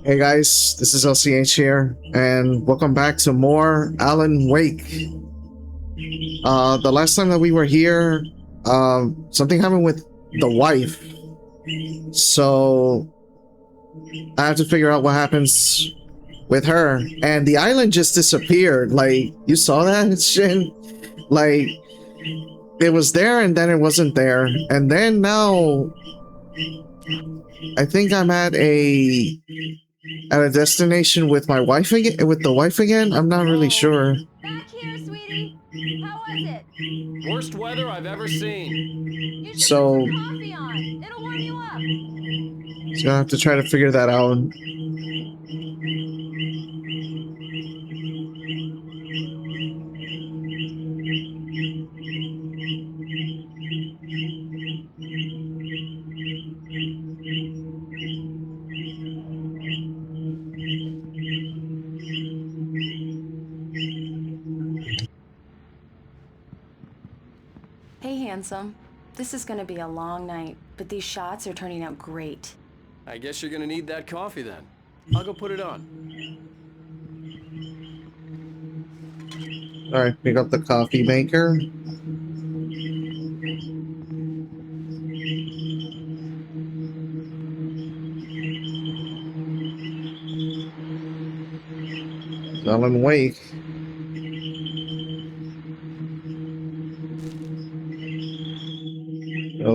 Hey guys, this is else.He here, and welcome back to more Alan Wake. The last time that we were here, something happened with the wife, so I have to figure out what happens with her. And the island just disappeared. Like, you saw that shit? Like, it was there and then it wasn't there, and then now I think I'm at a destination with my wife again, with the wife again. I'm not really sure. Back here, sweetie. How was it? Worst weather I've ever seen. You should So, put some coffee on. It'll warm you up. I have to try to figure that out. Hey, handsome. This is gonna be a long night, but these shots are turning out great. I guess you're gonna need that coffee then. I'll go put it on. Alright, pick up the coffee maker. Alan Wake.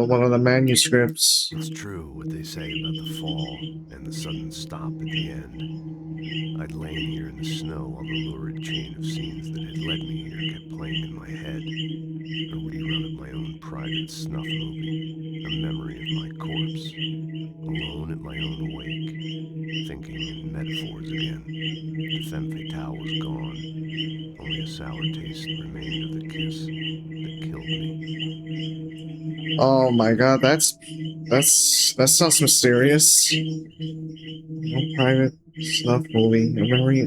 One of the manuscripts. It's true what they say about the fall and the sudden stop at the end. I'd lain here in the snow while the lurid chain of scenes that had led me here kept playing in my head. A rerun of my own private snuff movie, a memory of my corpse. Alone at my own wake, thinking in metaphors again. The femme fatale was gone. Only a sour taste remained of the kiss that killed me. Oh my god, that sounds mysterious. No private snuff movie. A memory.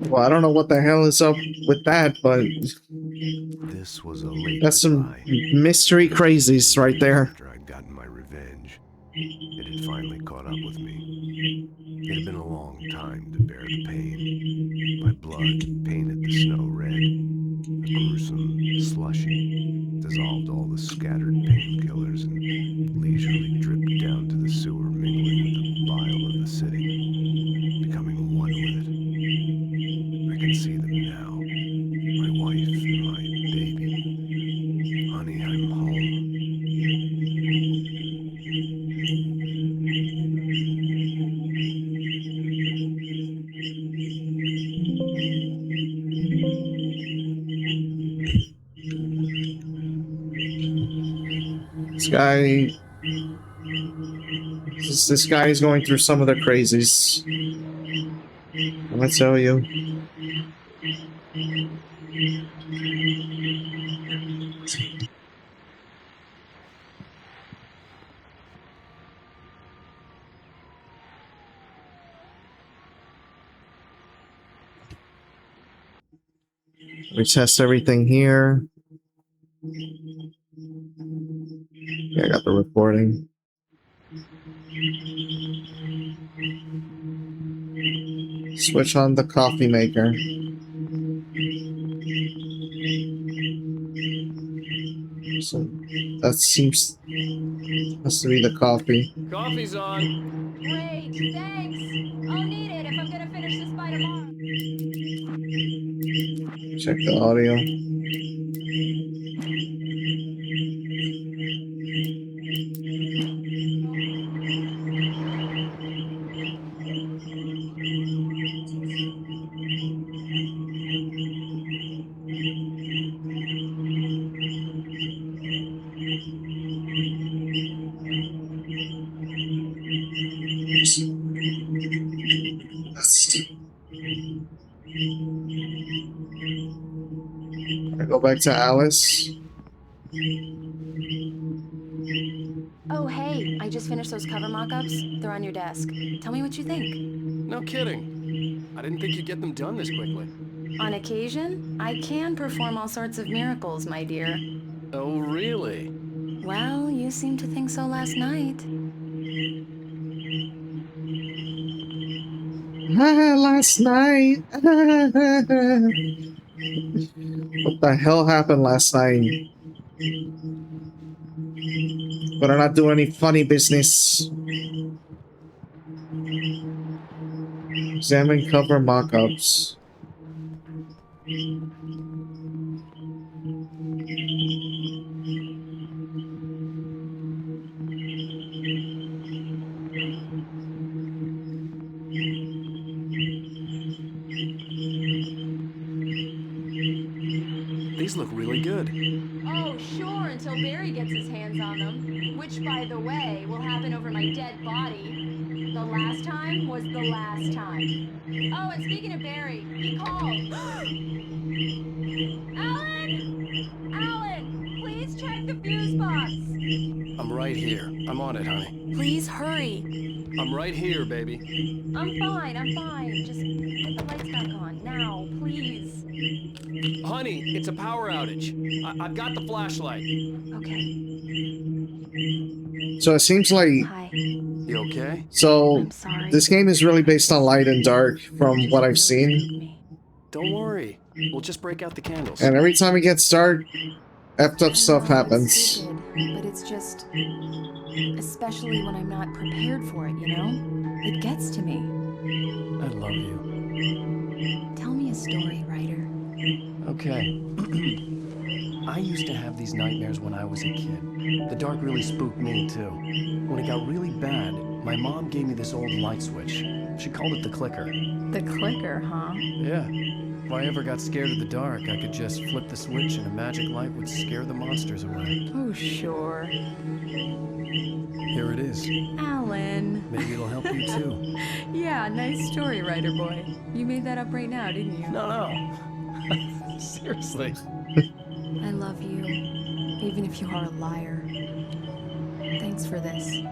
Well, I don't know what the hell is up with that, but this was a late that's some mystery crazies right there. After I'd gotten my revenge, it had finally caught up with me. It had been a long time to bear the pain. My blood painted the snow red. A gruesome slushy dissolved all the scattered painkillers and leisurely dripped down to the sewer, mingling with the bile of the city, becoming one with it. I can see them now, my wife and my baby. Honey, I'm home. This guy is going through some of the crazies. I'm gonna tell you. We test everything here. Yeah, I got the recording. Switch on the coffee maker. So that seems has to be the coffee. Coffee's on. Great, thanks. I'll need it if I'm gonna finish this by tomorrow. Check the audio. I go back to Alice. Oh, hey, I just finished those cover mock-ups. They're on your desk. Tell me what you think. No kidding. I didn't think you'd get them done this quickly. On occasion, I can perform all sorts of miracles, my dear. Oh, really? Well, you seemed to think so last night. Last night. What the hell happened last night? Better not do any funny business. Examine cover mock-ups. These look really good. Oh, sure, until Barry gets his hands on them. Which, by the way, will happen over my dead body. The last time was the last time. Oh, and speaking of Barry, he called. Alan! Alan! Please check the fuse box! I'm right here. I'm on it, honey. Please hurry. I'm right here, baby. I'm fine, I'm fine. Just get the lights back on. Now, please. Honey, it's a power outage. I've got the flashlight. Okay. So it seems like Hi. You okay? so I'm sorry. this game is really based on light and dark from Just what I've really seen. spooked me. Don't worry. We'll just break out the candles. And every time it gets dark, effed up stuff I know, it's happens. stupid, but it's just, especially when I'm not prepared for it, you know? It gets to me. I love you. Tell me a story, writer. Okay. I used to have these nightmares when I was a kid. The dark really spooked me, too. When it got really bad, my mom gave me this old light switch. She called it the clicker. The clicker, huh? Yeah. If I ever got scared of the dark, I could just flip the switch and a magic light would scare the monsters away. Oh, sure. Here it is. Alan. Maybe it'll help you, too. Yeah, nice story, writer boy. You made that up right now, didn't you? No. Seriously. I love you, even if you are a liar. Thanks for this.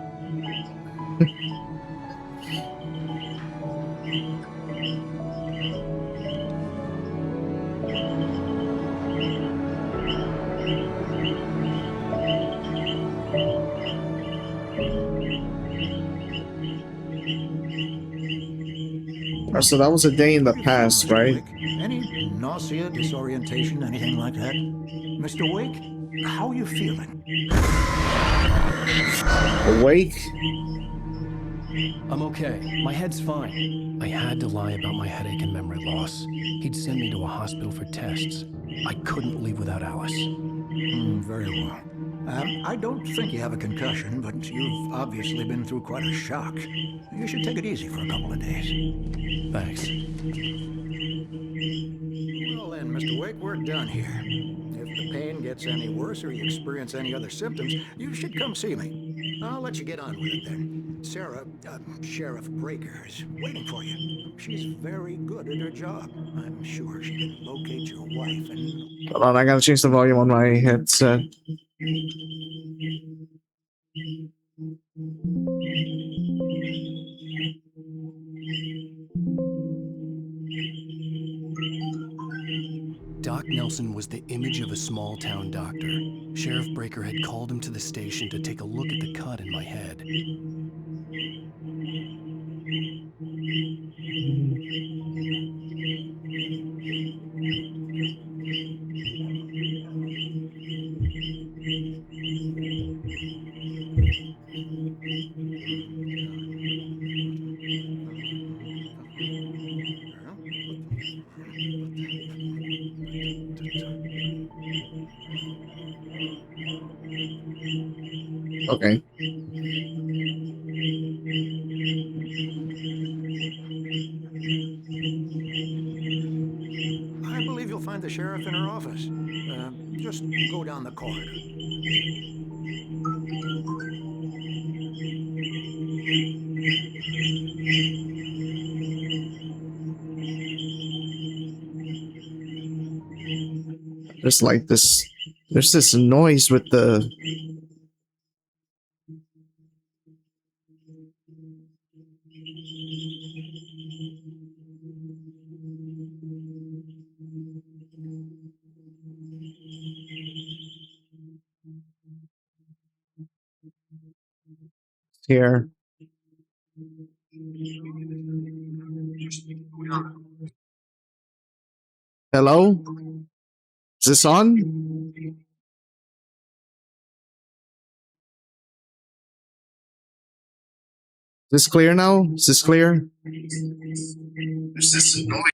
Oh, so that was a day in the past, Mr. right? Wake, any nausea, disorientation, anything like that? Mr. Wake, how are you feeling? Awake? I'm okay. My head's fine. I had to lie about my headache and memory loss. He'd send me to a hospital for tests. I couldn't leave without Alice. Very well. I don't think you have a concussion, but you've obviously been through quite a shock. You should take it easy for a couple of days. Thanks. Well then, Mr. Wake, we're done here. If the pain gets any worse or you experience any other symptoms, you should come see me. I'll let you get on with it then. Sarah, Sheriff Breaker, is waiting for you. She's very good at her job. I'm sure she can locate your wife and... Hold on, I gotta change the volume on my headset. Doc Nelson was the image of a small-town doctor. Sheriff Breaker had called him to the station to take a look at the cut in my head. Okay. I believe you'll find the sheriff in her office. Just go down the corridor. There's like this. There's this noise with the. Here. Hello? Is this on? Is this clear now? Is this clear? Is this annoying?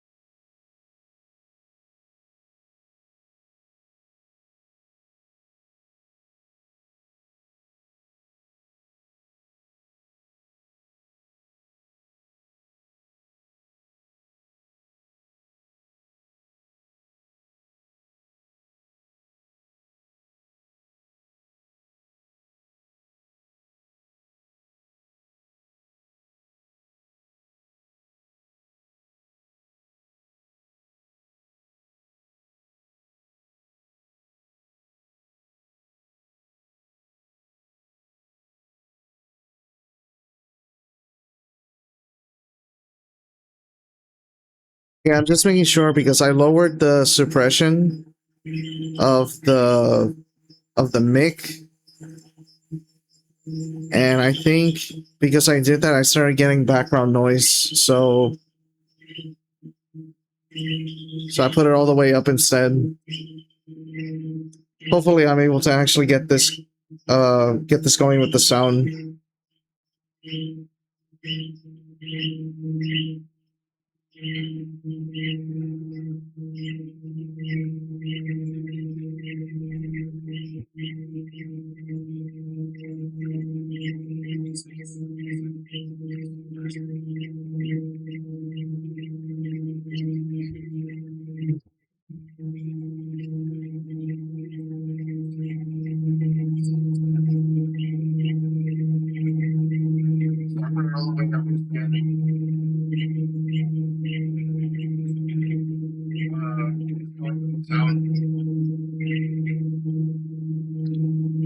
Yeah, I'm just making sure because I lowered the suppression of the mic, and I think because I did that, I started getting background noise. So I put it all the way up instead. Hopefully, I'm able to actually get this going with the sound.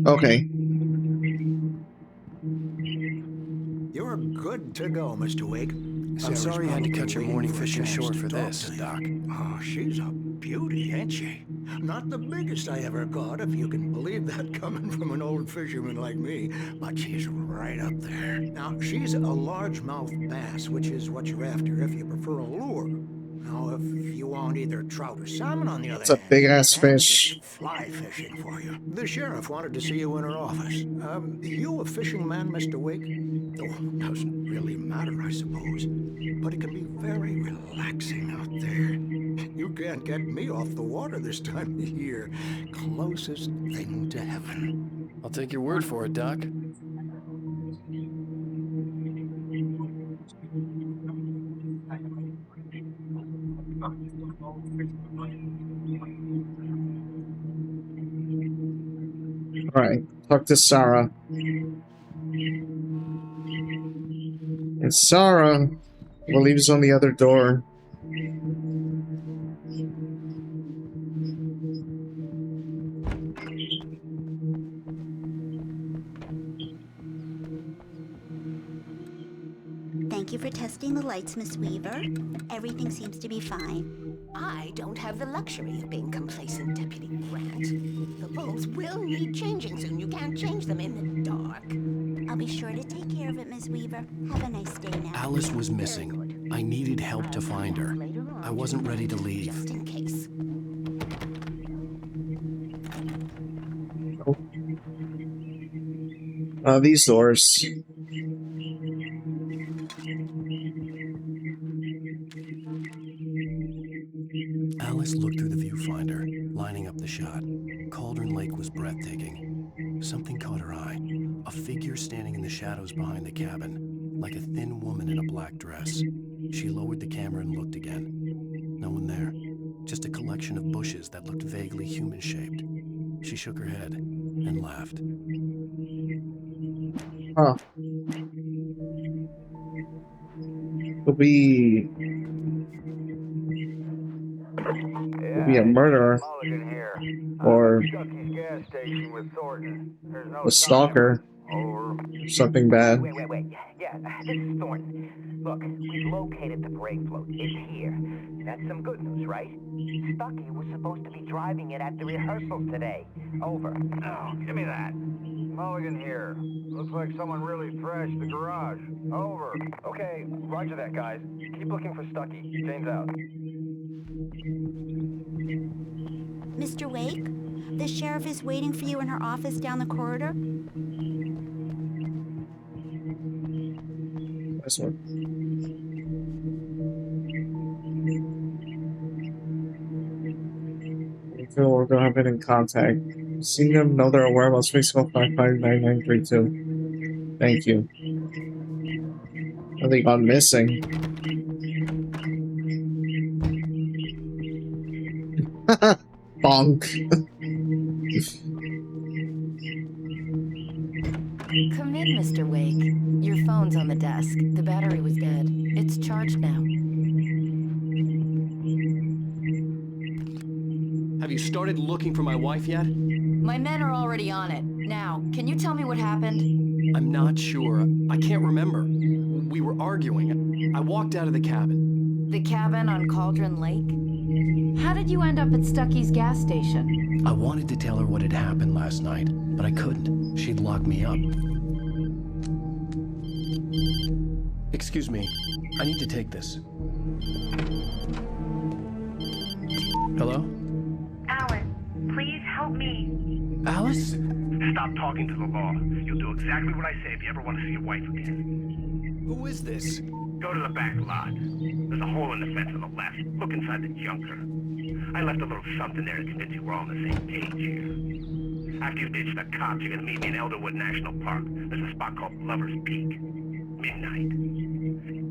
Okay. You're good to go, Mr. Wake. I'm sorry you had to cut your morning fishing short for this, this, Doc. Oh, she's a beauty, ain't she? Not the biggest I ever caught, if you can believe that coming from an old fisherman like me, but she's right up there. Now, she's a largemouth bass, which is what you're after if you prefer a lure. Now, if you want either trout or salmon, on the other It's a hand, big ass that's fish. just fly fishing for you. The sheriff wanted to see you in her office. You a fishing man, Mr. Wake? Oh, doesn't really matter, I suppose. But it can be very relaxing out there. You can't get me off the water this time of year. Closest thing to heaven. I'll take your word for it, Doc. All right. Talk to Sarah. It's Sarah. I believe it's on the other door. Thank you for testing the lights, Miss Weaver. Everything seems to be fine. I don't have the luxury of being complacent, Deputy Grant. The bulbs will need changing soon. You can't change them in the dark. I'll be sure to take care of it, Miss Weaver. Have a nice day now. Alice was missing. I needed help to find her. I wasn't ready to leave. Just in case. These doors. Alice looked through the viewfinder, lining up the shot. Cauldron Lake was breathtaking. Something caught her eye. A figure standing in the shadows behind the cabin, like a thin woman in a black dress. She lowered the camera and looked again. No one there. Just a collection of bushes that looked vaguely human-shaped. She shook her head and laughed. Huh. Could be a murderer or a stalker or something bad. Wait. Yeah, this is Thornton. Look, we've located the brake float. It's here. That's some good news, right? Stucky was supposed to be driving it at the rehearsal today. Over. Oh, give me that. Mulligan here. Looks like someone really thrashed the garage. Over. Okay, roger that, guys. Keep looking for Stucky. Jane's out. Mr. Wake, the sheriff is waiting for you in her office down the corridor. This one. We're gonna have been in contact. Seeing them know they're aware about space call 559932. Thank you. Have they gone missing? Bonk. Come in, Mr. Wake. Your phone's on the desk. The battery was dead. It's charged now. Have you started looking for my wife yet? My men are already on it. Now, can you tell me what happened? I'm not sure. I can't remember. We were arguing. I walked out of the cabin. The cabin on Cauldron Lake? How did you end up at Stucky's gas station? I wanted to tell her what had happened last night, but I couldn't. She'd locked me up. Excuse me. I need to take this. Hello? Alice, please help me. Alice? Stop talking to the law. You'll do exactly what I say if you ever want to see your wife again. Who is this? Go to the back lot. There's a hole in the fence on the left. Look inside the junker. I left a little something there to convince you we're all on the same page here. After you ditch the cops, you're gonna meet me in Elderwood National Park. There's a spot called Lover's Peak. Midnight.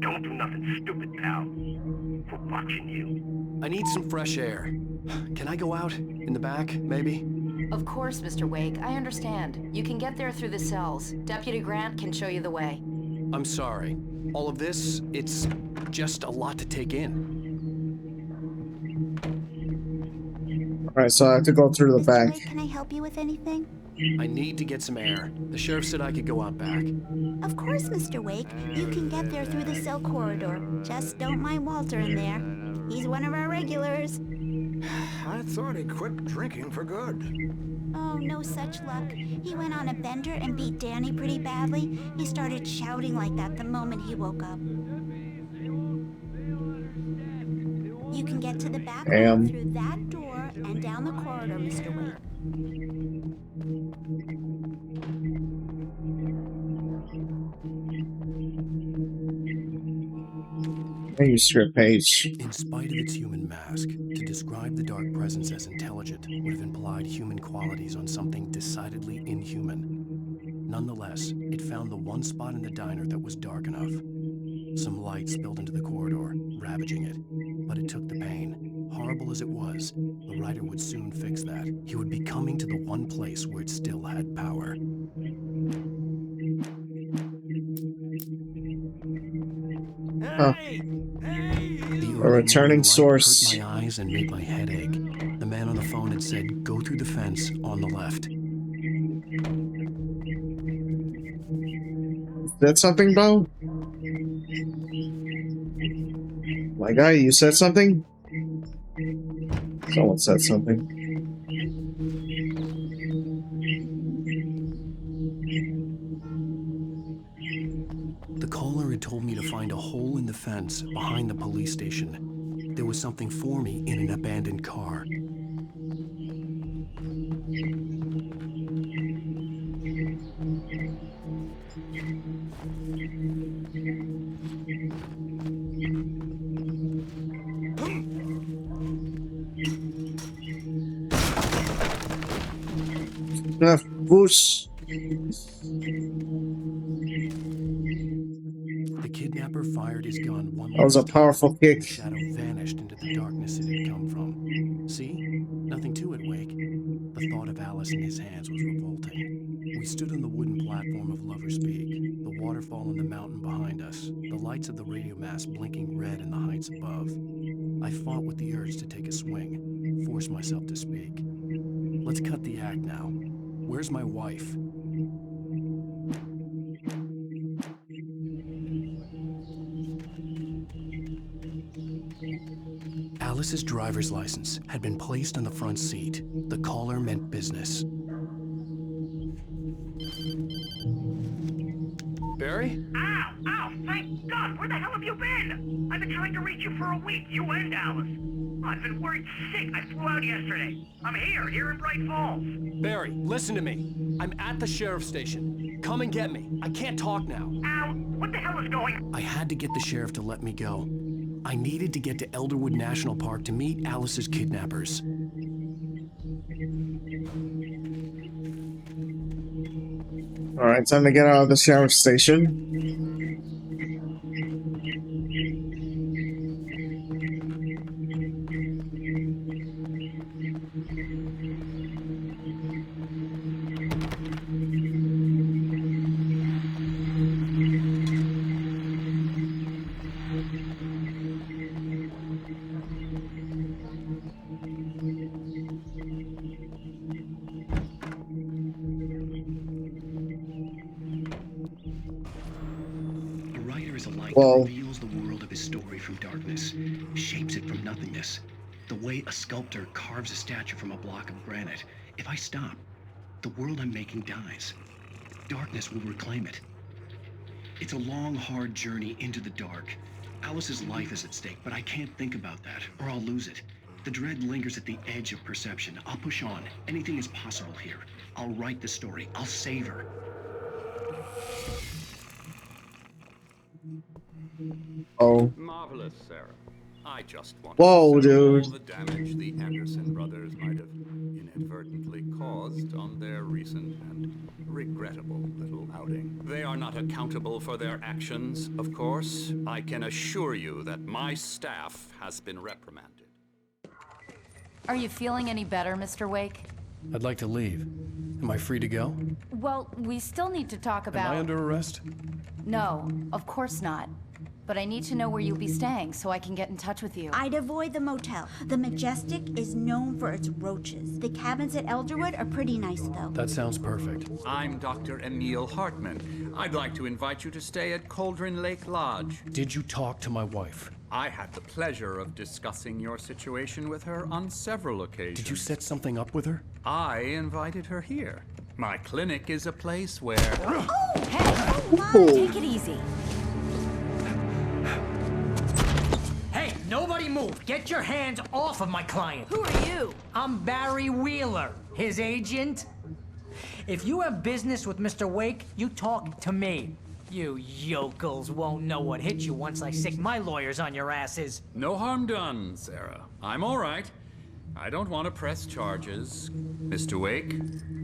Don't do nothing stupid, pal. We're watching you. I need some fresh air. Can I go out? In the back, maybe? Of course, Mr. Wake. I understand. You can get there through the cells. Deputy Grant can show you the way. I'm sorry. All of this, it's just a lot to take in. Alright, so I have to go through the Mr. back. Wake, can I help you with anything? I need to get some air. The sheriff said I could go out back. Of course, Mr. Wake. You can get there through the cell corridor. Just don't mind Walter in there. He's one of our regulars. I thought he quit drinking for good. Oh, no such luck. He went on a bender and beat Danny pretty badly. He started shouting like that the moment he woke up. You can get to the back room through that door and down the corridor, Mr. Wake. Manuscript page. In spite of its human mask, to describe the dark presence as intelligent would have implied human qualities on something decidedly inhuman. Nonetheless, it found the one spot in the diner that was dark enough. Some light spilled into the corridor, ravaging it. But it took the pain. Horrible as it was, the writer would soon fix that. He would be coming to the one place where it still had power. A returning source. Hurt my eyes and made my head ache. The man on the phone had said, "Go through the fence on the left." Said something, bro? My guy, you said something? Someone said something. The caller had told me to find a hole in the fence behind the police station. There was something for me in an abandoned car. Whoosh. The kidnapper fired his gun one That was a powerful kick. The shadow vanished into the darkness it had come from. See? Nothing to it, Wake. The thought of Alice in his hands was revolting. We stood on the wooden platform of Lover's Peak, the waterfall in the mountain behind us, the lights of the radio mast blinking red in the heights above. I fought with the urge to take a swing, force myself to speak. Let's cut the act now. Where's my wife? Alice's driver's license had been placed on the front seat. The caller meant business. Barry? Ow! Ow! Thank God! Where the hell have you been? I've been trying to reach you for a week, you and Alice. I've been worried sick. I flew out yesterday. I'm here in Bright Falls. Barry, listen to me. I'm at the sheriff's station. Come and get me. I can't talk now. Al, what the hell is going? I had to get the sheriff to let me go. I needed to get to Elderwood National Park to meet Alice's kidnappers. Alright, time to get out of the sheriff's station. That reveals the world of his story from darkness, shapes it from nothingness. The way a sculptor carves a statue from a block of granite. If I stop, the world I'm making dies. Darkness will reclaim it. It's a long, hard journey into the dark. Alice's life is at stake, but I can't think about that, or I'll lose it. The dread lingers at the edge of perception. I'll push on. Anything is possible here. I'll write the story. I'll save her. Oh. Marvelous, Sarah. I just want Whoa, to settle dude. all the damage the Anderson brothers might have inadvertently caused on their recent and regrettable little outing. They are not accountable for their actions, of course. I can assure you that my staff has been reprimanded. Are you feeling any better, Mr. Wake? I'd like to leave. Am I free to go? Well, we still need to talk about... Am I under arrest? No, of course not. But I need to know where you'll be staying so I can get in touch with you. I'd avoid the motel. The Majestic is known for its roaches. The cabins at Elderwood are pretty nice, though. That sounds perfect. I'm Dr. Emil Hartman. I'd like to invite you to stay at Cauldron Lake Lodge. Did you talk to my wife? I had the pleasure of discussing your situation with her on several occasions. Did you set something up with her? I invited her here. My clinic is a place where... Oh, hey! Take it easy. Hey, nobody move! Get your hands off of my client! Who are you? I'm Barry Wheeler, his agent. If you have business with Mr. Wake, you talk to me. You yokels won't know what hit you once I sick my lawyers on your asses. No harm done, Sarah. I'm all right. I don't want to press charges. Mr. Wake,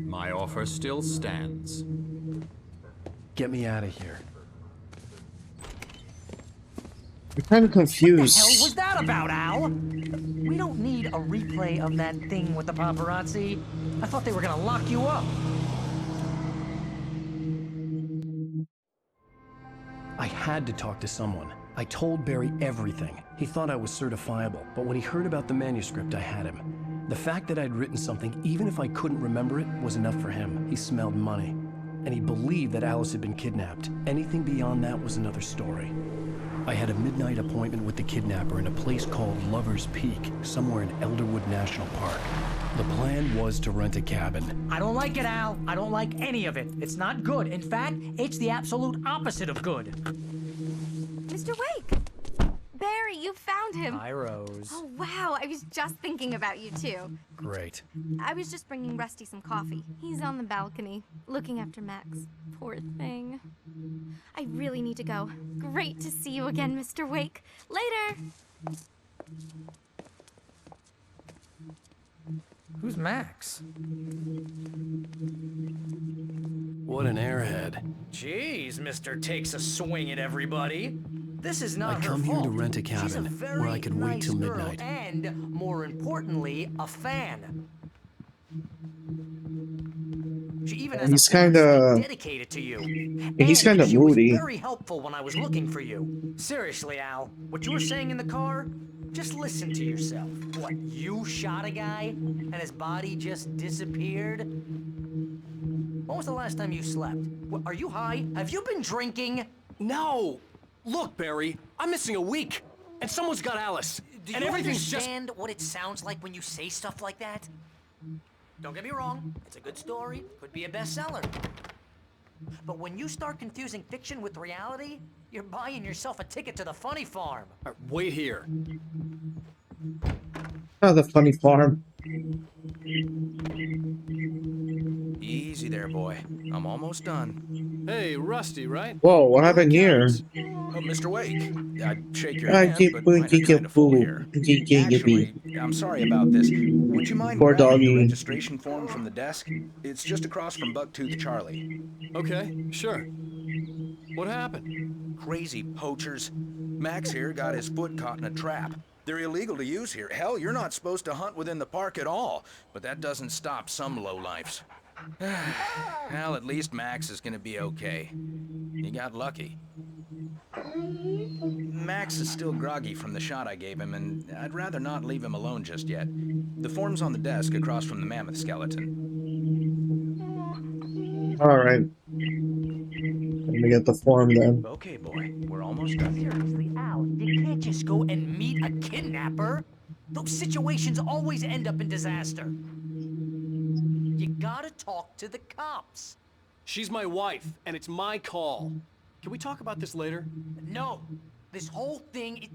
my offer still stands. Get me out of here. I'm kind of confused. What the hell was that about, Al? We don't need a replay of that thing with the paparazzi. I thought they were gonna lock you up. I had to talk to someone. I told Barry everything. He thought I was certifiable, but when he heard about the manuscript, I had him. The fact that I'd written something, even if I couldn't remember it, was enough for him. He smelled money. And he believed that Alice had been kidnapped. Anything beyond that was another story. I had a midnight appointment with the kidnapper in a place called Lover's Peak, somewhere in Elderwood National Park. The plan was to rent a cabin. I don't like it, Al. I don't like any of it. It's not good. In fact, it's the absolute opposite of good. Mr. Wake! Barry, you found him! Hi, Rose. Oh, wow. I was just thinking about you, too. Great. I was just bringing Rusty some coffee. He's on the balcony, looking after Max. Poor thing. I really need to go. Great to see you again, Mr. Wake. Later! Who's Max? What an airhead. Jeez, Mr. Takes a swing at everybody. This is not I her come here fault. to rent a She's cabin very where I could wait nice till girl midnight. And, more importantly, a fan. She even has He's a fan kinda- dedicated to you. he's And kinda she was moody. very helpful when I was looking for you. Seriously, Al, what you were saying in the car, just listen to yourself. What, you shot a guy and his body just disappeared? When was the last time you slept? What, are you high? Have you been drinking? No! Look, Barry, I'm missing a week, and someone's got Alice. Do and you everything's understand what it sounds like when you say stuff like that? Don't get me wrong, it's a good story, could be a bestseller. But when you start confusing fiction with reality, you're buying yourself a ticket to the funny farm. Wait here. Oh, the funny farm. Easy there, boy. I'm almost done. Hey, Rusty, right? Whoa, what happened here? Oh, Mr. Wake, I'd shake your hand, but mine are Poor kind of full here. Actually, I'm sorry about this. Would you mind grabbing the doggy. registration form from the desk? It's just across from Bucktooth Charlie. Okay, sure. What happened? Crazy poachers. Max here got his foot caught in a trap. They're illegal to use here. Hell, you're not supposed to hunt within the park at all. But that doesn't stop some lowlifes. Well, at least Max is gonna be okay. He got lucky. Max is still groggy from the shot I gave him, and I'd rather not leave him alone just yet. The form's on the desk across from the mammoth skeleton. Alright. Let me get the form then. Okay, boy. We're almost done here. Seriously, Al, you can't just go and meet a kidnapper. Those situations always end up in disaster. You gotta talk to the cops. She's my wife, and it's my call. Can we talk about this later? No, this whole thing.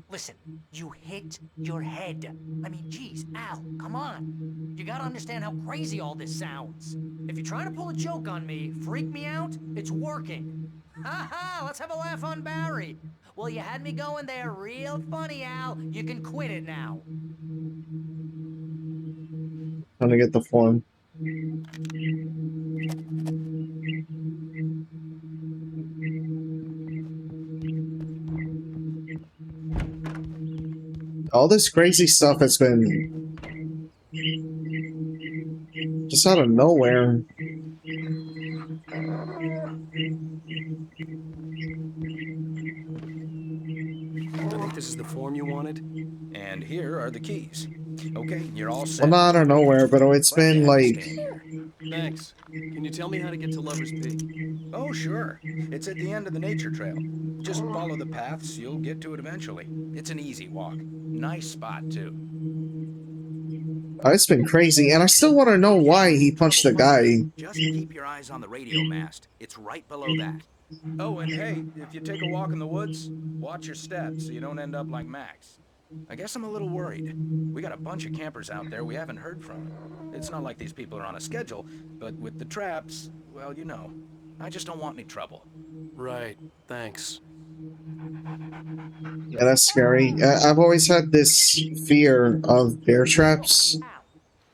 Listen, you hit your head. I mean, geez, Al, come on. You gotta understand how crazy all this sounds. If you're trying to pull a joke on me, freak me out, it's working. Ha ha, let's have a laugh on Barry. Well, you had me going there real funny, Al. You can quit it now. Let me get the form. All this crazy stuff has been just out of nowhere. I think this is the form you wanted. And here are the keys. Okay, you're all set. Well, not out of nowhere, but it's been like... Thanks. Can you tell me how to get to Lover's Peak? Oh, sure. It's at the end of the nature trail. Just follow the paths, you'll get to it eventually. It's an easy walk. Nice spot, too. It's been crazy, and I still want to know why he punched the guy. Just keep your eyes on the radio mast. It's right below that. Oh, and hey, if you take a walk in the woods, watch your steps so you don't end up like Max. I guess I'm a little worried. We got a bunch of campers out there we haven't heard from. It's not like these people are on a schedule, but with the traps, well, you know, I just don't want any trouble. Right, thanks. Yeah, that's scary. I've always had this fear of bear traps.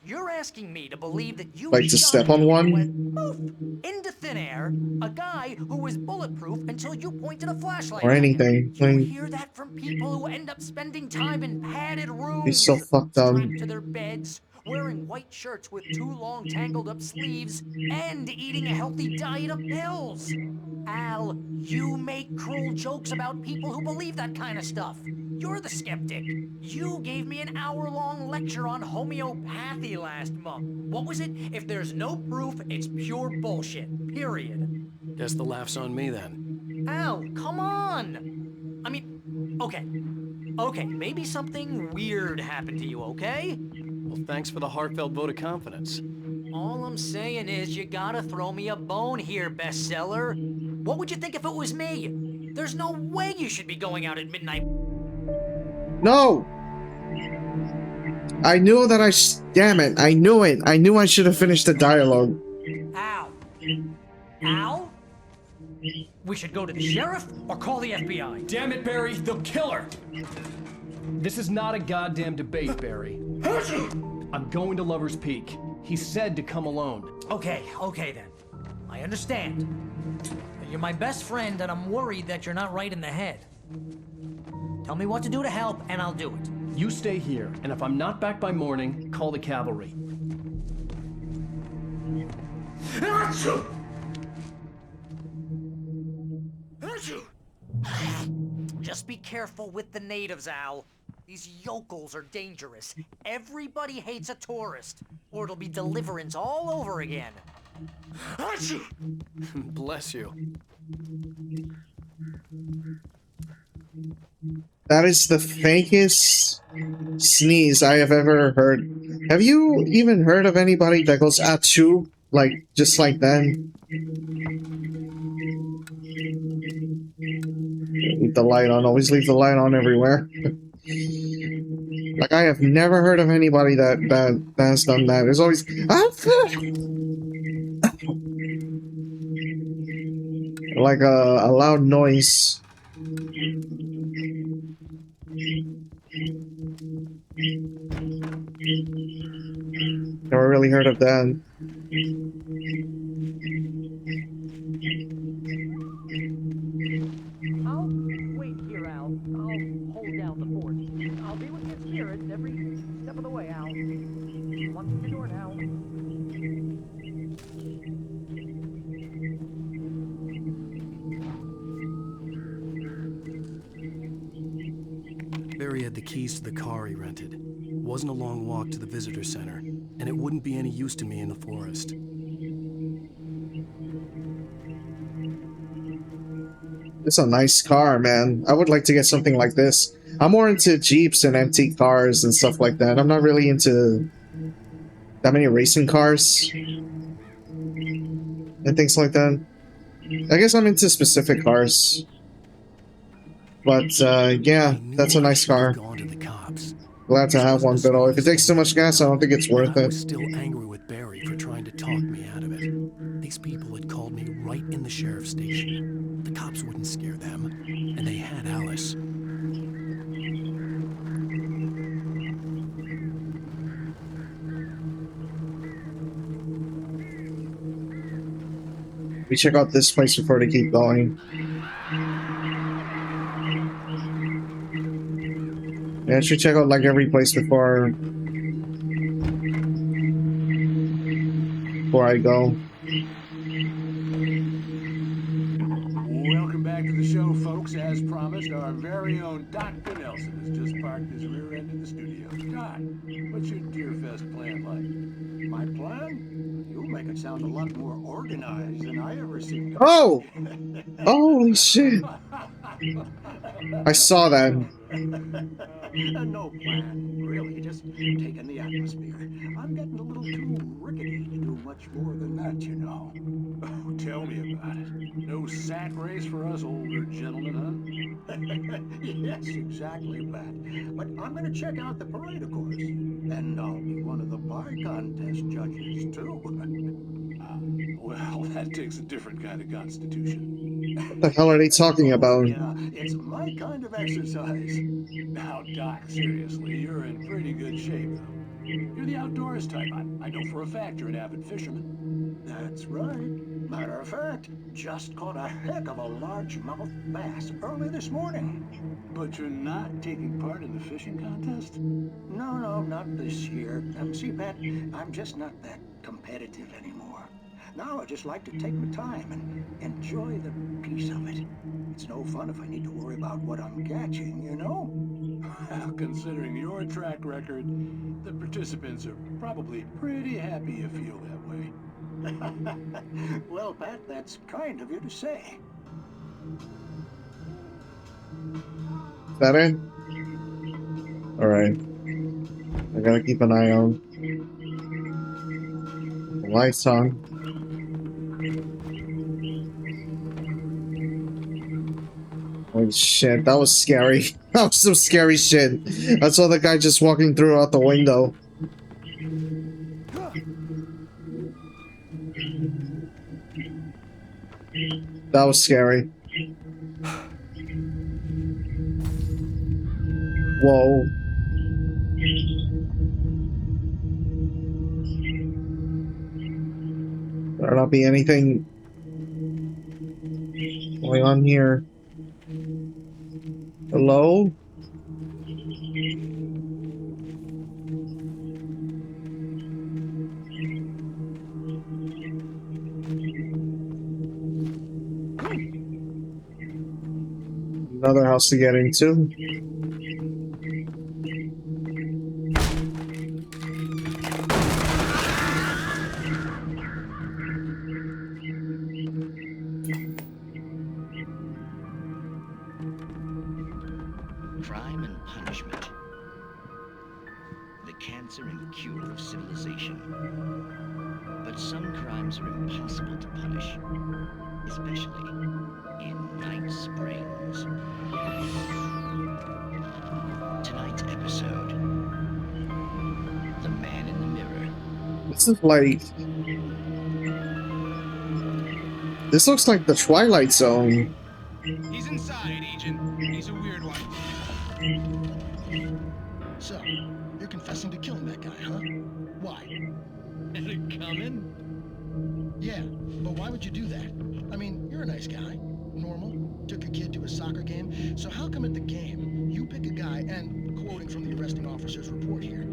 You're asking me to believe that you Like to step on one? Poof, into thin air, a guy who was bulletproof until you pointed a flashlight Or at him. anything. You Like, hear that from people who end up spending time in padded rooms, he's so fucked up. strapped to their beds, wearing white shirts with too long tangled up sleeves, and eating a healthy diet of pills. Al, you make cruel jokes about people who believe that kind of stuff. You're the skeptic. You gave me an hour-long lecture on homeopathy last month. What was it? If there's no proof, it's pure bullshit. Period. Guess the laugh's on me then. Al, come on! I mean, okay. Okay, maybe something weird happened to you, okay? Well, thanks for the heartfelt vote of confidence. All I'm saying is you gotta throw me a bone here, bestseller. What would you think if it was me? There's no way you should be going out at midnight. No! I knew that damn it, I knew it. I knew I should have finished the dialogue. Al? Al? We should go to the sheriff or call the FBI. Damn it, Barry, they'll kill her! This is not a goddamn debate, Barry. I'm going to Lover's Peak. He said to come alone. Okay then. I understand. You're my best friend, and I'm worried that you're not right in the head. Tell me what to do to help, and I'll do it. You stay here, and if I'm not back by morning, call the cavalry. Just be careful with the natives, Al. These yokels are dangerous. Everybody hates a tourist, or it'll be Deliverance all over again. Bless you. That is the fakest sneeze I have ever heard. Have you even heard of anybody that goes achoo? Like, just like that? Leave the light on. Always leave the light on everywhere. Like, I have never heard of anybody that has done that. There's always like a loud noise. Never really heard of that. I'll wait here, Al. I'll hold down the fort. I'll be with your spirits every step of the way, Al. Lock your door now. Barry had the keys to the car he rented. It wasn't a long walk to the visitor center, and it wouldn't be any use to me in the forest. It's a nice car, man. I would like to get something like this. I'm more into Jeeps and antique cars and stuff like that. I'm not really into that many racing cars and things like that. I guess I'm into specific cars. But, yeah, that's a nice car. Glad to have one, but if it takes too much gas, I don't think it's worth I it. was still angry with Barry for trying to talk me out of it. These people had called me right in the sheriff's station. The cops wouldn't scare them, and they had Alice. We check out this place before they keep going. Yeah, I should check out like every place before I go. Welcome back to the show, folks. As promised, our very own Dr. Nelson has just parked his rear end in the studio. Doc, what's your Deerfest plan like? My plan? You'll make it sound a lot more organized than I ever seem to. Oh! Holy shit! I saw that. No plan, really. Just taking the atmosphere. I'm getting a little too rickety to do much more than that, you know. Oh, tell me about it. No sack race for us older gentlemen, huh? Yes, exactly, Pat. But I'm going to check out the parade, of course. And I'll be one of the pie contest judges, too. Well, that takes a different kind of constitution. What the hell are they talking about? Yeah, it's my kind of exercise. Now, Doc, seriously, you're in pretty good shape, though. You're the outdoors type. I know for a fact you're an avid fisherman. That's right. Matter of fact, just caught a heck of a largemouth bass early this morning. But you're not taking part in the fishing contest? No, not this year. See, Pat, I'm just not that competitive anymore. Now I just like to take my time and enjoy the peace of it. It's no fun if I need to worry about what I'm catching, you know? Well, considering your track record, the participants are probably pretty happy you feel that way. Well, Pat, that's kind of you to say. Is that it? Alright. I gotta keep an eye on. The lights on. Holy shit, that was scary. That was some scary shit. I saw the guy just walking through out the window. That was scary. Whoa. Better not be anything going on here. Hello? Another house to get into. Crime and punishment. The cancer and cure of civilization. But some crimes are impossible to punish, especially in Night Springs. This is like... This looks like the Twilight Zone. He's inside, Agent. He's a weird one. So, you're confessing to killing that guy, huh? Why? Had it coming? Yeah, but why would you do that? I mean, you're a nice guy. Normal. Took a kid to a soccer game. So how come at the game, you pick a guy and, quoting from the arresting officer's report here,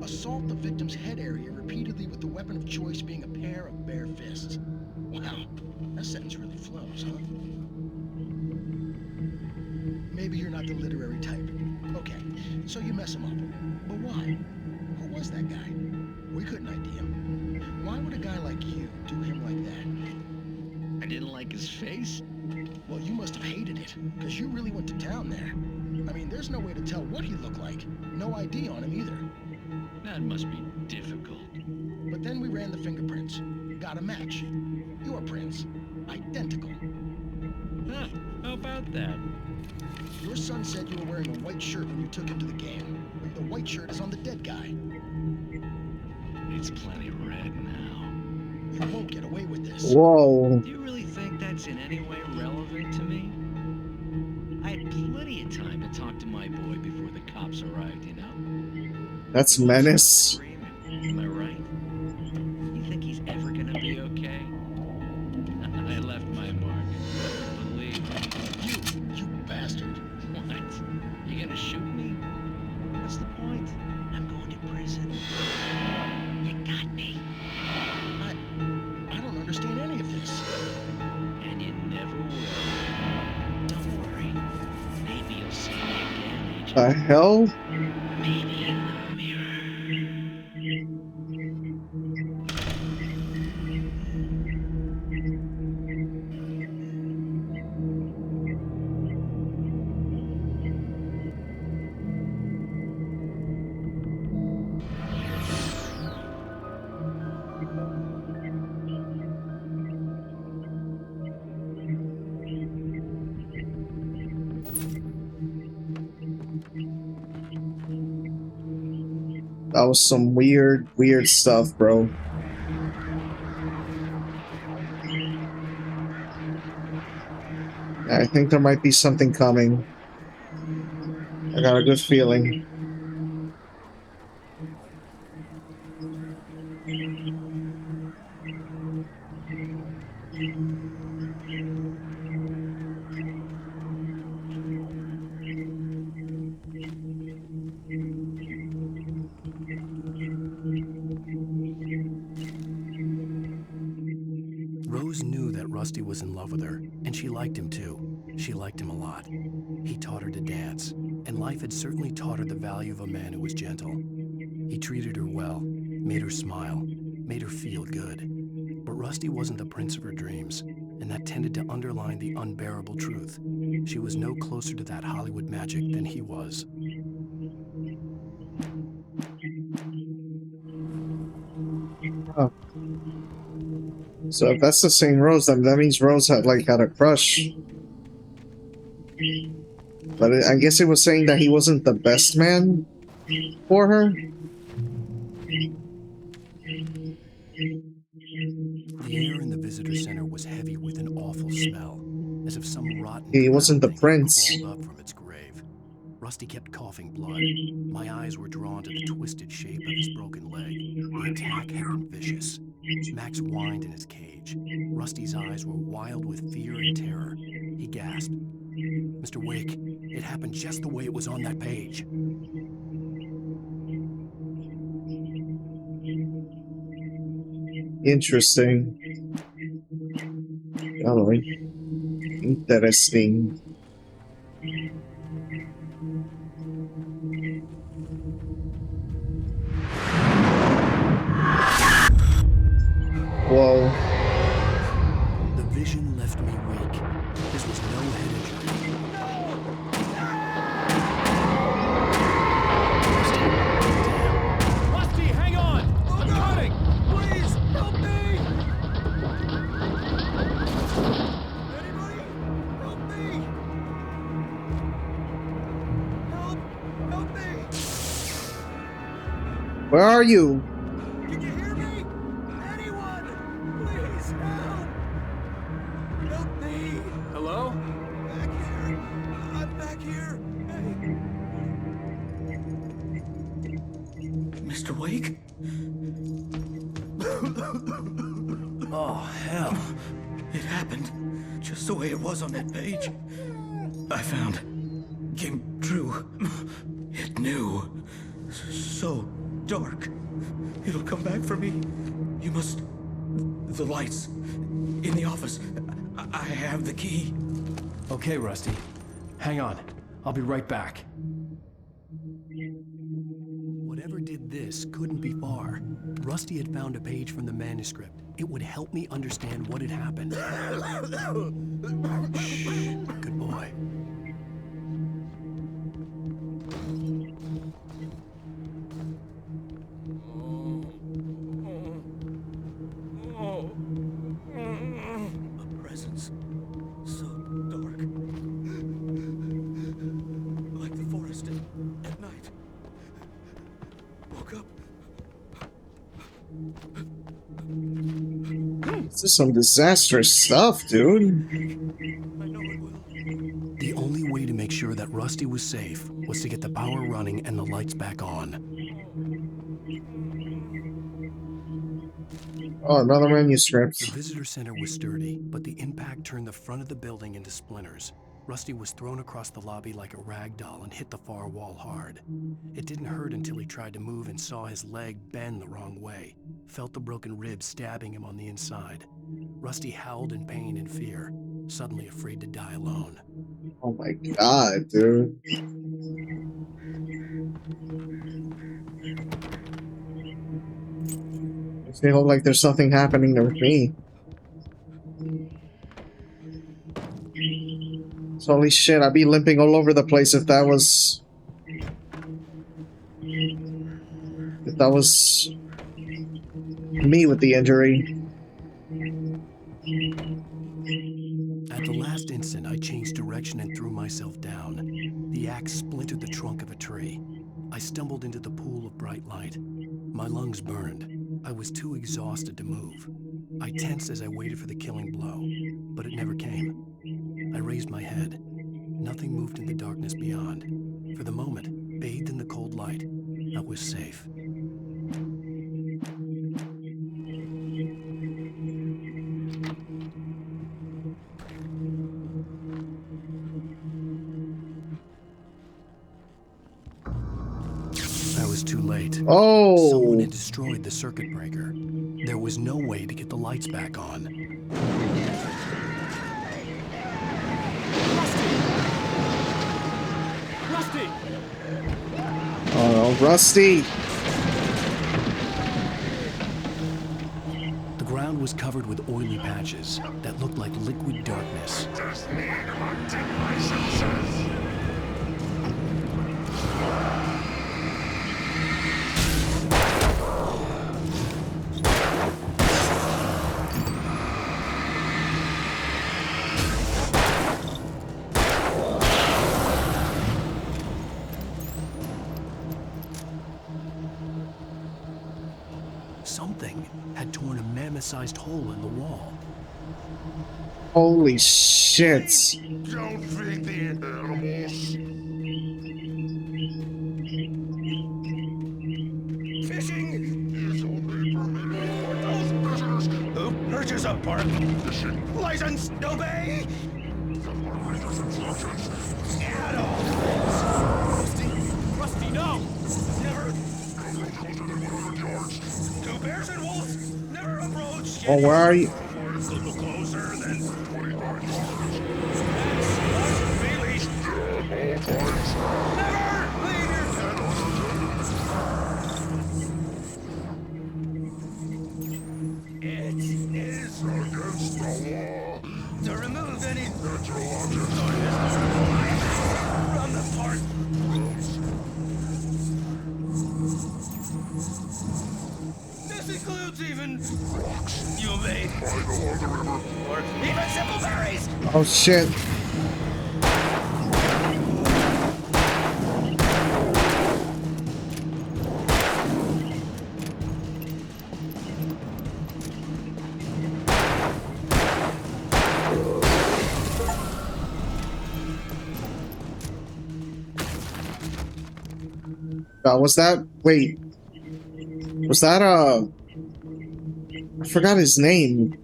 assault the victim's head area repeatedly with the weapon of choice being a pair of bare fists? Wow, that sentence really flows, huh? Maybe you're not the literary type. Okay, so you mess him up. But why? Who was that guy? We couldn't ID him. Why would a guy like you do him like that? I didn't like his face. Well, you must have hated it, because you really went to town there. I mean, there's no way to tell what he looked like. No ID on him either. That must be difficult. But then we ran the fingerprints. Got a match. Your prints. Identical. Huh, how about that? Your son said you were wearing a white shirt when you took him to the game. The white shirt is on the dead guy. It's plenty red now. You won't get away with this. Whoa. Do you really think that's in any way relevant to me? I had plenty of time to talk to my boy before the cops arrived, you know? That's menace. Am I right? You think he's ever gonna be okay? I left my mark. Believe me. You bastard. What? You gonna shoot me? What's the point? I'm going to prison. You got me. I don't understand any of this. And you never will. Don't worry. Maybe you'll see me again, Agent. The hell? Maybe in the mirror. That was some weird stuff, bro. I think there might be something coming. I got a good feeling. Rose knew that Rusty was in love with her, and she liked him too. She liked him a lot. He taught her to dance, and life had certainly taught her the value of a man who was gentle. He treated her well, made her smile, made her feel good. But Rusty wasn't the prince of her dreams, and that tended to underline the unbearable truth. She was no closer to that Hollywood magic than he was. Oh. So if that's the same Rose, then that means Rose had a crush. But I guess it was saying that he wasn't the best man for her. The air in the visitor center was heavy with an awful smell, as if some rotten He wasn't the thing had prince. crawled up from its grave. Rusty kept coughing blood. My eyes were drawn to the twisted shape of his broken leg. The attack had been vicious. Max whined in his cage. Rusty's eyes were wild with fear and terror. He gasped. "Mr. Wake, it happened just the way it was on that page." Interesting. Oh, interesting. Whoa. The vision left me weak. This was no head injury. Rusty, hang on! I'm coming! Please, help me! Anybody? Help me! Help me! Where are you? Can you hear me? Wake? Oh, hell. It happened just the way it was on that page. I found. Came true. It knew. So dark. It'll come back for me. You must... The lights. In the office. I have the key. Okay, Rusty. Hang on. I'll be right back. Whatever did this couldn't be far. Rusty had found a page from the manuscript. It would help me understand what had happened. Shh. Good boy. A presence. So dark. Like the forest at night. Woke up. This is some disastrous stuff, dude. The only way to make sure that Rusty was safe was to get the power running and the lights back on. Oh, another manuscript. The visitor center was sturdy, but the impact turned the front of the building into splinters. Rusty was thrown across the lobby like a rag doll and hit the far wall hard. It didn't hurt until he tried to move and saw his leg bend the wrong way. Felt the broken ribs stabbing him on the inside. Rusty howled in pain and fear, suddenly afraid to die alone. Oh my god, dude. Makes me look like there's something happening to me. Holy shit, I'd be limping all over the place if that was... If that was... me with the injury. At the last instant, I changed direction and threw myself down. The axe splintered the trunk of a tree. I stumbled into the pool of bright light. My lungs burned. I was too exhausted to move. I tensed as I waited for the killing blow, but it never came. I raised my head. Nothing moved in the darkness beyond. For the moment, bathed in the cold light, I was safe. I was too late. Oh! Someone had destroyed the circuit breaker. There was no way to get the lights back on. Rusty! Oh, Rusty! The ground was covered with oily patches that looked like liquid darkness. Something had torn a mammoth-sized hole in the wall. Holy shit. Don't feed the animals. Fishing is only permitted for those visitors who purchase a park license. Obey. At all. Rusty, no. Never. Two bears and wolves. Never approach. Oh, where are you? A little closer than 25 It is against the law to remove any from the park. This includes even rocks you made, or even simple berries. Oh shit. Was that? Wait. Was that I forgot his name.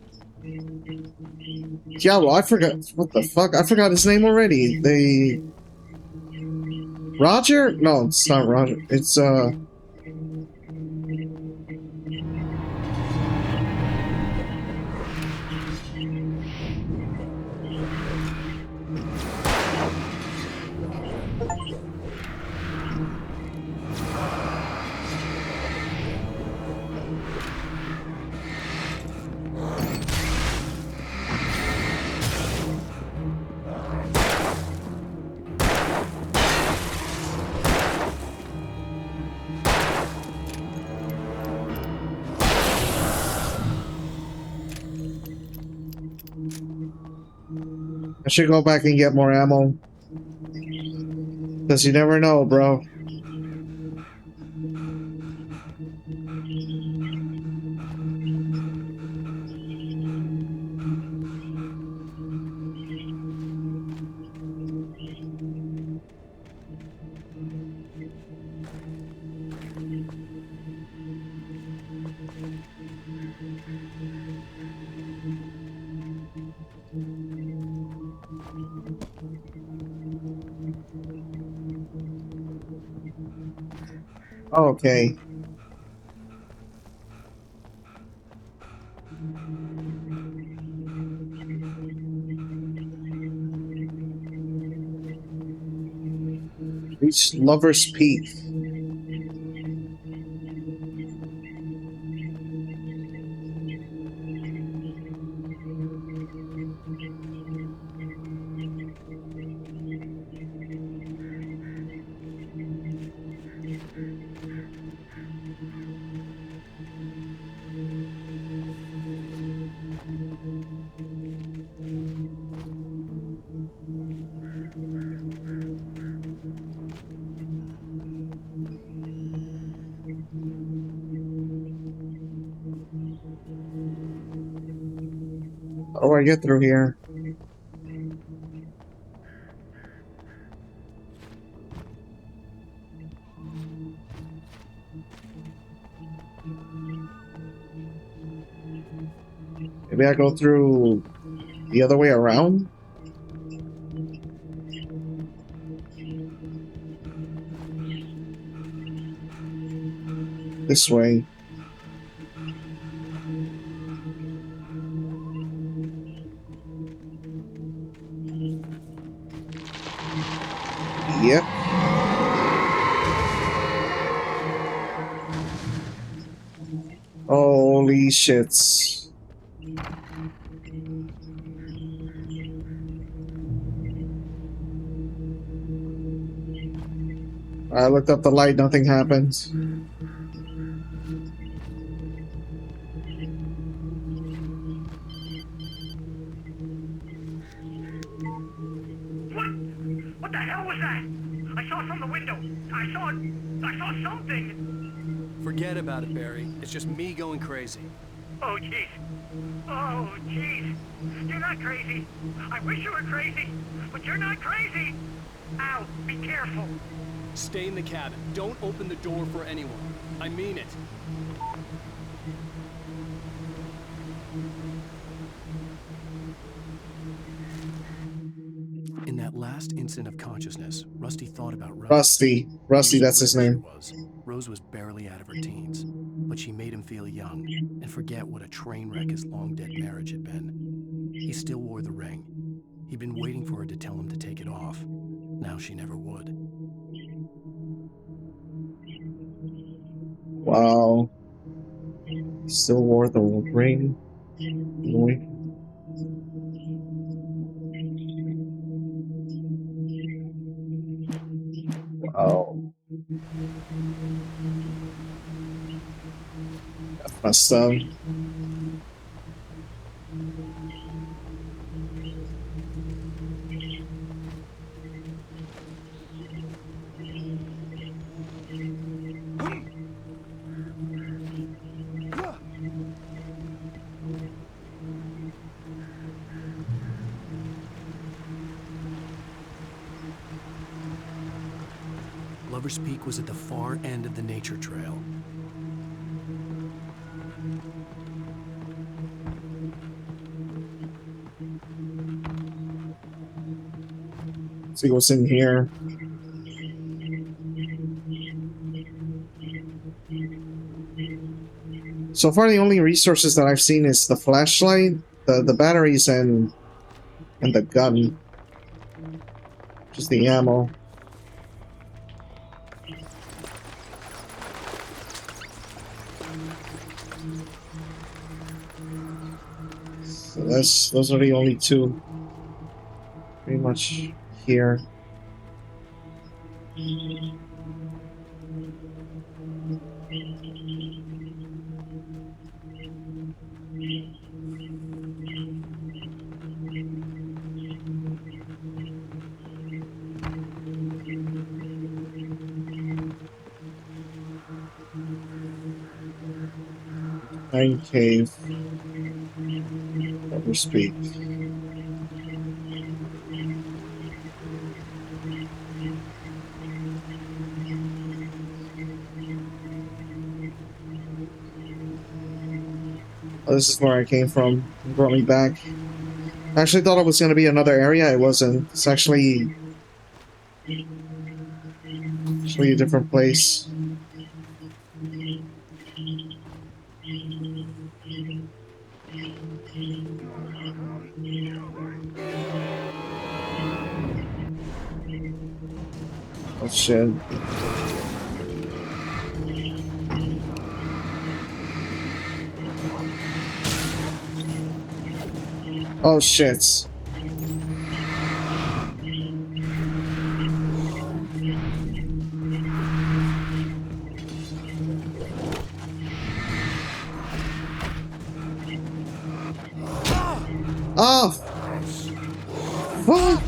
Yeah, well, I forgot. What the fuck? I forgot his name already. Roger? No, it's not Roger. It's I should go back and get more ammo. Because you never know, bro. Okay. Reach Lover's Peak. How do I get through here? Maybe I go through the other way around? This way. Yep. Holy shits. I looked up the light, nothing happens. What the hell was that? I saw from the window. I saw something. Forget about it, Barry. It's just me going crazy. Oh, jeez. Oh, jeez. You're not crazy. I wish you were crazy, but you're not crazy. Ow, be careful. Stay in the cabin. Don't open the door for anyone. I mean it. In that last instant of consciousness, Rusty thought about Rose. Rusty, that's his name. Rose was barely out of her teens, but she made him feel young and forget what a train wreck his long-dead marriage had been. He still wore the ring. He'd been waiting for her to tell him to take it off. Now she never would. Wow. Still wore the ring. Wow. That's messed up. Lover's Peak was at the far end of the nature trail. see what's in here. So far, the only resources that I've seen is the flashlight, the batteries, and the gun. Just the ammo. So those are the only two. Pretty much here. Pine cave. Never speak. Oh, this is where I came from. It brought me back. I actually thought it was going to be another area. It wasn't. It's actually a different place. Oh shit. Oh shit. Oh! Fuck!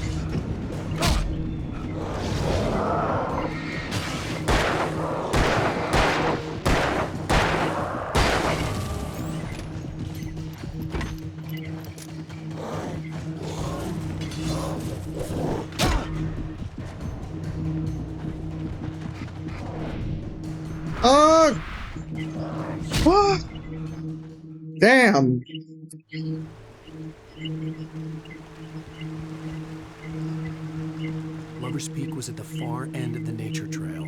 Oh! Fuck! Damn! Lover's Peak was at the far end of the nature trail.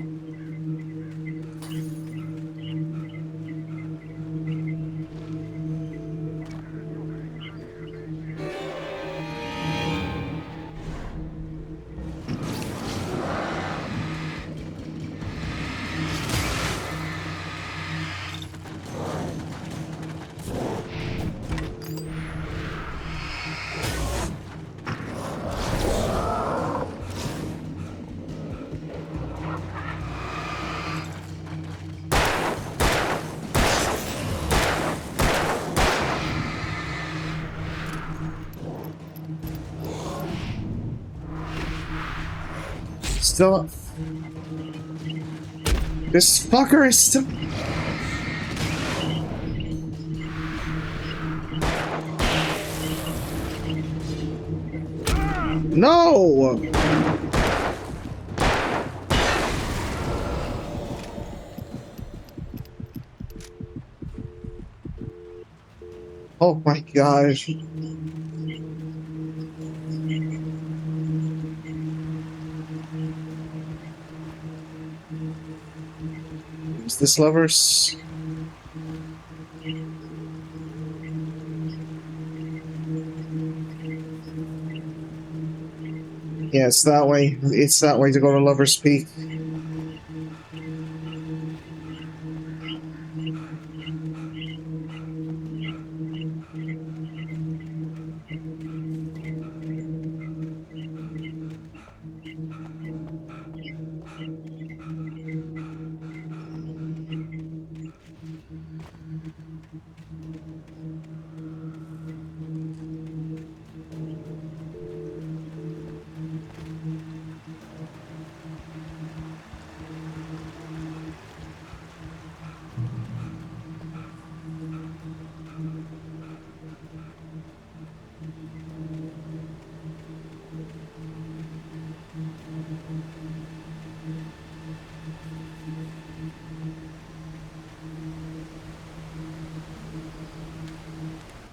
Still. This fucker is still. No! Oh my gosh. Is this Lovers? Yeah, it's that way. It's that way to go to Lover's Peak.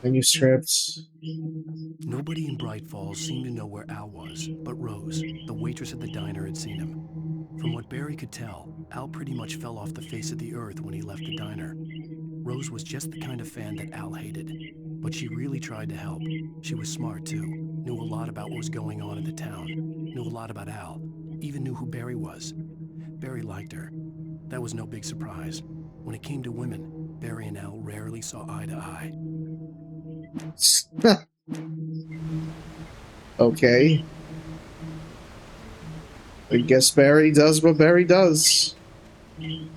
Manuscripts. Nobody in Bright Falls seemed to know where Al was, but Rose, the waitress at the diner, had seen him. From what Barry could tell, Al pretty much fell off the face of the earth when he left the diner. Rose was just the kind of fan that Al hated, but she really tried to help. She was smart too, knew a lot about what was going on in the town, knew a lot about Al, even knew who Barry was. Barry liked her. That was no big surprise. When it came to women, Barry and Al rarely saw eye to eye. Okay. I guess Barry does what Barry does. I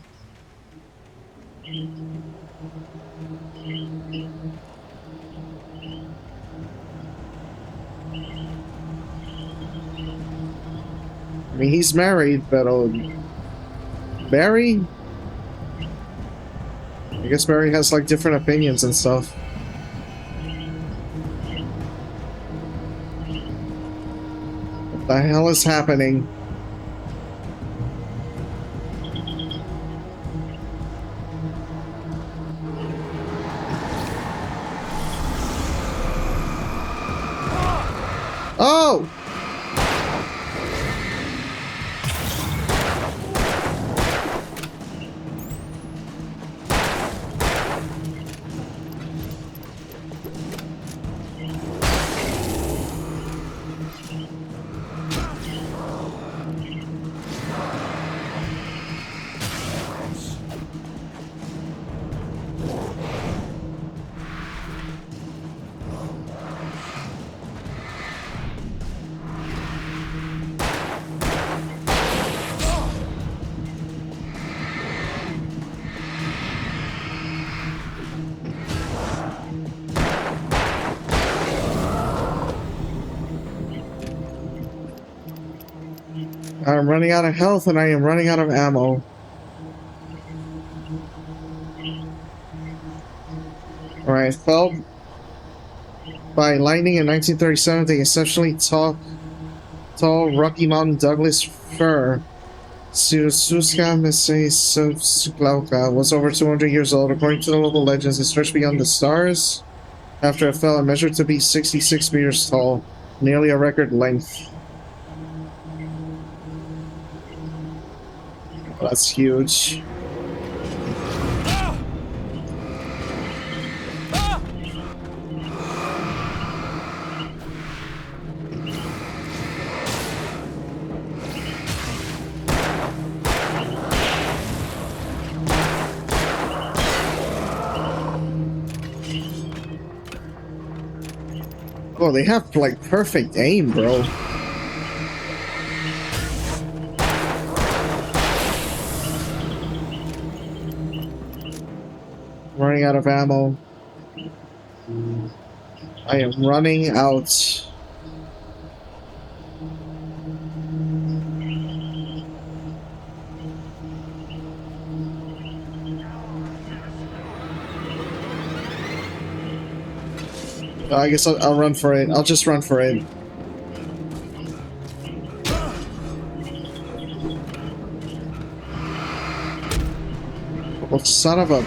mean, he's married, but Barry? I guess Barry has like different opinions and stuff. What the hell is happening? Oh! I'm running out of health and I am running out of ammo. Alright, felled by lightning in 1937, the exceptionally tall Rocky Mountain Douglas fir, Suska Mesesovsklauka, was over 200 years old. According to the local legends, it stretched beyond the stars after it fell and measured to be 66 meters tall, nearly a record length. That's huge. Oh, they have like perfect aim, bro. Running out of ammo. I am running out. I guess I'll run for it. I'll just run for it. Oh, son of a...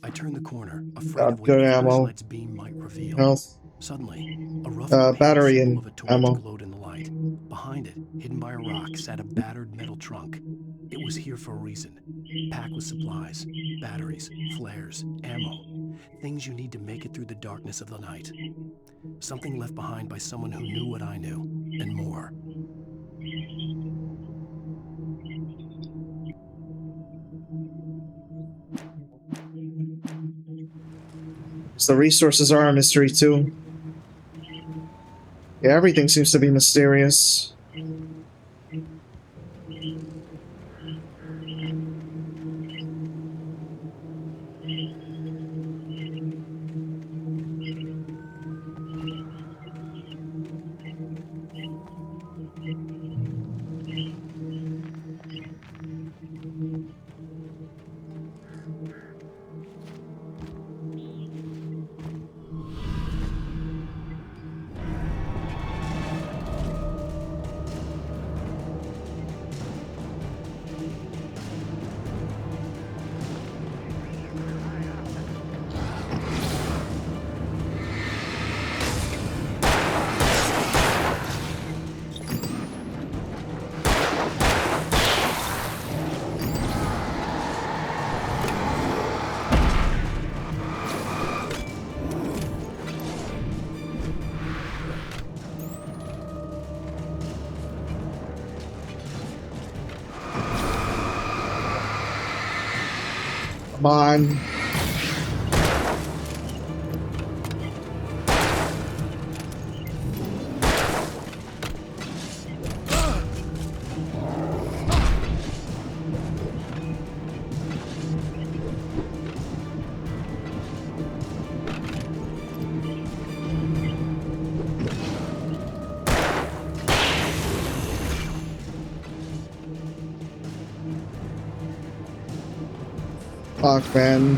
I turned the corner, afraid of what good the ammo. flashlight's beam might reveal. Health. Suddenly, a rough Battery symbol and of a torch ammo. glowed in the light. Behind it, hidden by a rock, sat a battered metal trunk. It was here for a reason. Packed with supplies, batteries, flares, ammo. Things you need to make it through the darkness of the night. Something left behind by someone who knew what I knew, and more. So the resources are a mystery too. Yeah, everything seems to be mysterious. Come on. Fuck, man.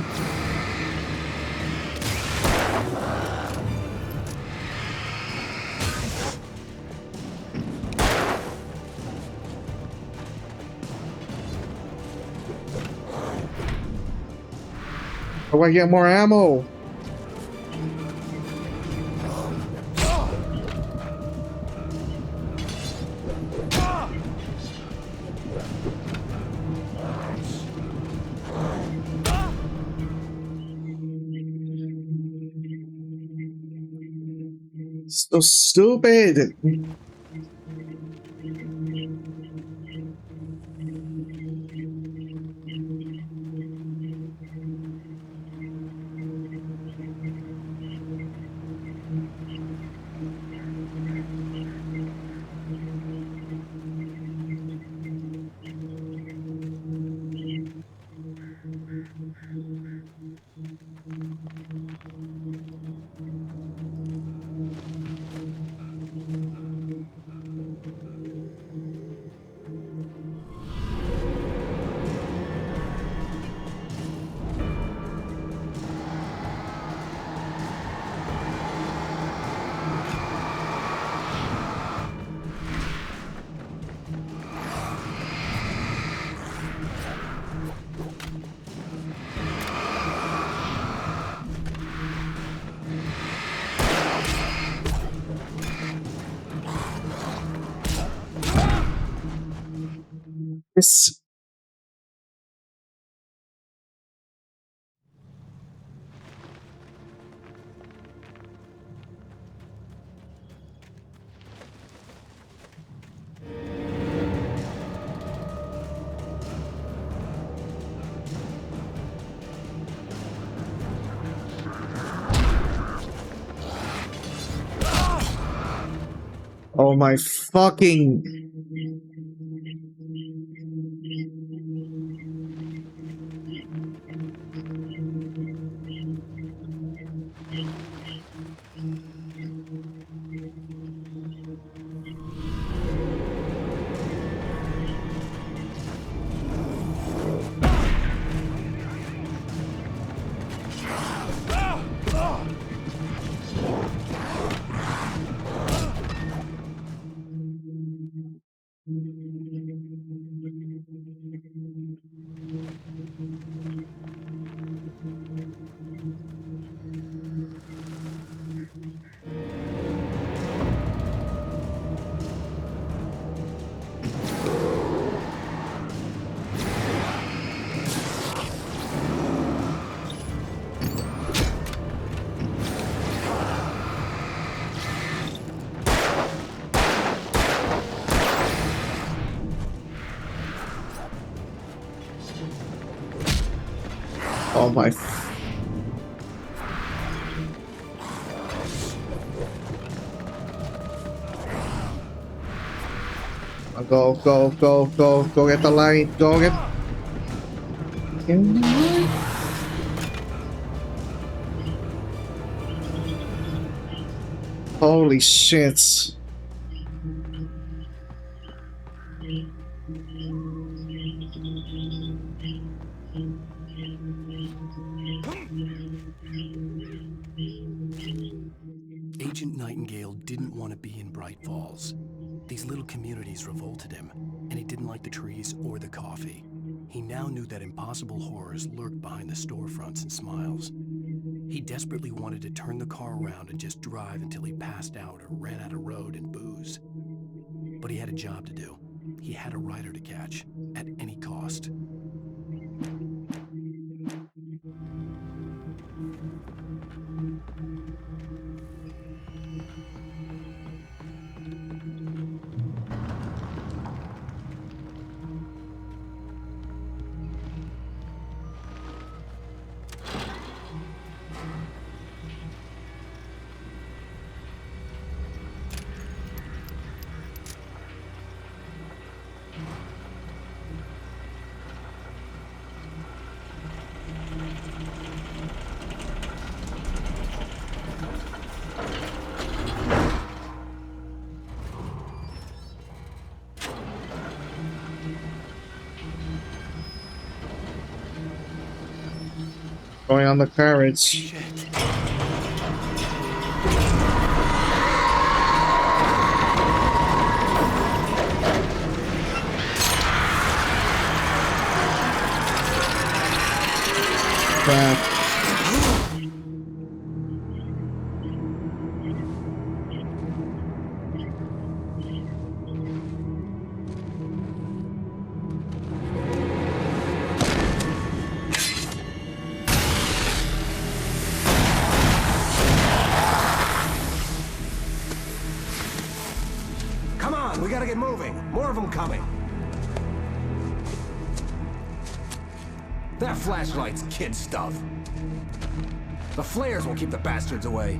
How do I get more ammo? So stupid. This. Oh my fucking. Oh my. Go, go, go, go, go get the light. Go get... Holy shit. Agent Nightingale didn't want to be in Bright Falls. These little communities revolted him, and he didn't like the trees or the coffee. He now knew that impossible horrors lurked behind the storefronts and smiles. He desperately wanted to turn the car around and just drive until he passed out or ran out of road and booze. But he had a job to do. He had a rider to catch, at any cost. Going on the carriage. Crap. Come on, we gotta get moving. More of them coming. That flashlight's kid stuff. The flares will keep the bastards away.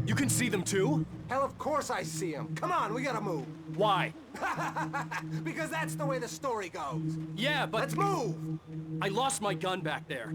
You can see them too? Hell, of course I see them. Come on, we gotta move. Why? Because that's the way the story goes. Yeah, but... Let's move! I lost my gun back there.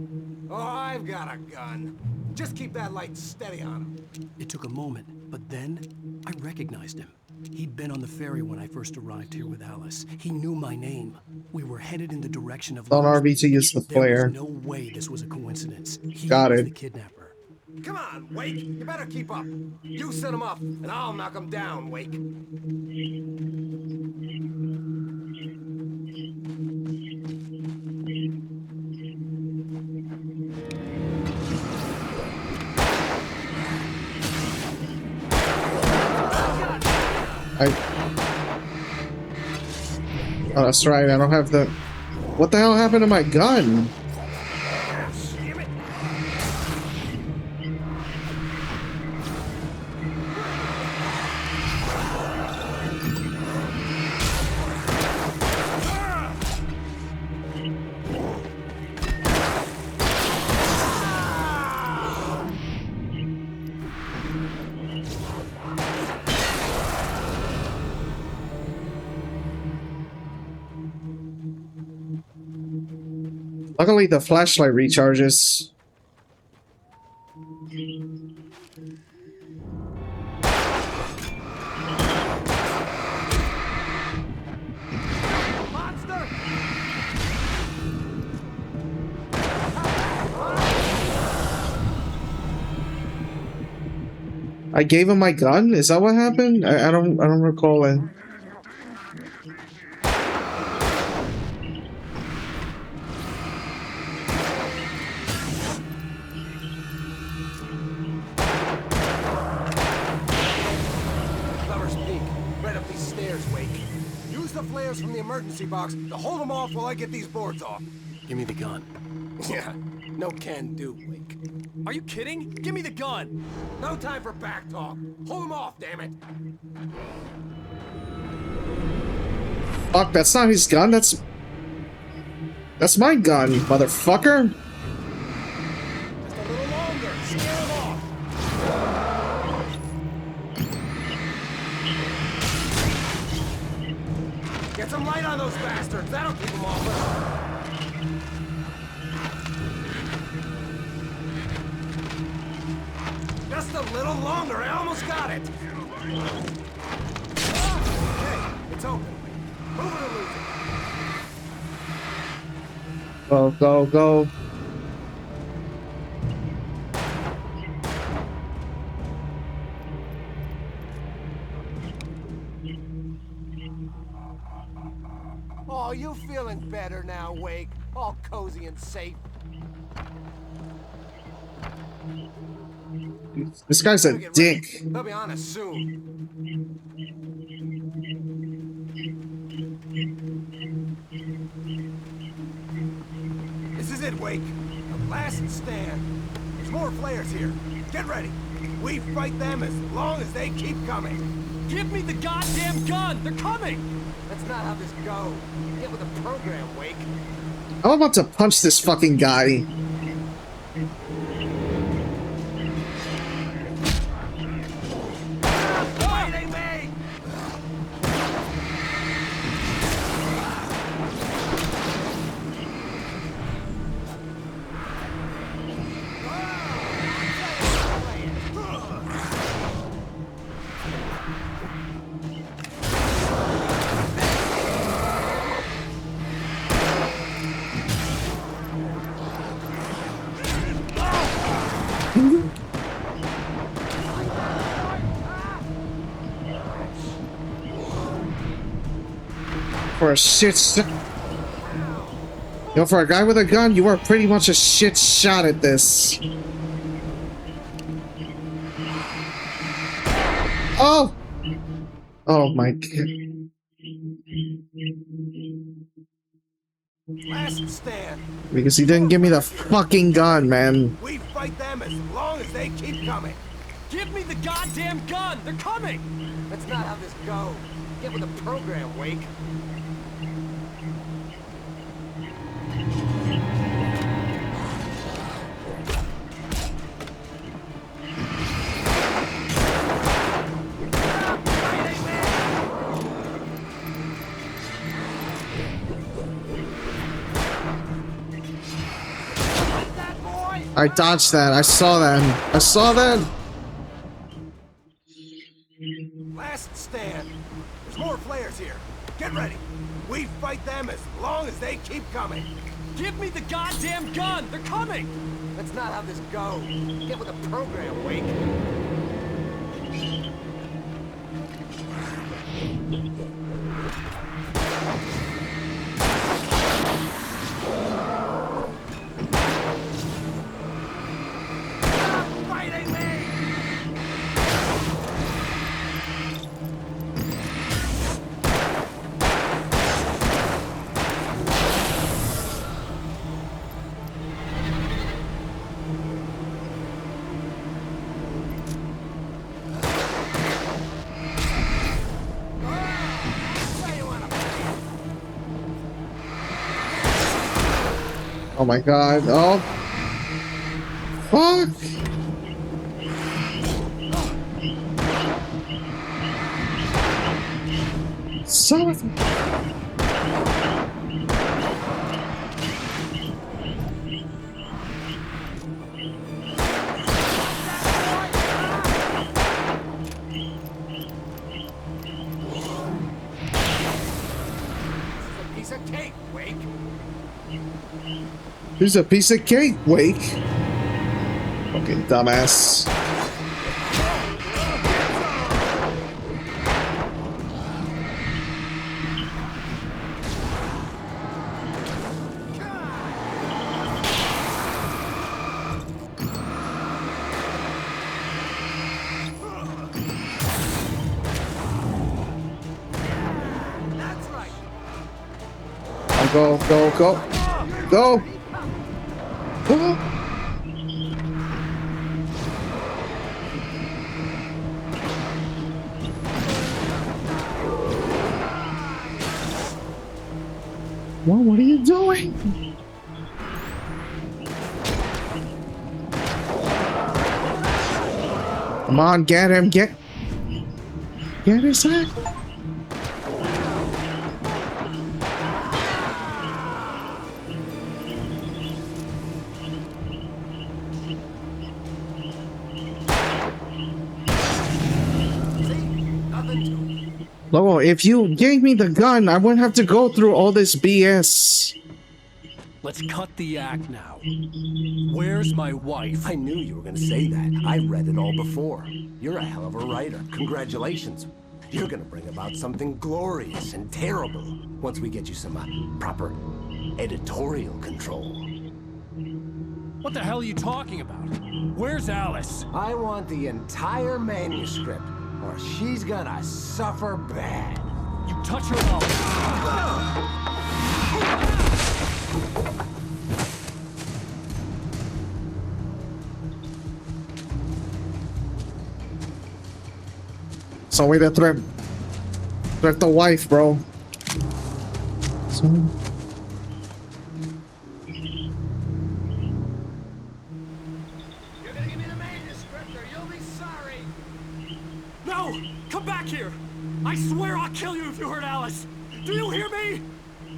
Oh, I've got a gun. Just keep that light steady on him. It took a moment, but then I recognized him. He'd been on the ferry when I first arrived here with Alice. He knew my name. We were headed in the direction of... On RV to use the flare. There was no way this was a coincidence. He Got was it. the kidnapper. Come on, Wake. You better keep up. You set him up, and I'll knock him down, Wake. Oh, that's right. I don't have the... What the hell happened to my gun? Luckily, the flashlight recharges. I gave him my gun? Is that what happened? I don't recall it. From the emergency box to hold them off while I get these boards off. Give me the gun. Yeah, no can do, Wake. Are you kidding? Give me the gun! No time for back talk. Hold them off, damn it. Fuck, that's not his gun, that's my gun, motherfucker. Just a little That'll keep them off us. Just a little longer. I almost got it. Okay, it's open. Move it or lose it. Go, go, go. Oh, you feeling better now, Wake? All cozy and safe. This guy's a dick. They'll be on us soon. This is it, Wake. The last stand. There's more flares here. Get ready. We fight them as long as they keep coming. Give me the goddamn gun! They're coming! That's not how this goes. Get with the program, Wake. I'm about to punch this fucking guy. Fighting me! For a Yo, for a guy with a gun, you are pretty much a shit shot at this. Oh! Oh my god. Last stand. Because he didn't give me the fucking gun, man. We fight them as long as they keep coming. Give me the goddamn gun! They're coming! That's not how this goes. Get with the program, Wake. I dodged that. I saw that. I saw that. Last stand. There's more flares here. Get ready. We fight them as long as they keep coming. Give me the goddamn gun! They're coming! That's not how this goes. Get with the program, Wake. Fighting me! Oh my god. Oh. Fuck. Son of a... Piece of cake, Wake. Here's a piece of cake, Wake. Fucking dumbass. Go, go, go. Go! Go! What are you doing? Come on, get him, get his head. Lobo, if you gave me the gun, I wouldn't have to go through all this BS. Let's cut the act now. Where's my wife? I knew you were gonna say that. I read it all before. You're a hell of a writer. Congratulations. You're gonna bring about something glorious and terrible once we get you some proper editorial control. What the hell are you talking about? Where's Alice? I want the entire manuscript, or she's gonna suffer bad. You touch her mouth. So way to threat the wife, bro. So... You're gonna give me the manuscript or you'll be sorry. No! Come back here! I swear I'll kill you if you hurt Alice! Do you hear me?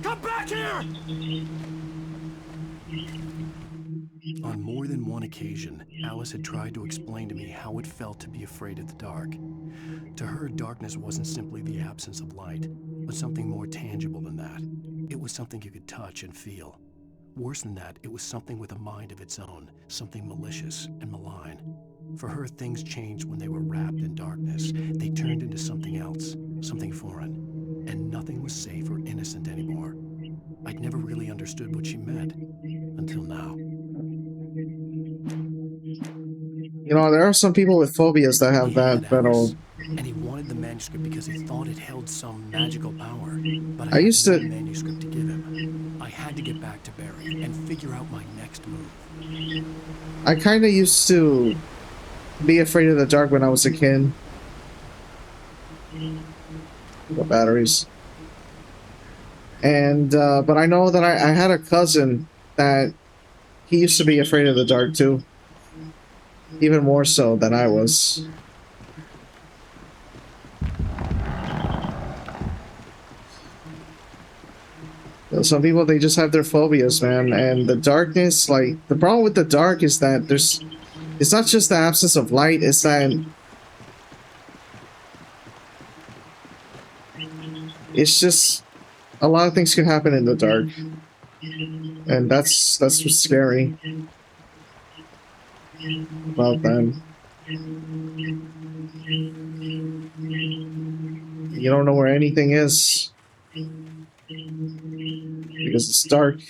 Come back here! On more than one occasion, Alice had tried to explain to me how it felt to be afraid of the dark. To her, darkness wasn't simply the absence of light, but something more tangible than that. It was something you could touch and feel. Worse than that, it was something with a mind of its own, something malicious and malign. For her, things changed when they were wrapped in darkness. They turned into something else, something foreign, and nothing was safe or innocent anymore. I'd never really understood what she meant, until now. You know, there are some people with phobias that have that, but and he wanted the manuscript because he thought it held some magical power. But I had used no to manuscript to give him. I had to get back to Barry and figure out my next move. I kind of used to be afraid of the dark when I was a kid. The batteries. And but I know that I had a cousin that he used to be afraid of the dark too. Even more so than I was. Some people, they just have their phobias, man. And the darkness, like, the problem with the dark is that it's not just the absence of light, it's that it's just a lot of things can happen in the dark. And that's what's scary about them. You don't know where anything is because it's dark.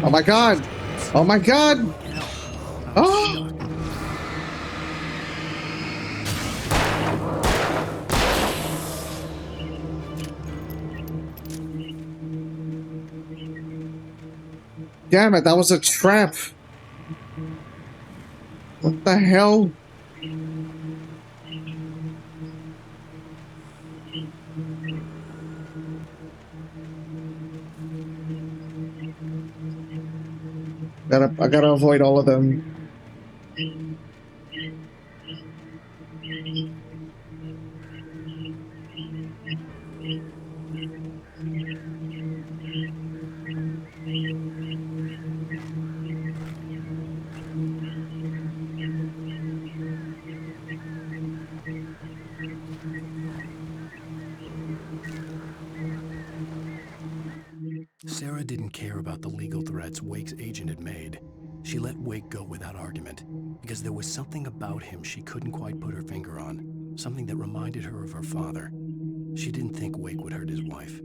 Oh my god! Oh my god! Oh! Damn it, that was a trap! What the hell? I gotta avoid all of them. Sarah didn't care about the legal threats Wake's agent had made. She let Wake go without argument, because there was something about him she couldn't quite put her finger on, something that reminded her of her father. She didn't think Wake would hurt his wife.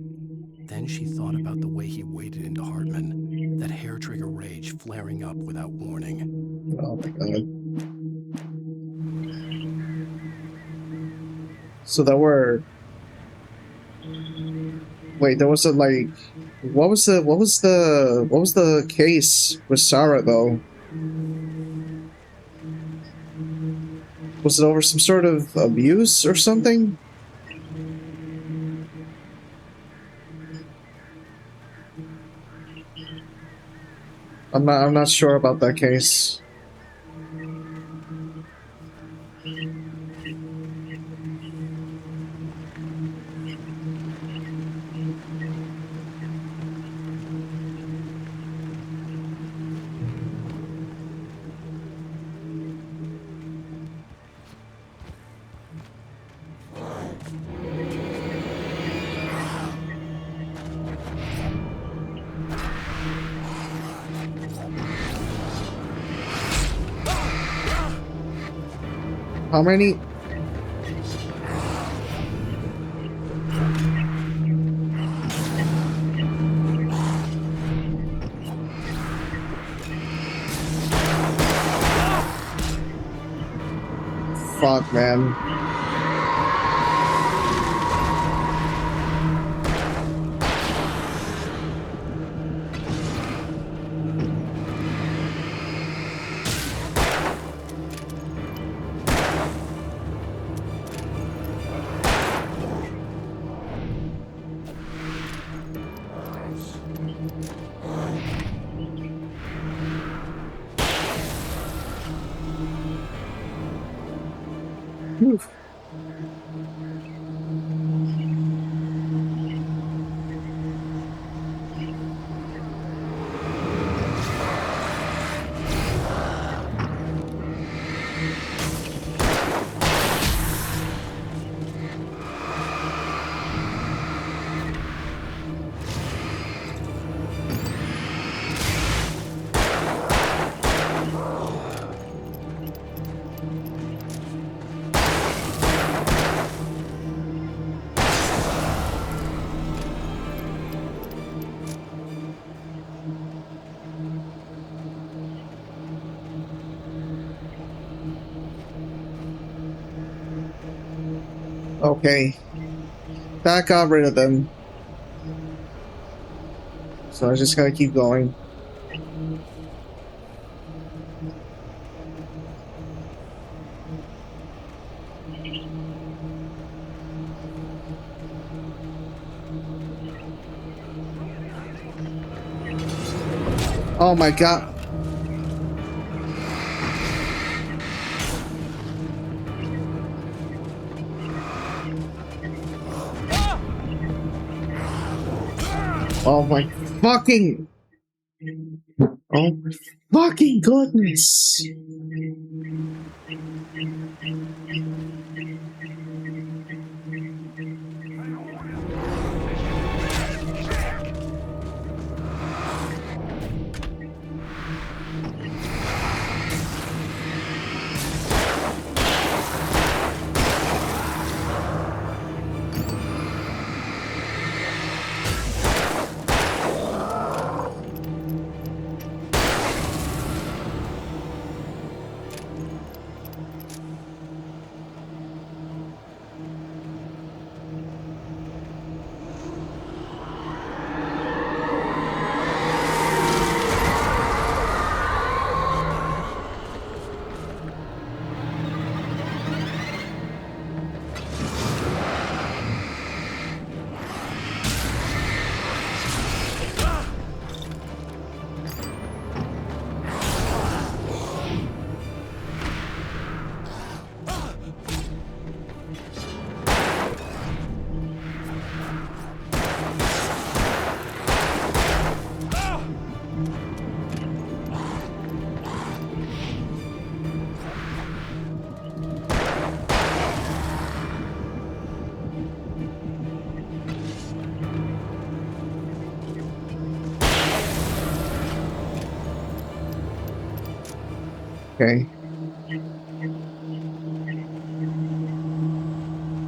Then she thought about the way he waded into Hartman, that hair-trigger rage flaring up without warning. Oh my god. So there were... Wait, there was a, like... What was the case with Sarah though? Was it over some sort of abuse or something? I'm not sure about that case. How many? Fuck, man. Oof. Okay. That got rid of them. So I just gotta keep going. Oh my god. Oh my fucking. Oh my fucking goodness. Okay.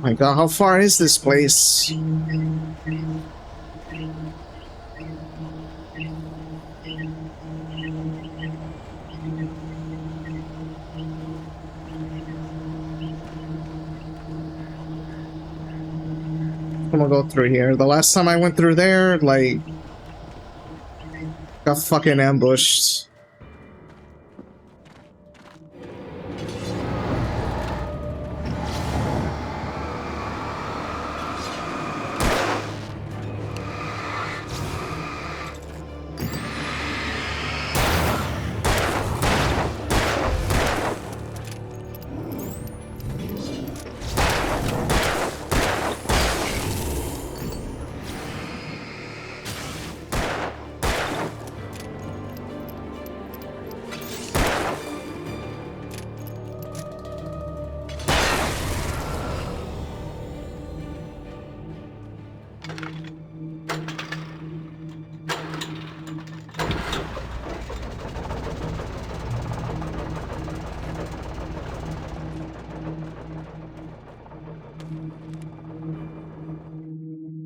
My god, how far is this place? I'm gonna go through here. The last time I went through there, like, Got fucking ambushed.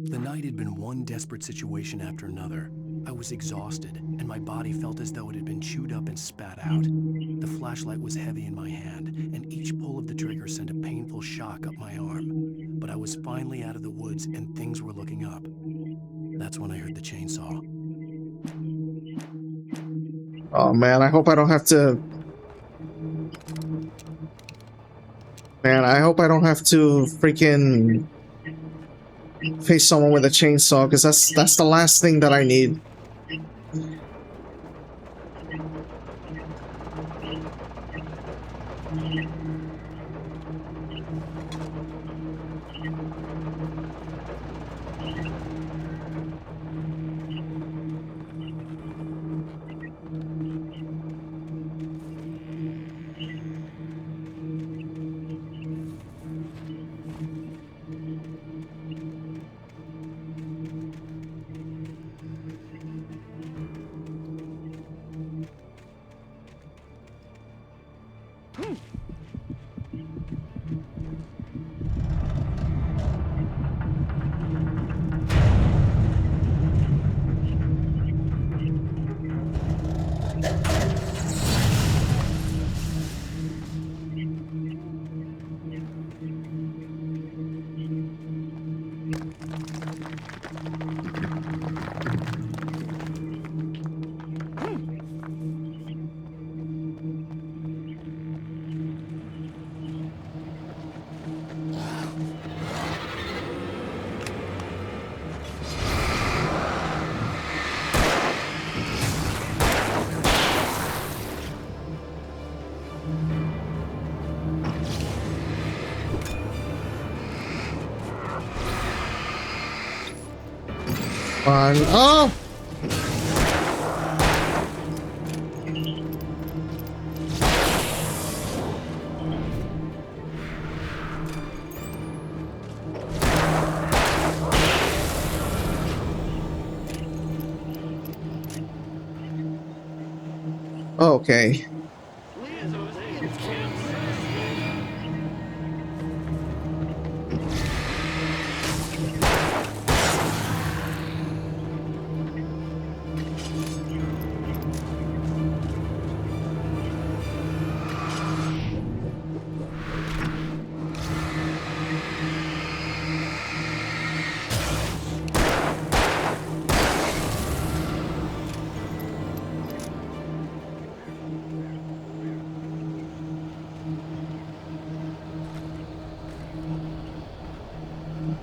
The night had been one desperate situation after another. I was exhausted, and my body felt as though it had been chewed up and spat out. The flashlight was heavy in my hand, and each pull of the trigger sent a painful shock up my arm. But I was finally out of the woods, and things were looking up. That's when I heard the chainsaw. Oh man, I hope I don't have to... Man, I hope I don't have to freaking face someone with a chainsaw, because that's the last thing that I need. Oh! Okay.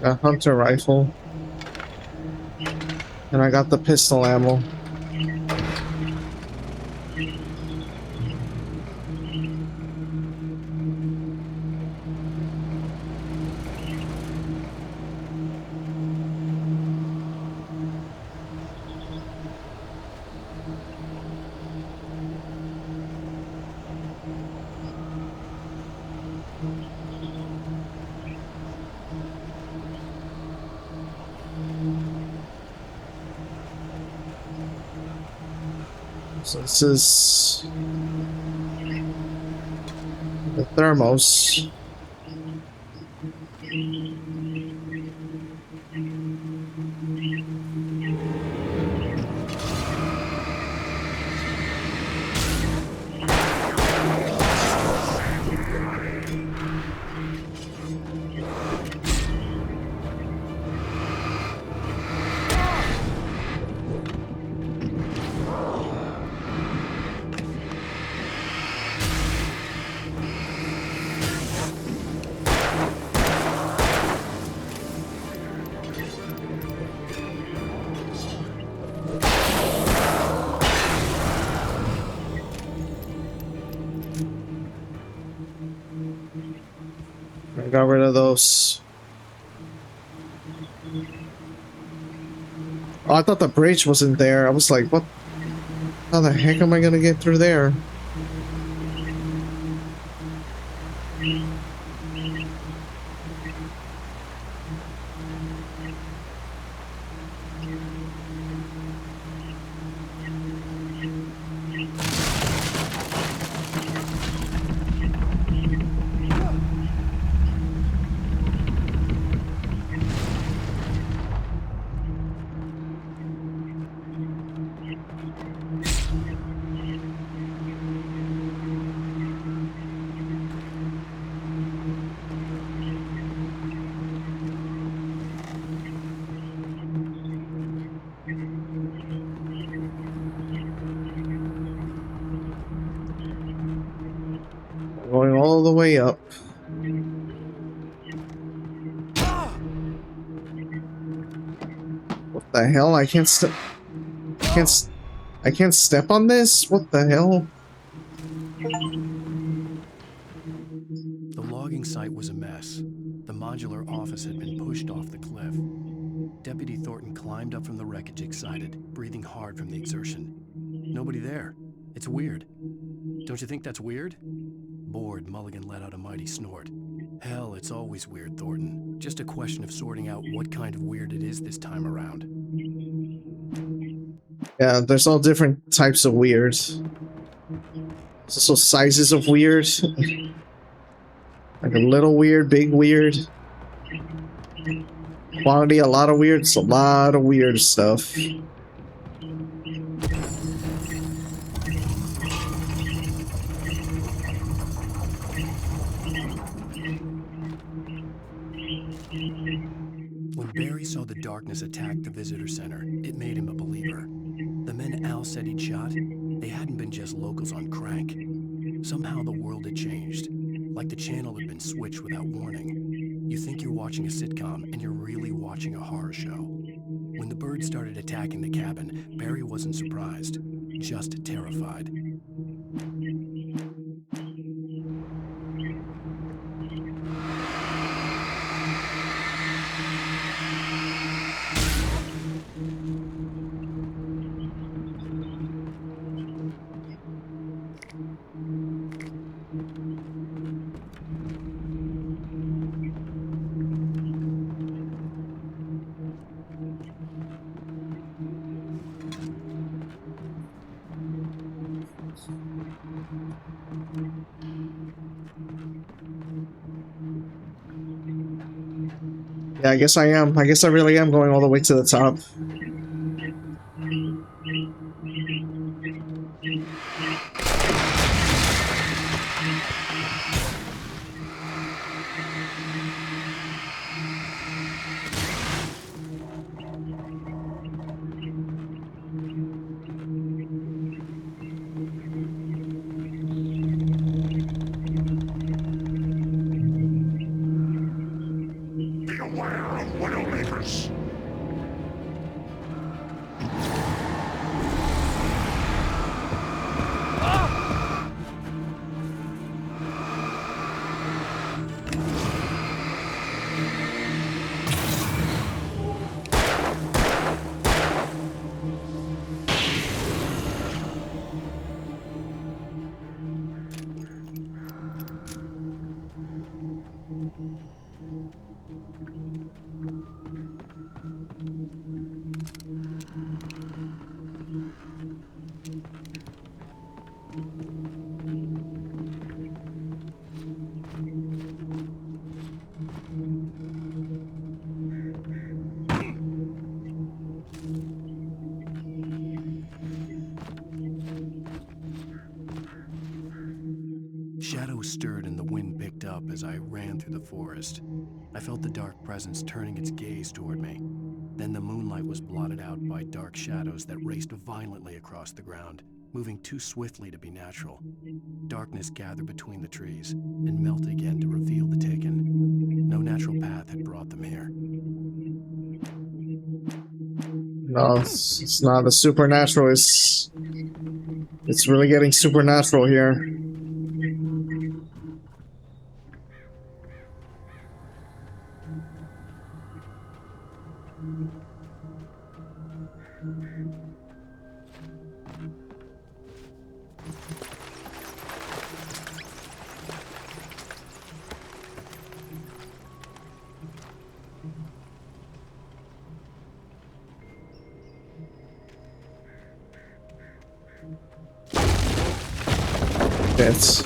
A hunter rifle. And I got the pistol ammo. So this is the thermos. I got rid of those. Oh, I thought the bridge wasn't there. I was like, what? How the heck am I gonna get through there? Going all the way up. What the hell? I can't step. I can't step on this? What the hell? The logging site was a mess. The modular office had been pushed off the cliff. Deputy Thornton climbed up from the wreckage excited, breathing hard from the exertion. Nobody there. It's weird. Don't you think that's weird? Bored, Mulligan let out a mighty snort. Hell, it's always weird, Thornton. Just a question of sorting out what kind of weird it is this time around. Yeah, there's all different types of weird. There's also sizes of weird. Like a little weird, big weird. Quantity, a lot of weird. It's a lot of weird stuff. When Barry saw the darkness attack the visitor center, it made him a believer. The men Al said he'd shot, they hadn't been just locals on crank. Somehow the world had changed, like the channel had been switched without warning. You think you're watching a sitcom, and you're really watching a horror show. When the birds started attacking the cabin, Barry wasn't surprised, just terrified. Yeah, I guess I am. I guess I really am going all the way to the top. Shadows stirred and the wind picked up as I ran through the forest. I felt the dark presence turning its gaze toward me. Then the moonlight was blotted out by dark shadows that raced violently across the ground, moving too swiftly to be natural. Darkness gathered between the trees and melted again to reveal the taken. No natural path had brought them here. No, it's not a supernatural. It's really getting supernatural here. shit.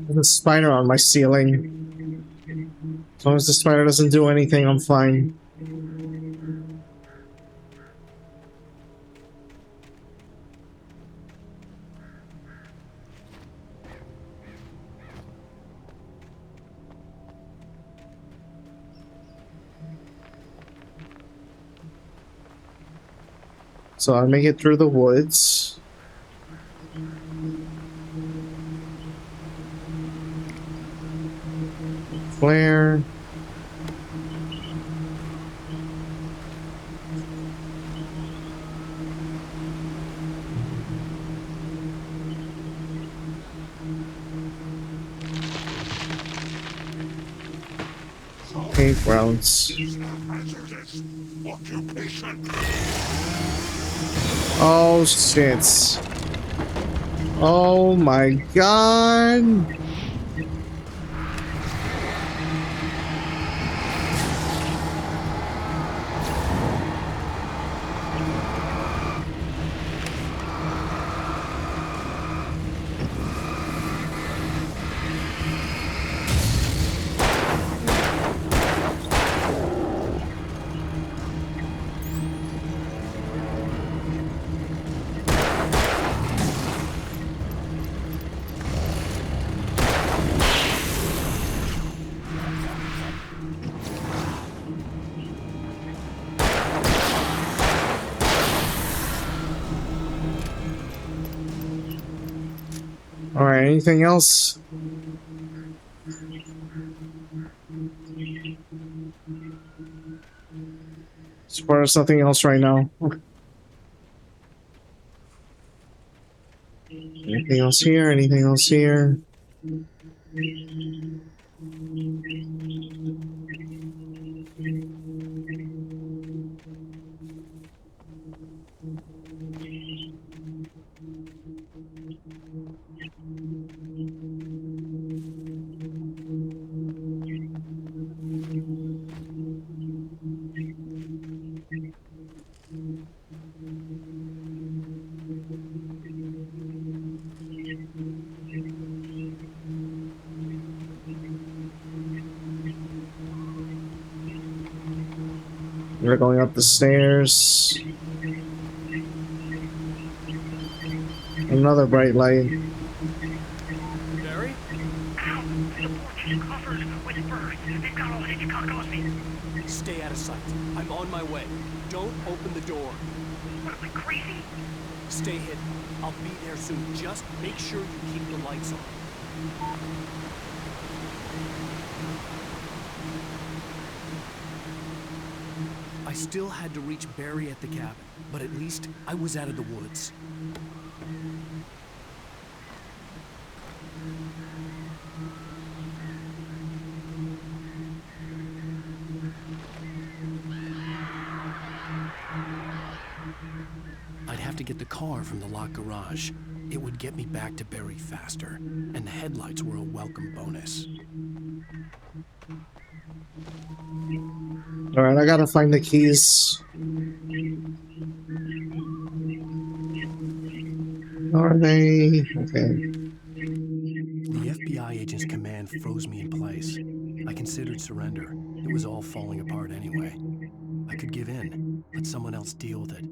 There's a spider on my ceiling. As long as the spider doesn't do anything, I'm fine. So I make it through the woods. Flare. Eight rounds. Oh shit. Oh my god. Alright, anything else? As far as nothing else right now. Anything else here? Anything else here? We're going up the stairs. Another bright light. Barry? Ow! The porch is covered with birds. They've got all Hitchcock on me. Stay out of sight. I'm on my way. Don't open the door. What am I, crazy? Stay hidden. I'll be there soon. Just make sure you keep the lights on. I still had to reach Barry at the cabin, but at least I was out of the woods. I'd have to get the car from the locked garage. It would get me back to Barry faster, and the headlights were a welcome bonus. Alright, I gotta find the keys. Are they? Okay. The FBI agent's command froze me in place. I considered surrender. It was all falling apart anyway. I could give in, let someone else deal with it.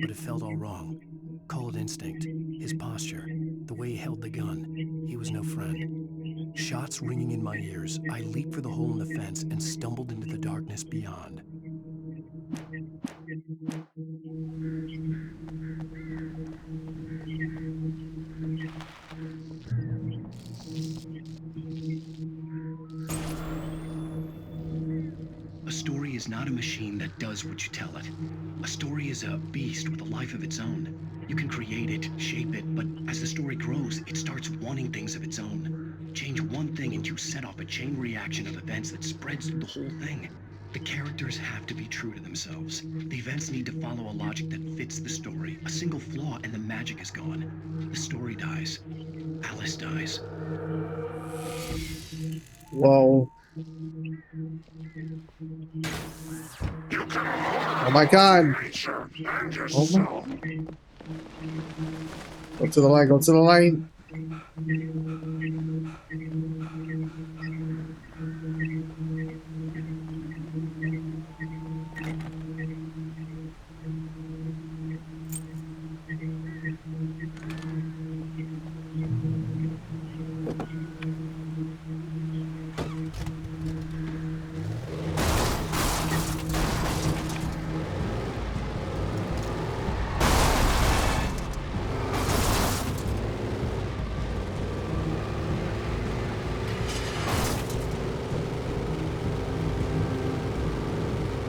But it felt all wrong. Call it instinct. His posture, the way he held the gun. He was no friend. Shots ringing in my ears, I leaped for the hole in the fence and stumbled into the darkness beyond. A story is not a machine that does what you tell it. A story is a beast with a life of its own. You can create it, shape it, but as the story grows, it starts wanting things of its own. Change one thing and you set off a chain reaction of events that spreads through the whole thing. The characters have to be true to themselves. The events need to follow a logic that fits the story. A single flaw and the magic is gone. The story dies. Alice dies. Whoa. Oh my god. Oh my. Go to the light, go to the light.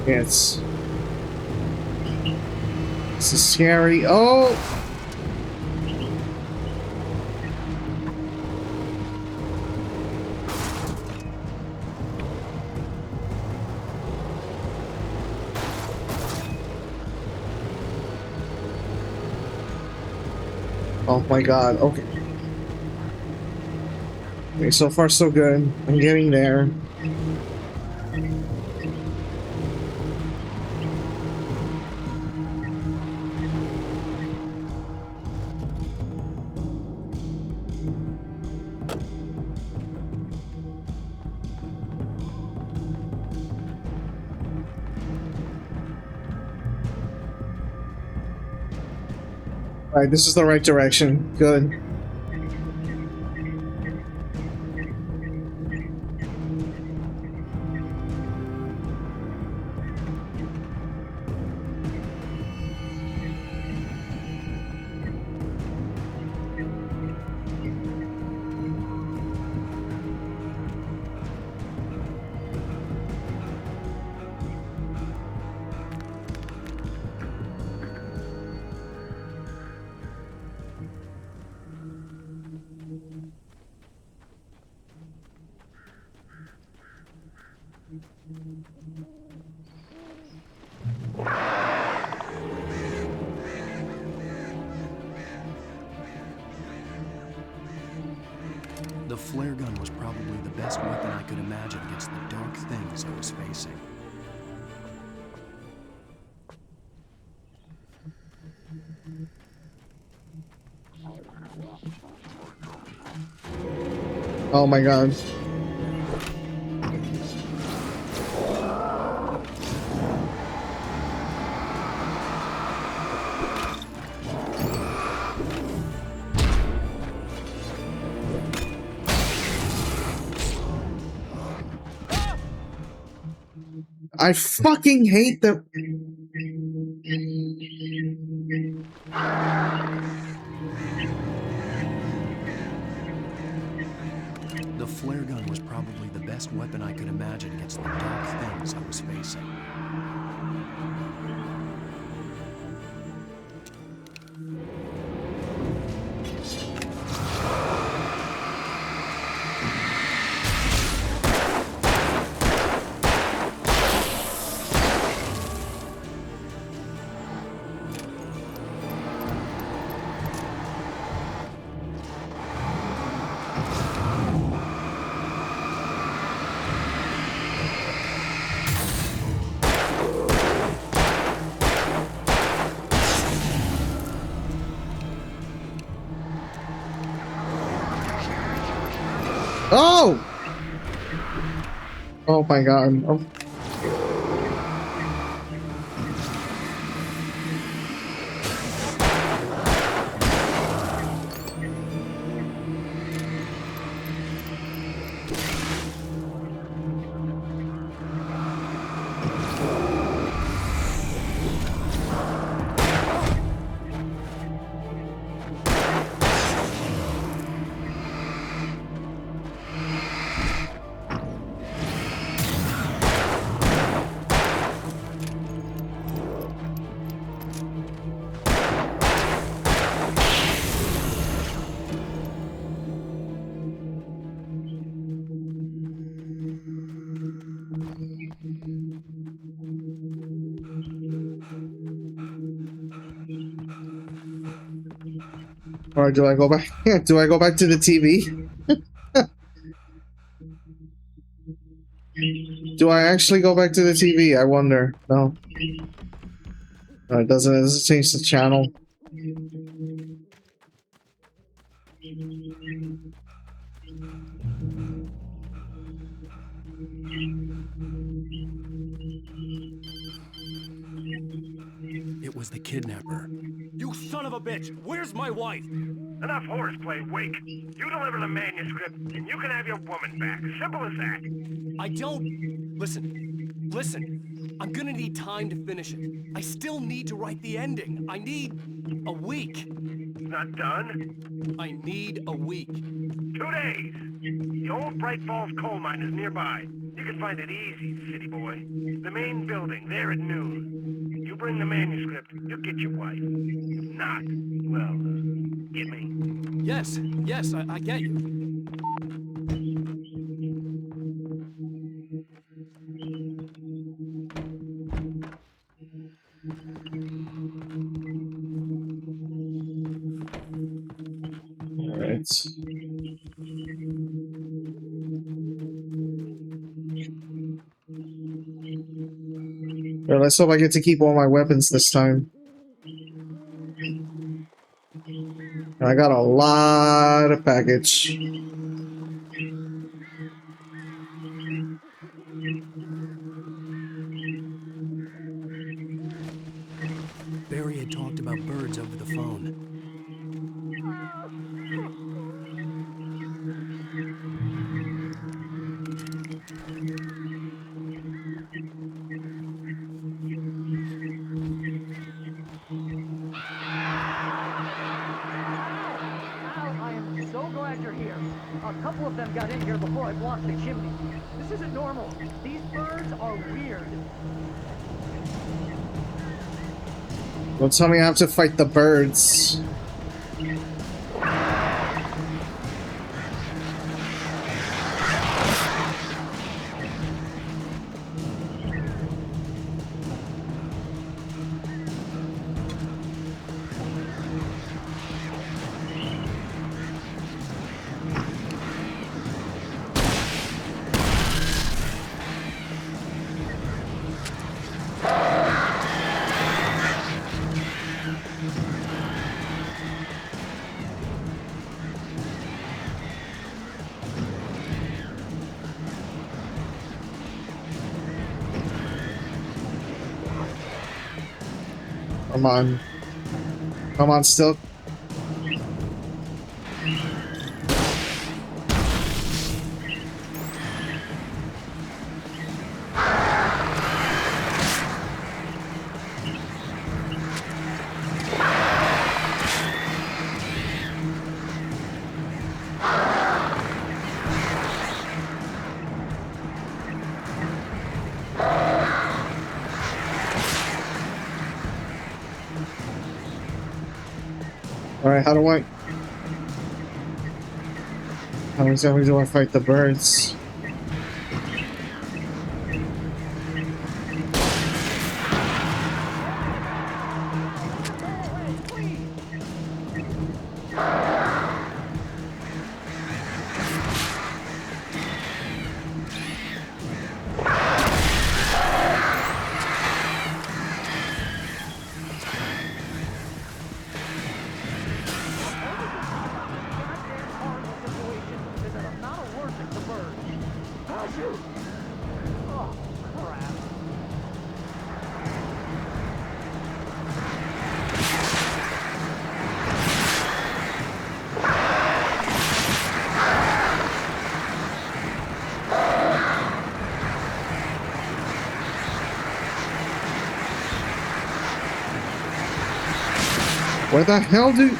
Yes. This is scary. Oh! Oh my god, okay. Okay, so far so good. I'm getting there. Alright, this is the right direction. Good. The flare gun was probably the best weapon I could imagine against the dark things I was facing. Oh my god. I fucking hate them. The flare gun was probably the best weapon I could imagine against the dark things I was facing. Oh! Oh my god. Oh. Or do I go back? Do I go back to the TV? Do I actually go back to the TV? I wonder. No. No, it doesn't. It doesn't change the channel. It was the kidnapper. You son of a bitch! Where's my wife? Enough horseplay, Wake. You deliver the manuscript, and you can have your woman back. Simple as that. I don't... Listen. I'm gonna need time to finish it. I still need to write the ending. I need a week. Not done? I need a week. 2 days. The old Bright Falls coal mine is nearby. You can find it easy, city boy. The main building, there at noon. You bring the manuscript, you'll get your wife. If not, well, get me. Yes, I get you. Alright. Well, let's hope I get to keep all my weapons this time. I got a lot of package. Barry had talked about birds over the phone. I am so glad you're here. A couple of them got in here before I blocked the chimney. This isn't normal. These birds are weird. Don't tell me I have to fight the birds. Come on. Come on, still. Alright, how exactly do I fight the birds? Where the hell do...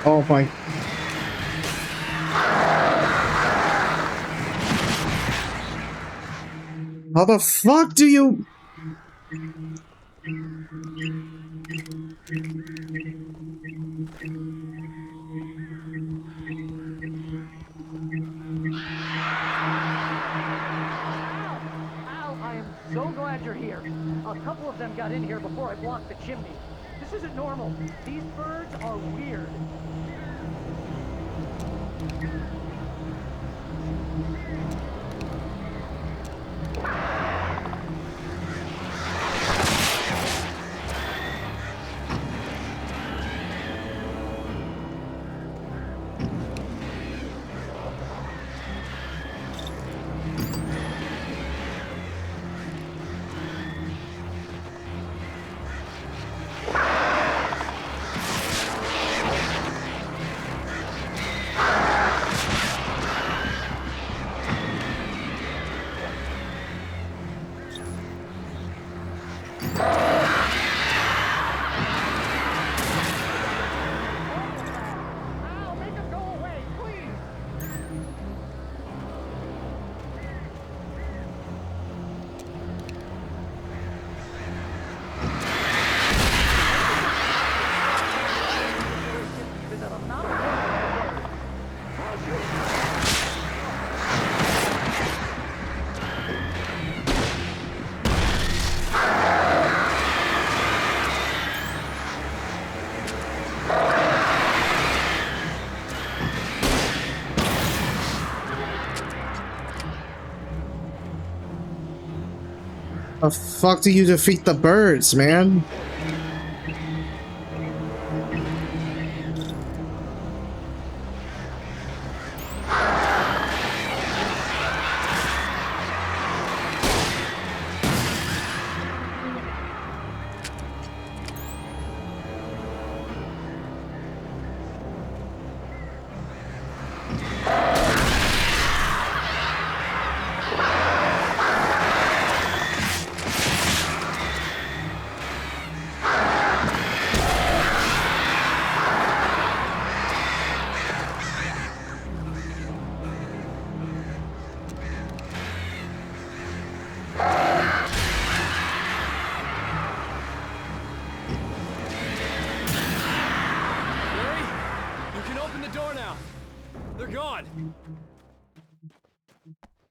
Oh my. How the fuck do you... Al, I am so glad you're here. A couple of them got in here before I blocked the chimney. This isn't normal. These birds are weird. How the fuck do you defeat the birds, man?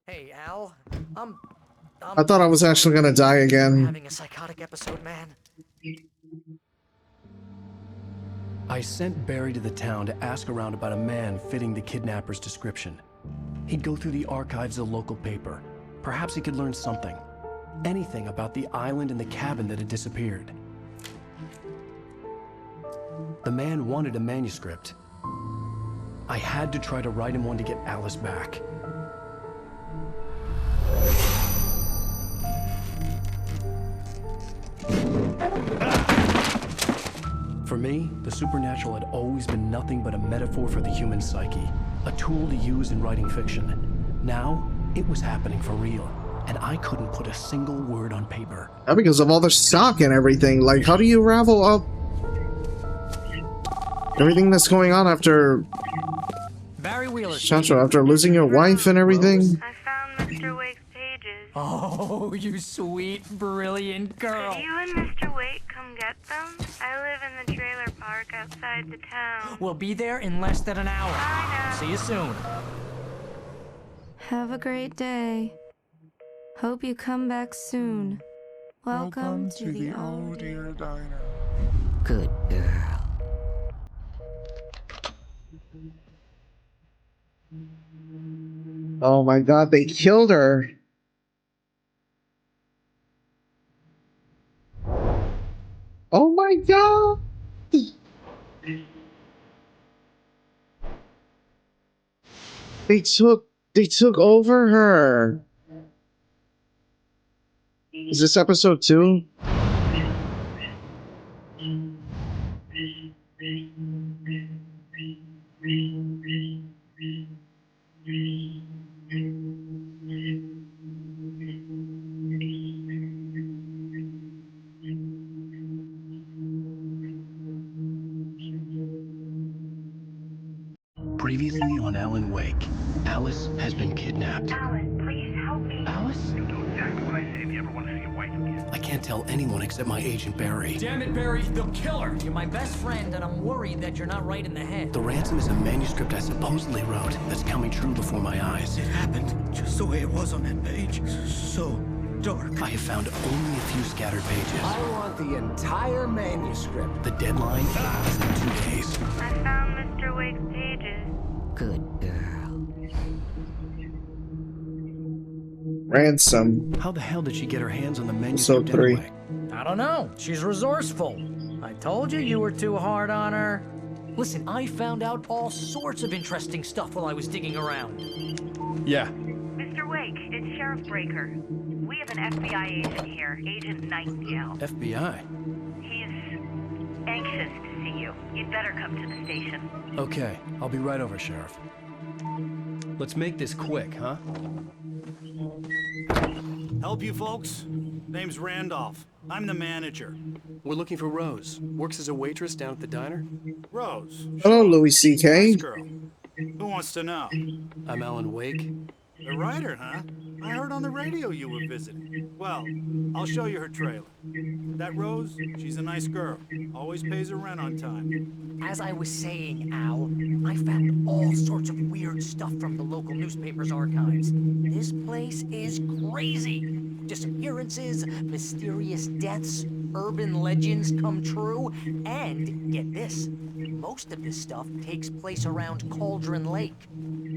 Hey, Al. I thought I was actually gonna die again. Having a psychotic episode, man. I sent Barry to the town to ask around about a man fitting the kidnapper's description. He'd go through the archives of the local paper. Perhaps he could learn something. Anything about the island and the cabin that had disappeared. The man wanted a manuscript. I had to try to write him one to get Alice back. For me, the supernatural had always been nothing but a metaphor for the human psyche, a tool to use in writing fiction. Now, it was happening for real, and I couldn't put a single word on paper. Because of all the stock and everything. Like, how do you ravel up everything that's going on after... Barry Wheeler. Chacho, after losing your wife and everything? I found Mr. Wake's pages. Oh, you sweet, brilliant girl. Could you and Mr. Wake come get them? I live in the trailer park outside the town. We'll be there in less than an hour. Bye now. See you soon. Have a great day. Hope you come back soon. Welcome to the Oh Dear Diner. Good girl. Oh my god, they killed her. Oh my god. They took over her. Is this episode 2? Previously on Alan Wake, Alice has been kidnapped. Alan, please help me. Alice? You do exactly what I say if you ever want to see your wife again. I can't tell anyone except my agent Barry. Damn it, Barry, they'll kill her. You're my best friend, and I'm worried that you're not right in the head. The ransom is a manuscript I supposedly wrote that's coming true before my eyes. It happened just the way it was on that page. So dark. I have found only a few scattered pages. I want the entire manuscript. The deadline is in 2 days. I found Mr. Wake's pages. Good girl. Ransom. How the hell did she get her hands on the So manuscript 3. anyway? I don't know. She's resourceful. I told you you were too hard on her. Listen, I found out all sorts of interesting stuff while I was digging around. Yeah. Mr. Wake, it's Sheriff Breaker. We have an FBI agent here, Agent Nightingale. FBI? He's anxious to see you. You'd better come to the station. Okay, I'll be right over, Sheriff. Let's make this quick, huh? Help you folks? Name's Randolph. I'm the manager. We're looking for Rose. Works as a waitress down at the diner. Rose. Hello, Louis C.K. Nice girl. Who wants to know? I'm Alan Wake. The writer, huh? I heard on the radio you were visiting. Well, I'll show you her trailer. That Rose, she's a nice girl. Always pays her rent on time. As I was saying, Al, I found all sorts of weird stuff from the local newspaper's archives. This place is crazy. Disappearances, mysterious deaths, urban legends come true, and get this, most of this stuff takes place around Cauldron Lake.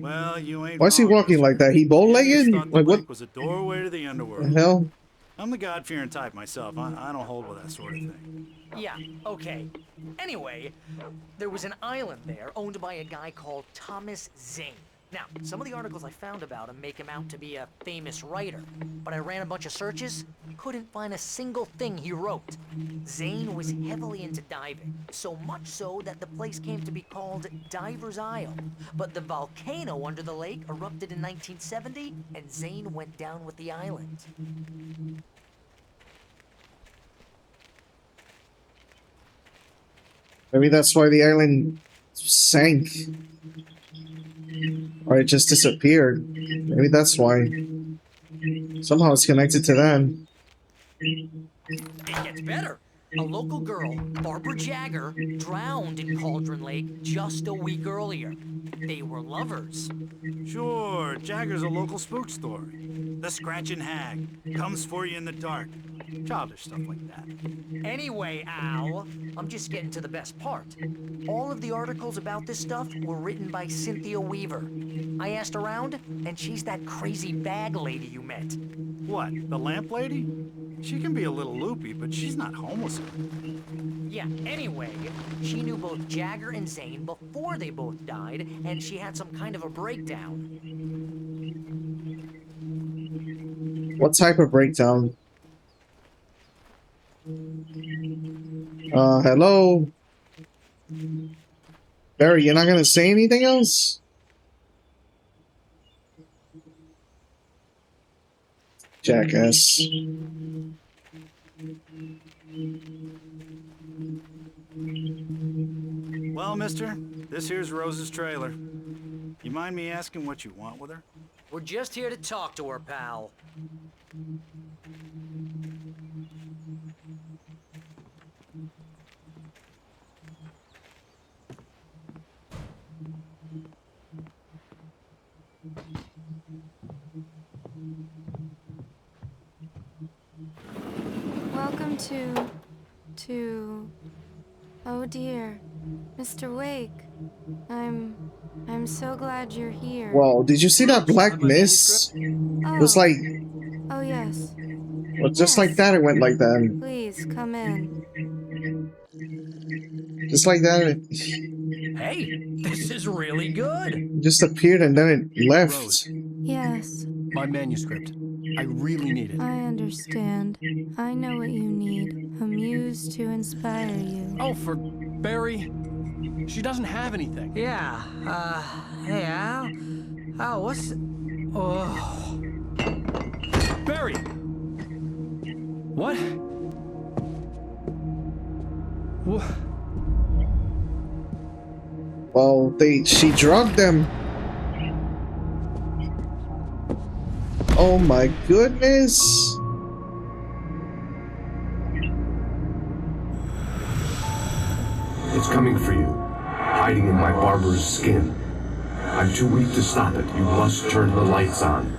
Well, you ain't Why is he wrong. walking like that? He bow-legged? Thought the Like what lake was a doorway to the underworld. the hell? I'm the God-fearing type myself. I don't hold with that sort of thing. Yeah, okay. Anyway, there was an island there owned by a guy called Thomas Zane. Now, some of the articles I found about him make him out to be a famous writer, but I ran a bunch of searches, couldn't find a single thing he wrote. Zane was heavily into diving, so much so that the place came to be called Diver's Isle. But the volcano under the lake erupted in 1970, and Zane went down with the island. Maybe that's why the island sank. Or it just disappeared. Maybe that's why. Somehow it's connected to them. It gets better. A local girl, Barbara Jagger, drowned in Cauldron Lake just a week earlier. They were lovers. Sure, Jagger's a local spook story. The Scratching Hag comes for you in the dark. Childish stuff like that. Anyway, Al, I'm just getting to the best part. All of the articles about this stuff were written by Cynthia Weaver. I asked around, and she's that crazy bag lady you met. What, the lamp lady? She can be a little loopy, but she's not homeless. Yeah, anyway, she knew both Jagger and Zane before they both died, and she had some kind of a breakdown. What type of breakdown? Hello? Barry, you're not gonna say anything else? Jackass. Well, mister, this here's Rose's trailer. You mind me asking what you want with her? We're just here to talk to her, pal. Welcome to... Oh dear, Mr. Wake. I'm so glad you're here. Whoa, did you see that black mist? It was like... Oh yes. Well, just like that, it went like that. Please, come in. Just like that, Hey, this is really good. it just appeared and then it left. Rose, Yes, my manuscript. I really need it. I understand. I know what you need. A muse to inspire you. Oh, for Barry. She doesn't have anything. Yeah, hey, Al? Al, what's... Oh... Barry! What? Well, she drugged them. Oh my goodness. It's coming for you, hiding in my barber's skin. I'm too weak to stop it. You must turn the lights on.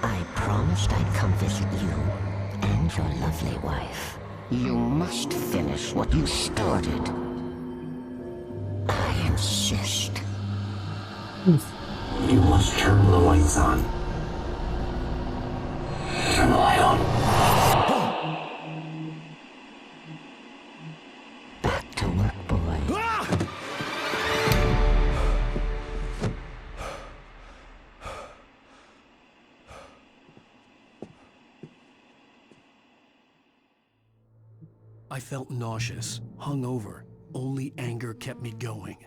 I promised I'd come visit you and your lovely wife. You must finish what you started. I insist. You must turn the lights on. Turn the light on. Back to work, boy. I felt nauseous, hungover. Only anger kept me going.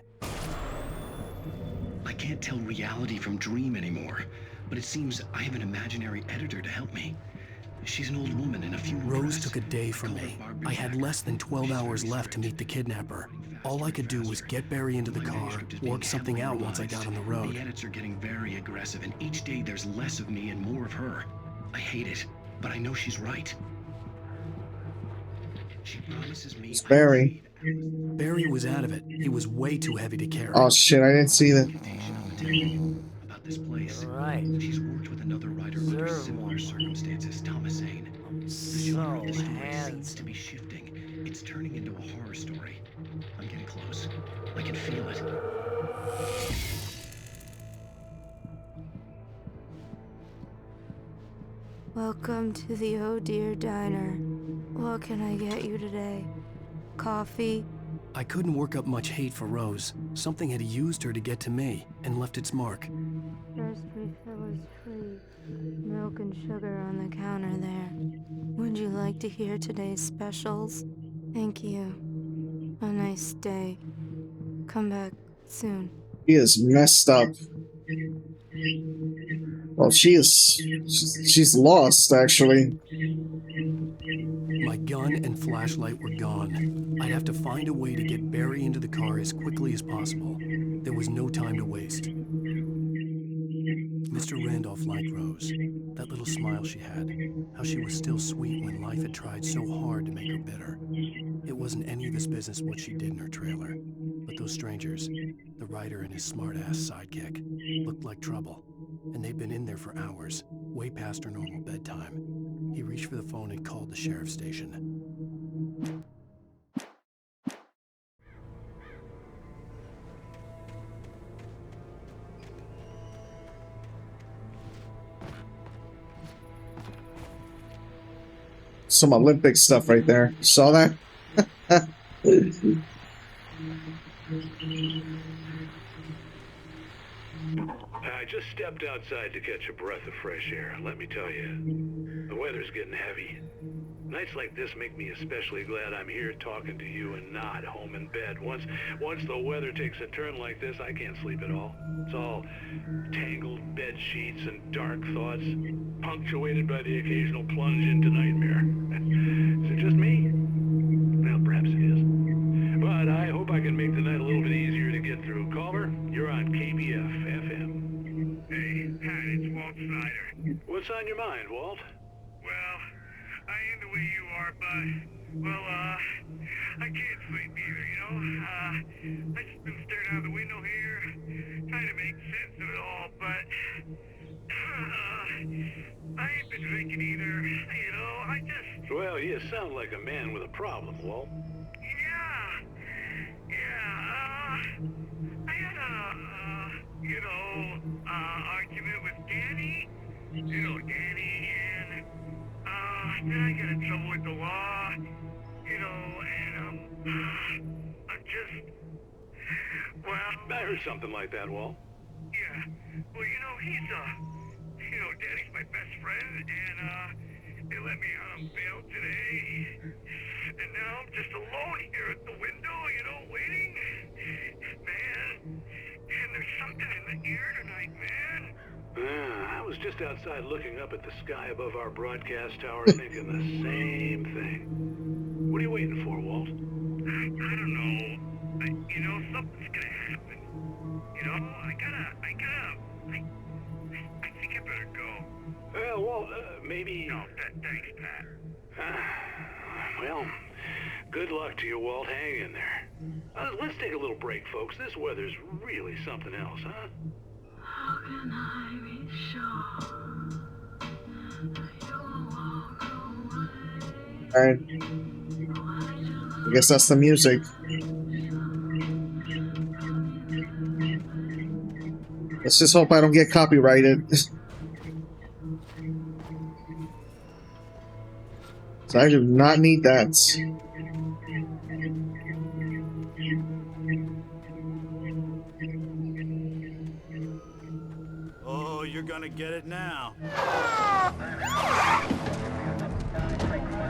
I can't tell reality from dream anymore, but it seems I have an imaginary editor to help me. She's an old woman in a few Rose took a day from me. I had less than 12 hours left to meet the kidnapper. All I could do was get Barry into the car, work something out once I got on the road. The edits are getting very aggressive, and each day there's less of me and more of her. I hate it, but I know she's right. She promises me. It's Barry. Barry was out of it. He was way too heavy to carry. Oh shit, I didn't see that. About this place. Right. She's worked with another writer under similar circumstances, Thomas Zane. The genre of the story seems to be shifting. It's turning into a horror story. I'm getting close. I can feel it. Welcome to the Oh Dear Diner. What can I get you today? Coffee? I couldn't work up much hate for Rose. Something had used her to get to me and left its mark. First refill is free. Milk and sugar on the counter there. Would you like to hear today's specials? Thank you. A nice day. Come back soon. She is messed up. Well, she's lost, actually. My gun and flashlight were gone. I'd have to find a way to get Barry into the car as quickly as possible. There was no time to waste. Mr. Randolph liked Rose. That little smile she had. How she was still sweet when life had tried so hard to make her bitter. It wasn't any of his business what she did in her trailer. But those strangers, the writer and his smart-ass sidekick, looked like trouble. And they'd been in there for hours, way past her normal bedtime. He reached for the phone and called the sheriff's station. Some Olympic stuff right there. Saw that? I just stepped outside to catch a breath of fresh air, let me tell you. The weather's getting heavy. Nights like this make me especially glad I'm here talking to you and not home in bed. Once the weather takes a turn like this, I can't sleep at all. It's all tangled bed sheets and dark thoughts, punctuated by the occasional plunge into nightmare. Is it just me? Well, perhaps it is. But I hope I can make the night a little bit easier to get through. Caller, you're on KBF FM. Hey, Pat, it's Walt Snyder. What's on your mind, Walt? Well, I am the way you are, but, well, I can't sleep either, you know? I just been staring out the window here, trying to make sense of it all, but, I ain't been drinking either, you know? I just... Well, you sound like a man with a problem, Walt. I had argument with Danny. You know, Danny, and, then I got in trouble with the law, you know, and, I'm just, well... I heard something like that, Walt. Yeah, well, you know, Danny's my best friend, and, they let me out on bail today, and now I'm just alone here at the window, you know, waiting. Man, and there's something in the air tonight, man. I was just outside looking up at the sky above our broadcast tower thinking the same thing. What are you waiting for, Walt? I don't know. Maybe... No, thanks, Pat. Well, good luck to you, Walt. Hang in there. Let's take a little break, folks. This weather's really something else, huh? How can I be sure you'll walk away? Alright. I guess that's the music. Let's just hope I don't get copyrighted. So I do not need that. Oh, you're gonna get it now.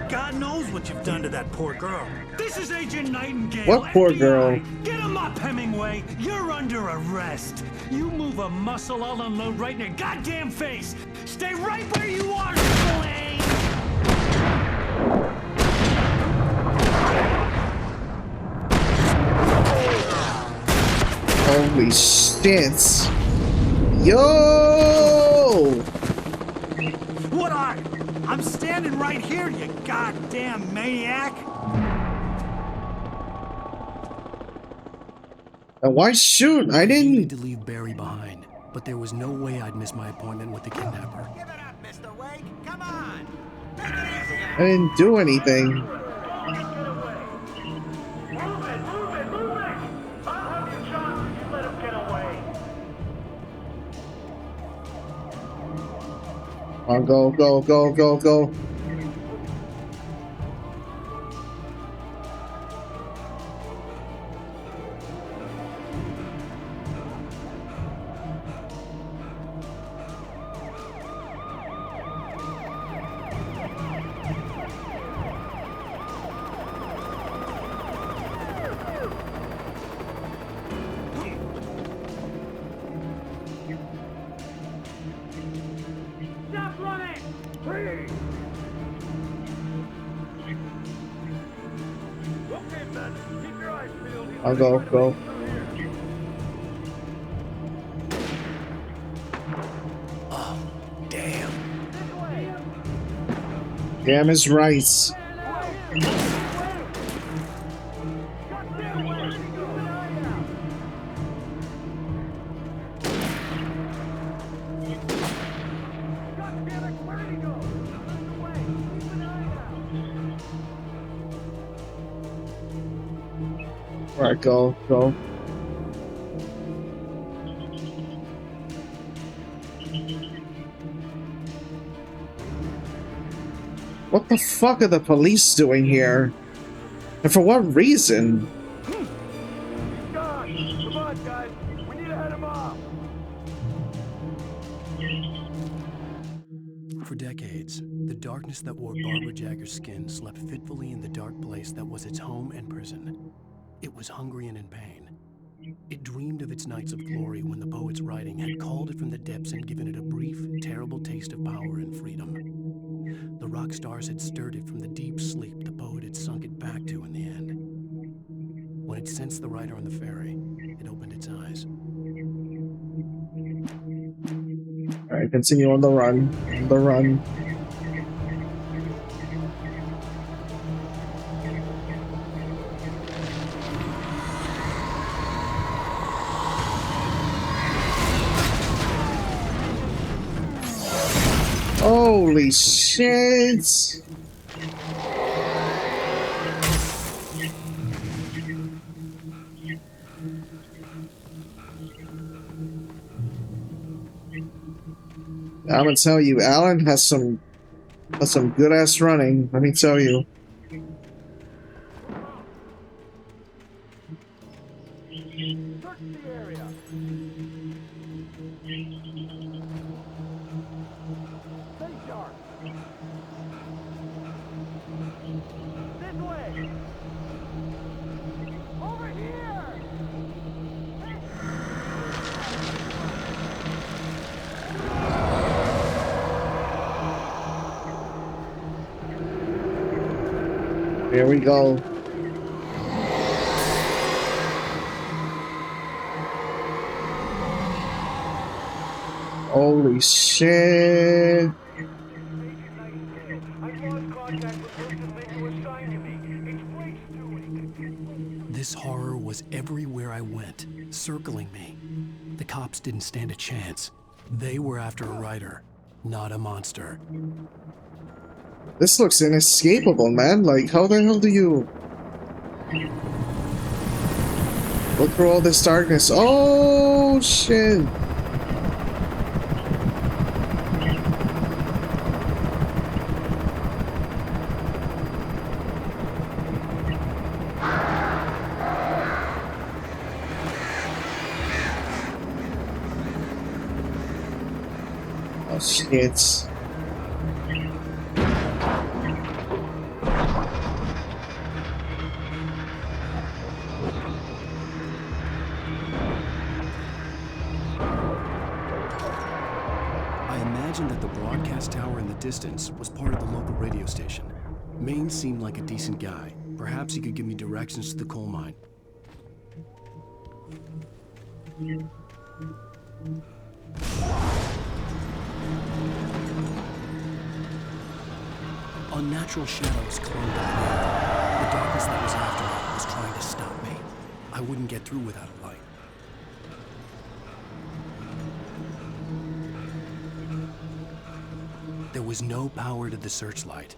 God knows what you've done to that poor girl. This is Agent Nightingale. What poor FBI. girl? Get him up, Hemingway. You're under arrest. You move a muscle, I'll unload right in your goddamn face. Stay right where you are, Slane. Holy shit. Yo! What are you? I'm standing right here, you goddamn maniac. And why shoot? I didn't needed to leave Barry behind, but there was no way I'd miss my appointment with the kidnapper. Give it up, Mr. Wake. Come on. I didn't do anything. On, go, go, go, go, go. Stop running! Please! Okay, men, keep your eyes peeled. He's I'll go, go. Oh, damn. Damn is right. Alright, go, go. What the fuck are the police doing here? And for what reason? God, come on, guys. We need to head him off. For decades, the darkness that wore Barbara Jagger's skin slept fitfully in the dark place that was its home and prison. It was hungry and in pain. It dreamed of its nights of glory when the poet's writing had called it from the depths and given it a brief, terrible taste of power and freedom. The rock stars had stirred it from the deep sleep the poet had sunk it back to in the end. When it sensed the writer on the ferry, it opened its eyes. Alright, continue on the run. On the run. Holy shit! I'm gonna tell you, Alan has some good ass running. Let me tell you. Search the area. Stay sharp. This way. Over here. Here we go. Holy shit. This horror was everywhere I went, circling me. The cops didn't stand a chance. They were after a writer, not a monster. This looks inescapable, man. Like, how the hell do you go through all this darkness? Oh, shit. Oh, shit. I imagined that the broadcast tower in the distance was part of the local radio station. Maine seemed like a decent guy. Perhaps he could give me directions to the coal mine. Unnatural shadows clung to me. The darkness that was after me was trying to stop me. I wouldn't get through without a light. There was no power to the searchlight.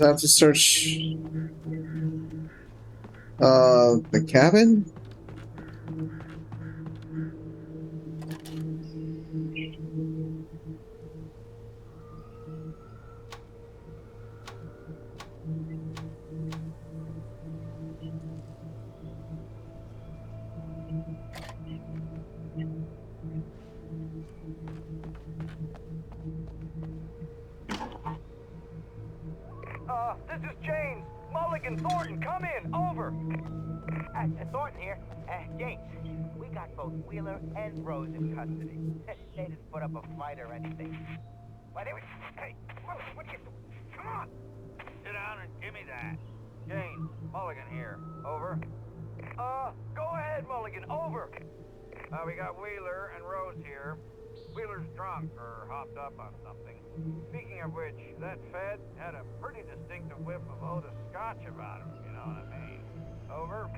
I have to search the cabin? This is James. Mulligan, Thornton, come in. Over. Thornton here. James, we got both Wheeler and Rose in custody. They didn't put up a fight or anything. Why, they were... Hey, what are you... Come on! Sit down and give me that. James, Mulligan here. Over. Go ahead, Mulligan. Over. We got Wheeler and Rose here. Wheeler's drunk or hopped up on something. Speaking of which, that Fed had a pretty distinctive whiff of Otis Scotch about him, you know what I mean. Over.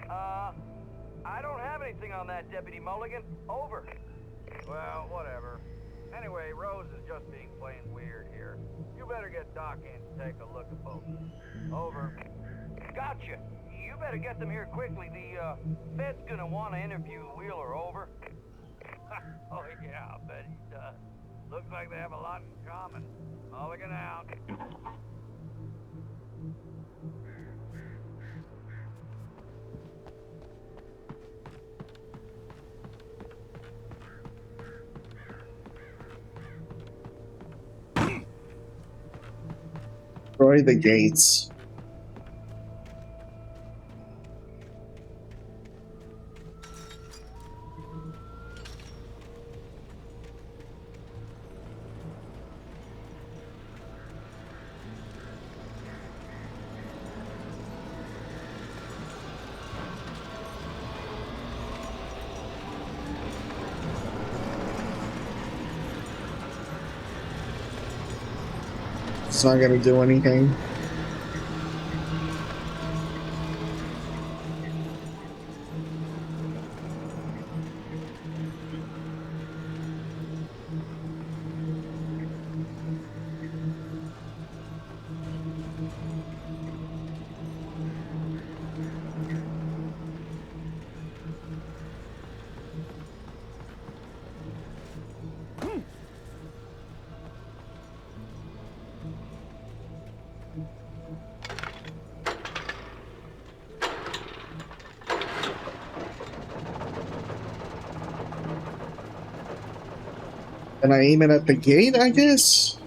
I don't have anything on that, Deputy Mulligan. Over. Well, whatever. Anyway, Rose is just being plain weird here. You better get Doc in to take a look at both. Over. Gotcha. You better get them here quickly. The Fed's gonna want to interview Wheeler. Over. Oh yeah, I'll bet he does. Looks like they have a lot in common. Mulligan out. Destroy the gates. It's not gonna do anything. And I aim it at the gate, I guess?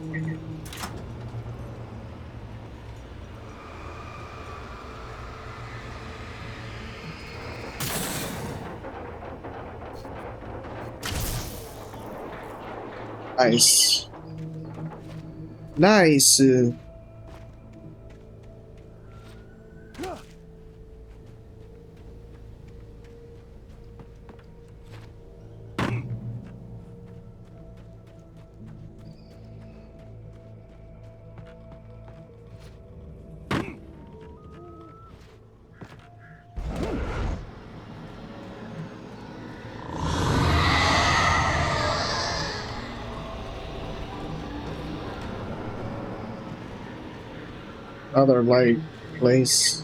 Nice. Nice. Another light place.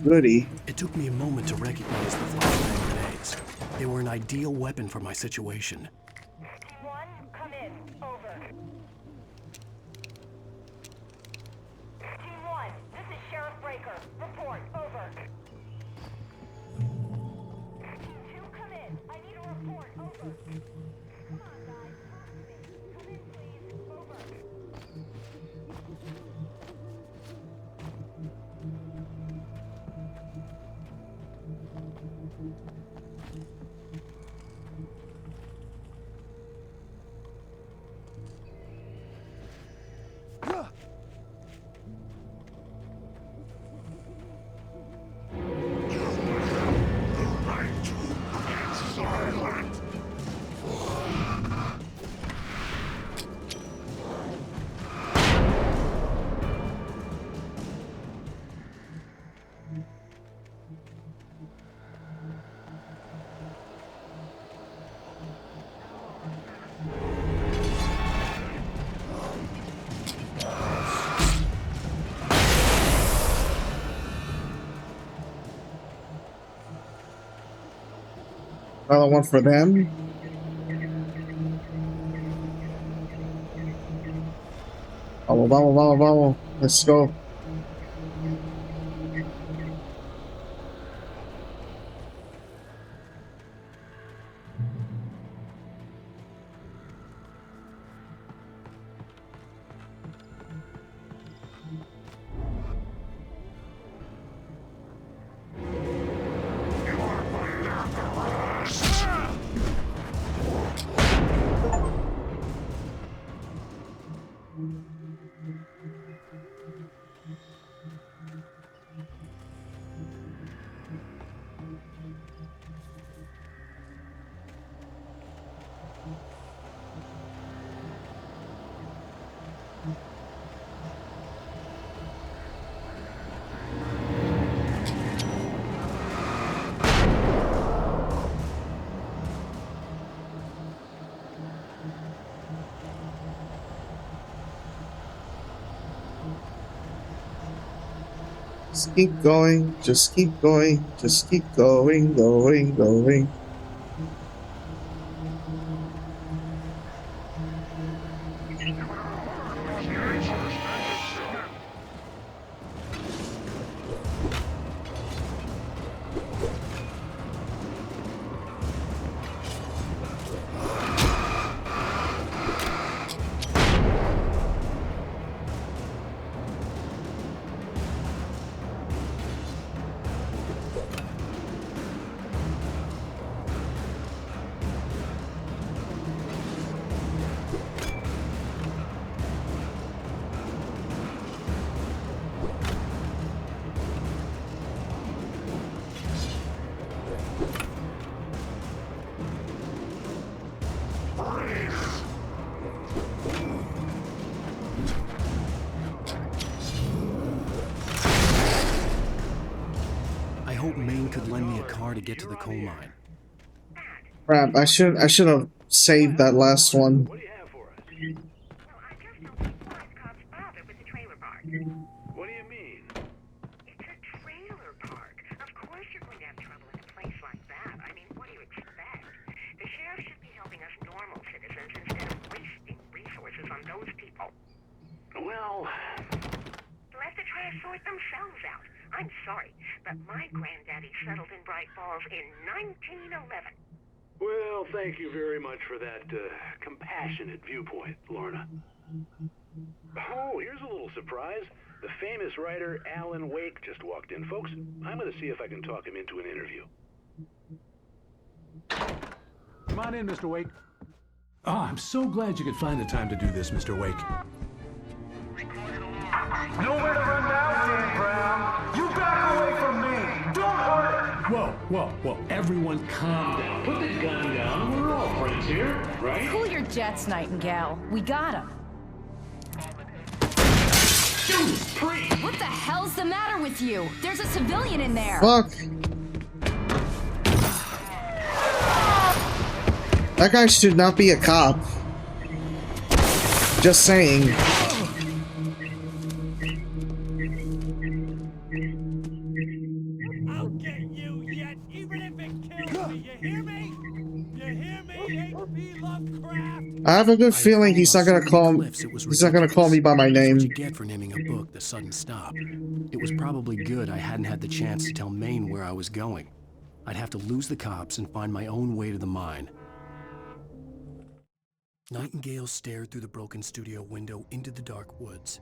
Goody. It took me a moment to recognize the flashbang grenades. They were an ideal weapon for my situation. Team 1, come in. Over. Team 1, this is Sheriff Breaker. Report. Over. Team 2, come in. I need a report. Over. Come on, guys. Talk to me. Come in, please. Over. Another one for them. Vamos, vamos, vamos, vamos. Let's go. Just keep going, just keep going, just keep going, going. Could lend me a car to get to the coal mine. Crap, I should have saved that last one. What do you mean? It's a trailer those people? Well, they'll have to try to sort themselves out. I'm sorry, but my granddaddy settled in Bright Falls in 1911. Well, thank you very much for that compassionate viewpoint, Lorna. Oh, here's a little surprise. The famous writer Alan Wake just walked in. Folks, I'm going to see if I can talk him into an interview. Come on in, Mr. Wake. Oh, I'm so glad you could find the time to do this, Mr. Wake. Nowhere to run now, Dan Brown. You back away from me. Don't hurt her. Whoa. Everyone calm down. Put the gun down. We're all friends here, right? Cool your jets, Nightingale. We got him. What the hell's the matter with you? There's a civilian in there. Fuck. That guy should not be a cop. Just saying. I'll get you yet, even if it kills me. You hear me? You hear me, H.P. Lovecraft? I have a good feeling he's not gonna call me. He's not gonna call me by my name. What you get for naming a book The Sudden Stop. It was probably good I hadn't had the chance to tell Maine where I was going. I'd have to lose the cops and find my own way to the mine. Nightingale stared through the broken studio window into the dark woods.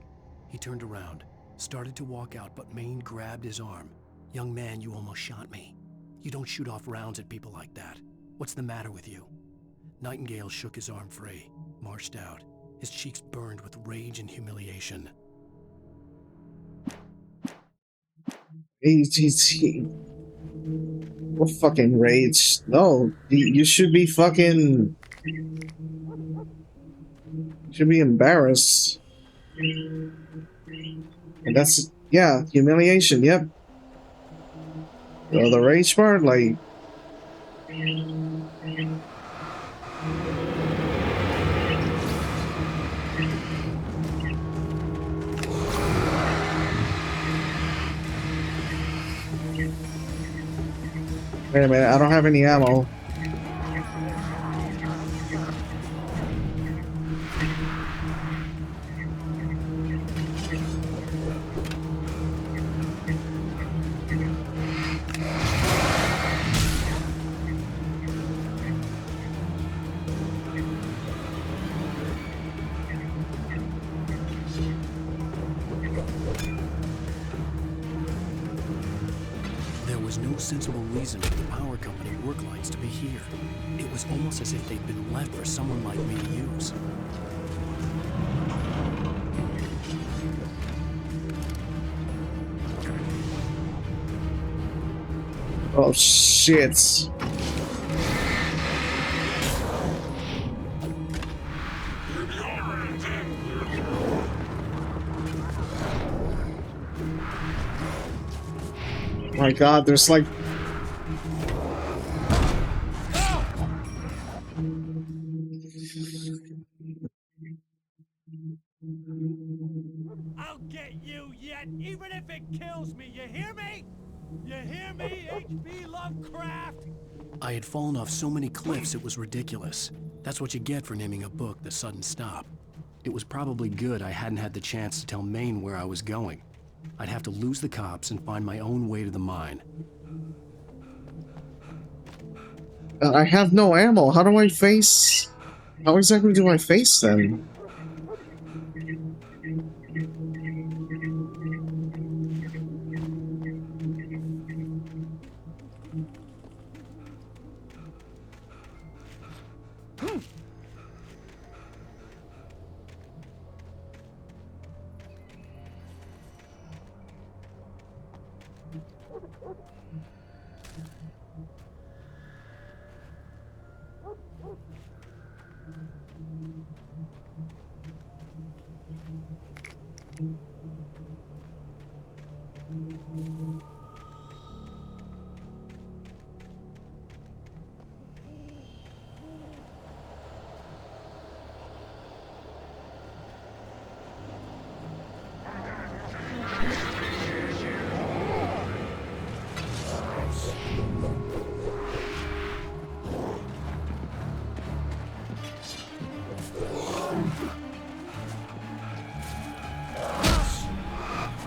He turned around, started to walk out, but Maine grabbed his arm. "Young man, you almost shot me. You don't shoot off rounds at people like that. What's the matter with you?" Nightingale shook his arm free, marched out. His cheeks burned with rage and humiliation. What fucking rage? No, you should be fucking. Should be embarrassed. And that's, yeah, humiliation, yep. So the rage part, like. Wait a minute, I don't have any ammo. Sensible reason for the power company work lights to be here. It was almost as if they'd been left for someone like me to use. Oh shit. My god, there's like. I'll get you yet, even if it kills me. You hear me? You hear me, H.P. Lovecraft? I had fallen off so many cliffs it was ridiculous. That's what you get for naming a book The Sudden Stop. It was probably good I hadn't had the chance to tell Maine where I was going. I'd have to lose the cops and find my own way to the mine. I have no ammo. How do I face? How exactly do I face them?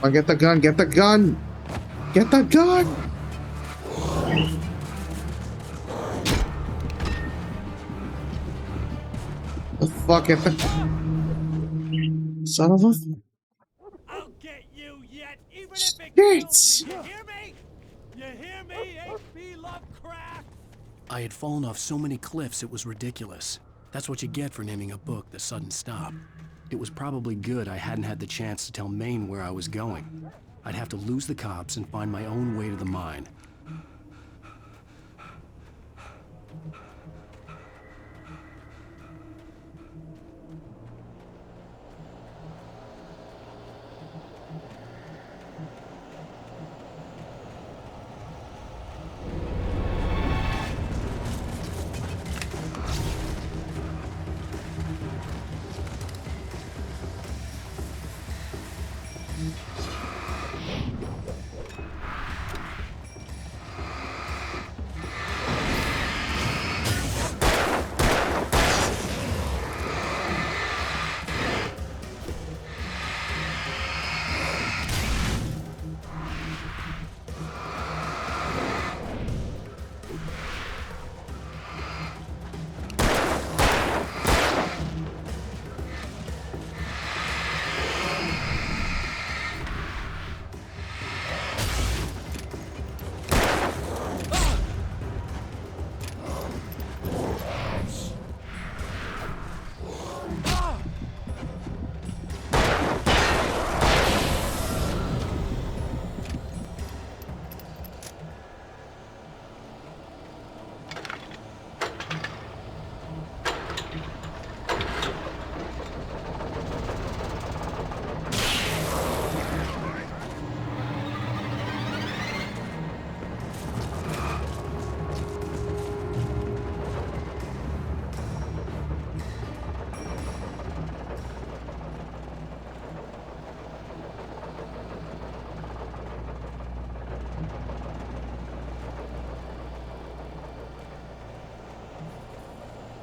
Oh, get the gun, get the gun! Get the gun! The fuck, get the... Son of a... I'll get you yet, even if it kills me. You hear me? You hear me, H.P. Lovecraft? I had fallen off so many cliffs it was ridiculous. That's what you get for naming a book The Sudden Stop. It was probably good I hadn't had the chance to tell Maine where I was going. I'd have to lose the cops and find my own way to the mine.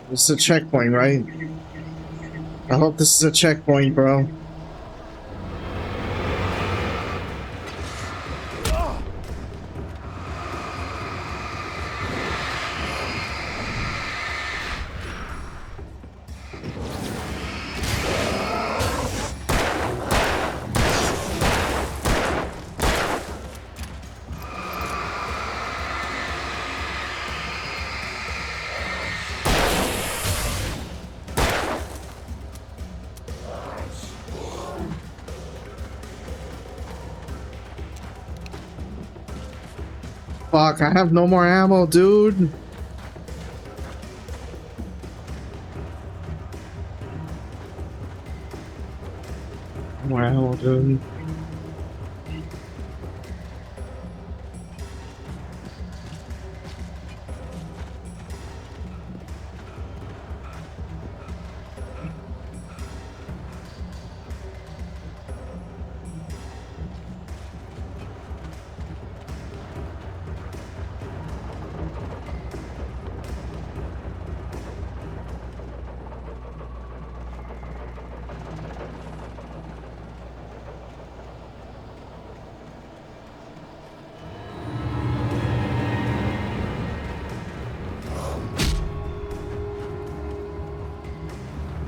This is a checkpoint, right? I hope this is a checkpoint, bro. Fuck, I have no more ammo, dude. No more ammo, dude.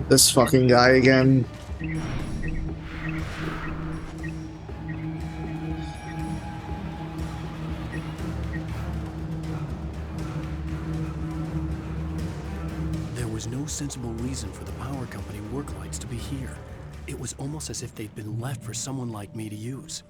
This fucking guy again. There was no sensible reason for the power company work lights to be here. It was almost as if they'd been left for someone like me to use.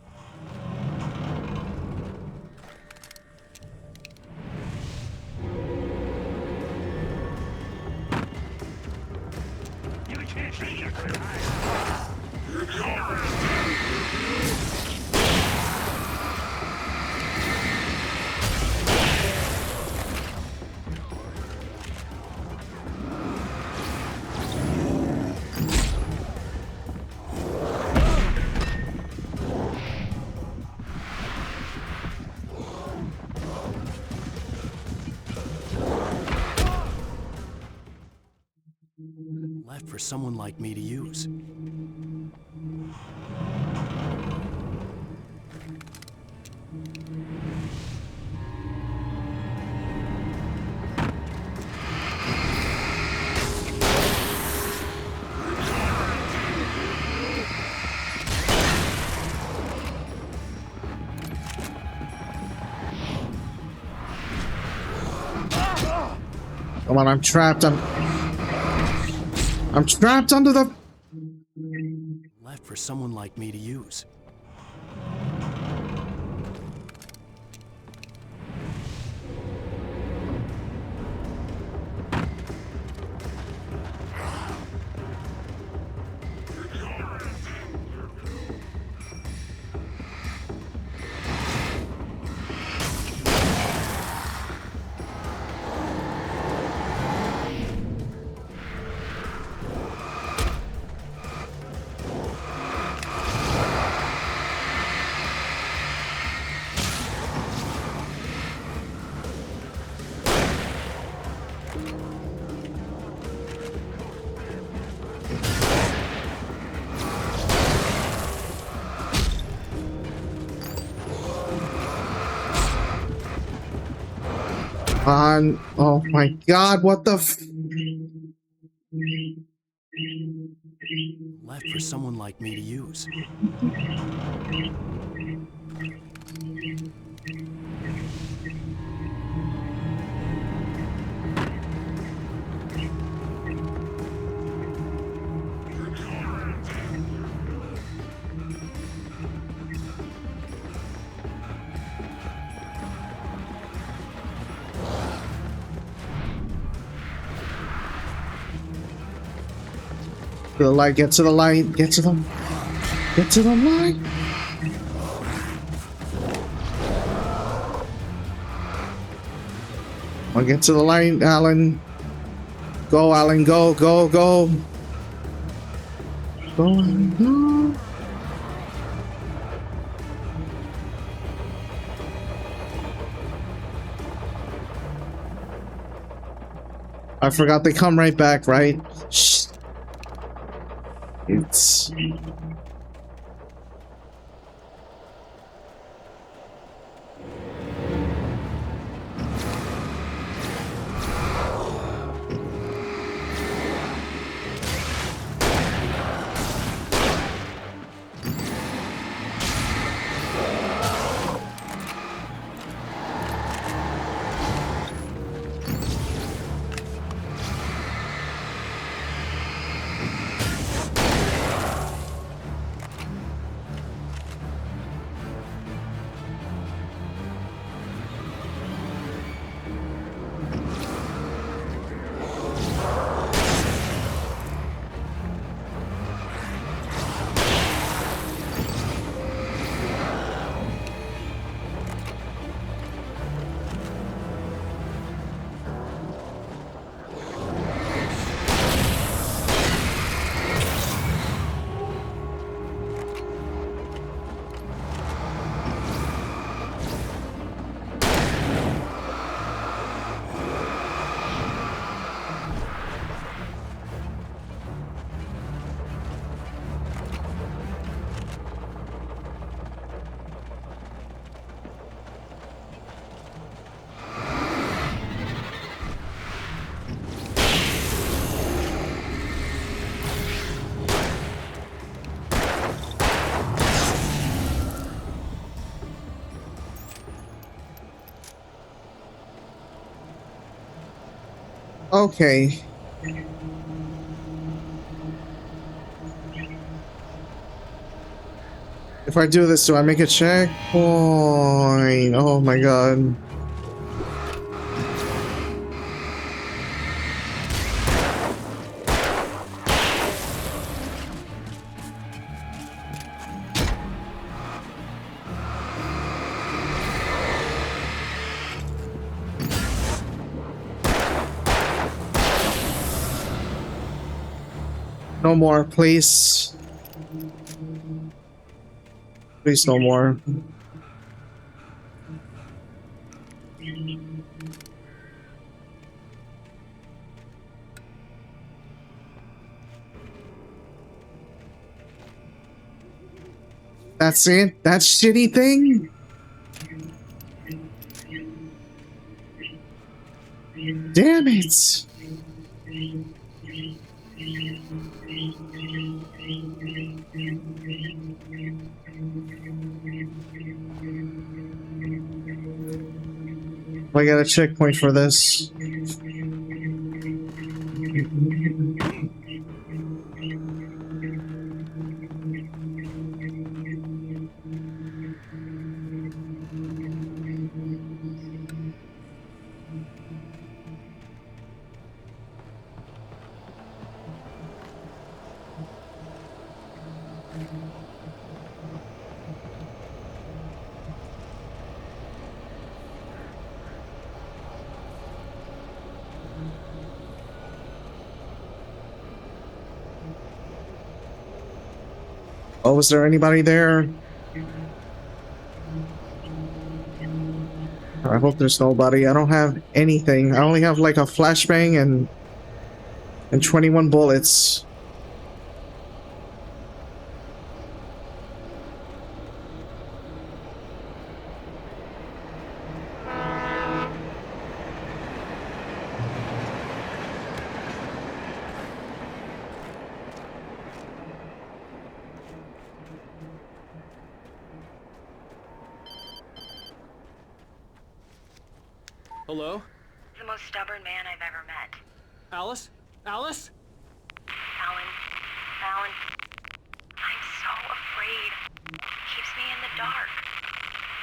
Left for someone like me to use. Come on, I'm trapped. I'm trapped under the... Left for someone like me to use. On. Oh my god, what the f... Left for someone like me to use. To the light, get to the light, get to them. Get to the light. I'll get to the light, Alan. Go, Alan, go, go, go. Go, Alan, go. I forgot they come right back, right? Shh. It's... Okay. If I do this, do I make a checkpoint? Oh my god. No more, please. Please, no more. That's it? That shitty thing? Damn it! I got a checkpoint for this. Oh, was there anybody there? I hope there's nobody. I don't have anything. I only have like a flashbang and 21 bullets. Hello? The most stubborn man I've ever met. Alice? Alice? Alan. Alan. I'm so afraid. He keeps me in the dark.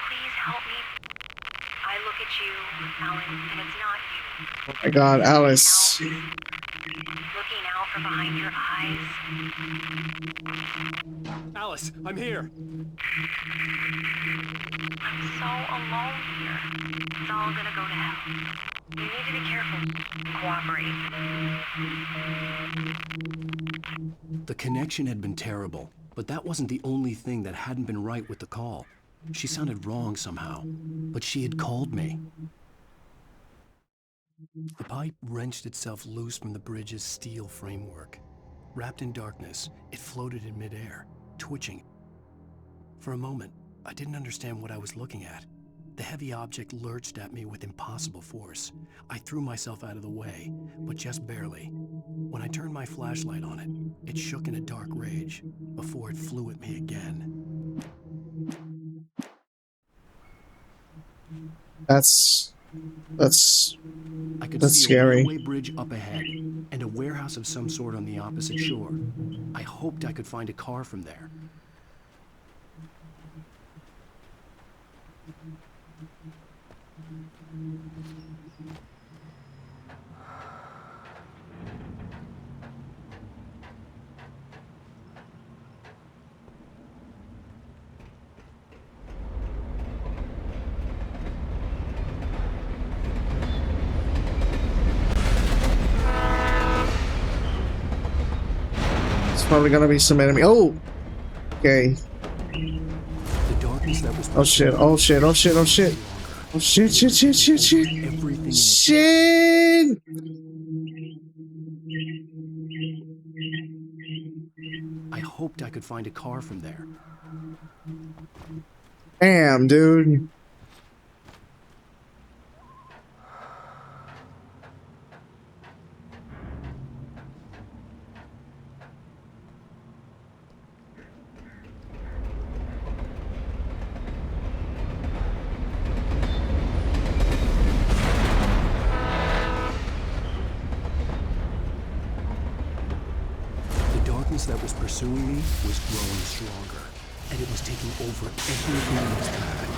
Please help me. I look at you, Alan, and it's not you. Oh my God, Alice. Looking out from behind your eyes. Alice, I'm here. I'm so alone here. It's all gonna go to hell. You need to be careful. Cooperate. The connection had been terrible, but that wasn't the only thing that hadn't been right with the call. She sounded wrong somehow, but she had called me. The pipe wrenched itself loose from the bridge's steel framework. Wrapped in darkness, it floated in midair, twitching. For a moment, I didn't understand what I was looking at. The heavy object lurched at me with impossible force. I threw myself out of the way, but just barely. When I turned my flashlight on it, it shook in a dark rage before it flew at me again. That's I could see scary. a railway bridge up ahead and a warehouse of some sort on the opposite shore. I hoped I could find a car from there. Probably gonna be some enemy. Oh, okay. The darkness that was oh shit! Oh shit! Oh shit! Oh shit! Oh shit! Shit! Shit! Shit! Shit! Shit! I hoped I could find a car from there. Damn, dude. That was pursuing me was growing stronger, and it was taking over everything in its path.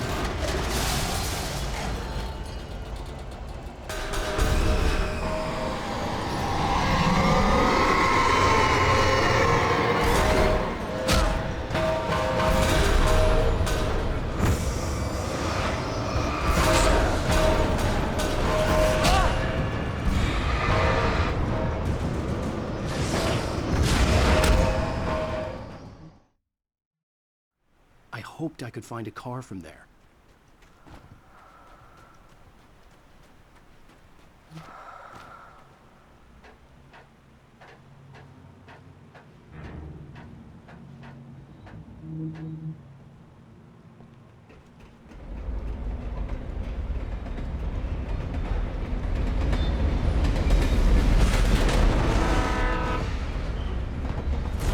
I hoped I could find a car from there.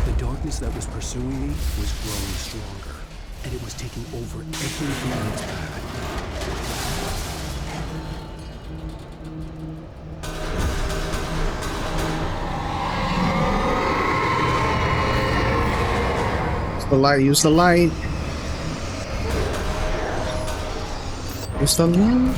The darkness that was pursuing me was growing stronger, and it was taking over everything in its path. The light, use the light. Use the light.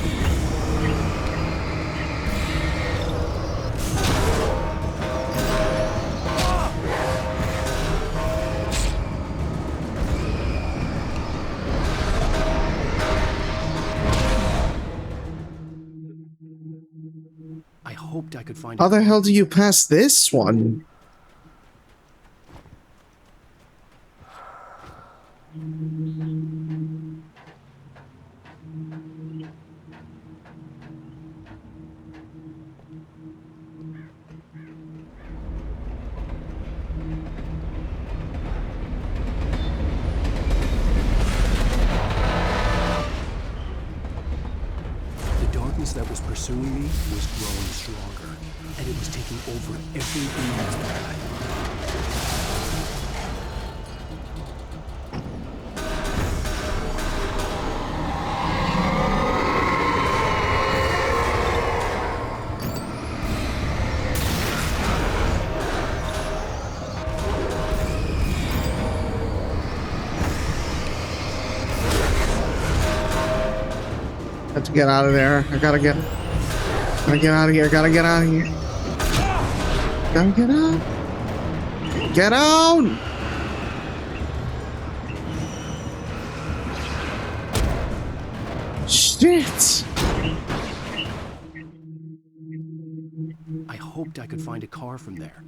I hoped I could find. How the hell do you pass this one? That was pursuing me was growing stronger, and it was taking over everything in its path. Have to get out of there. I gotta get out of here. Gotta get out of here. Gotta get out. Get out! Shit! I hoped I could find a car from there.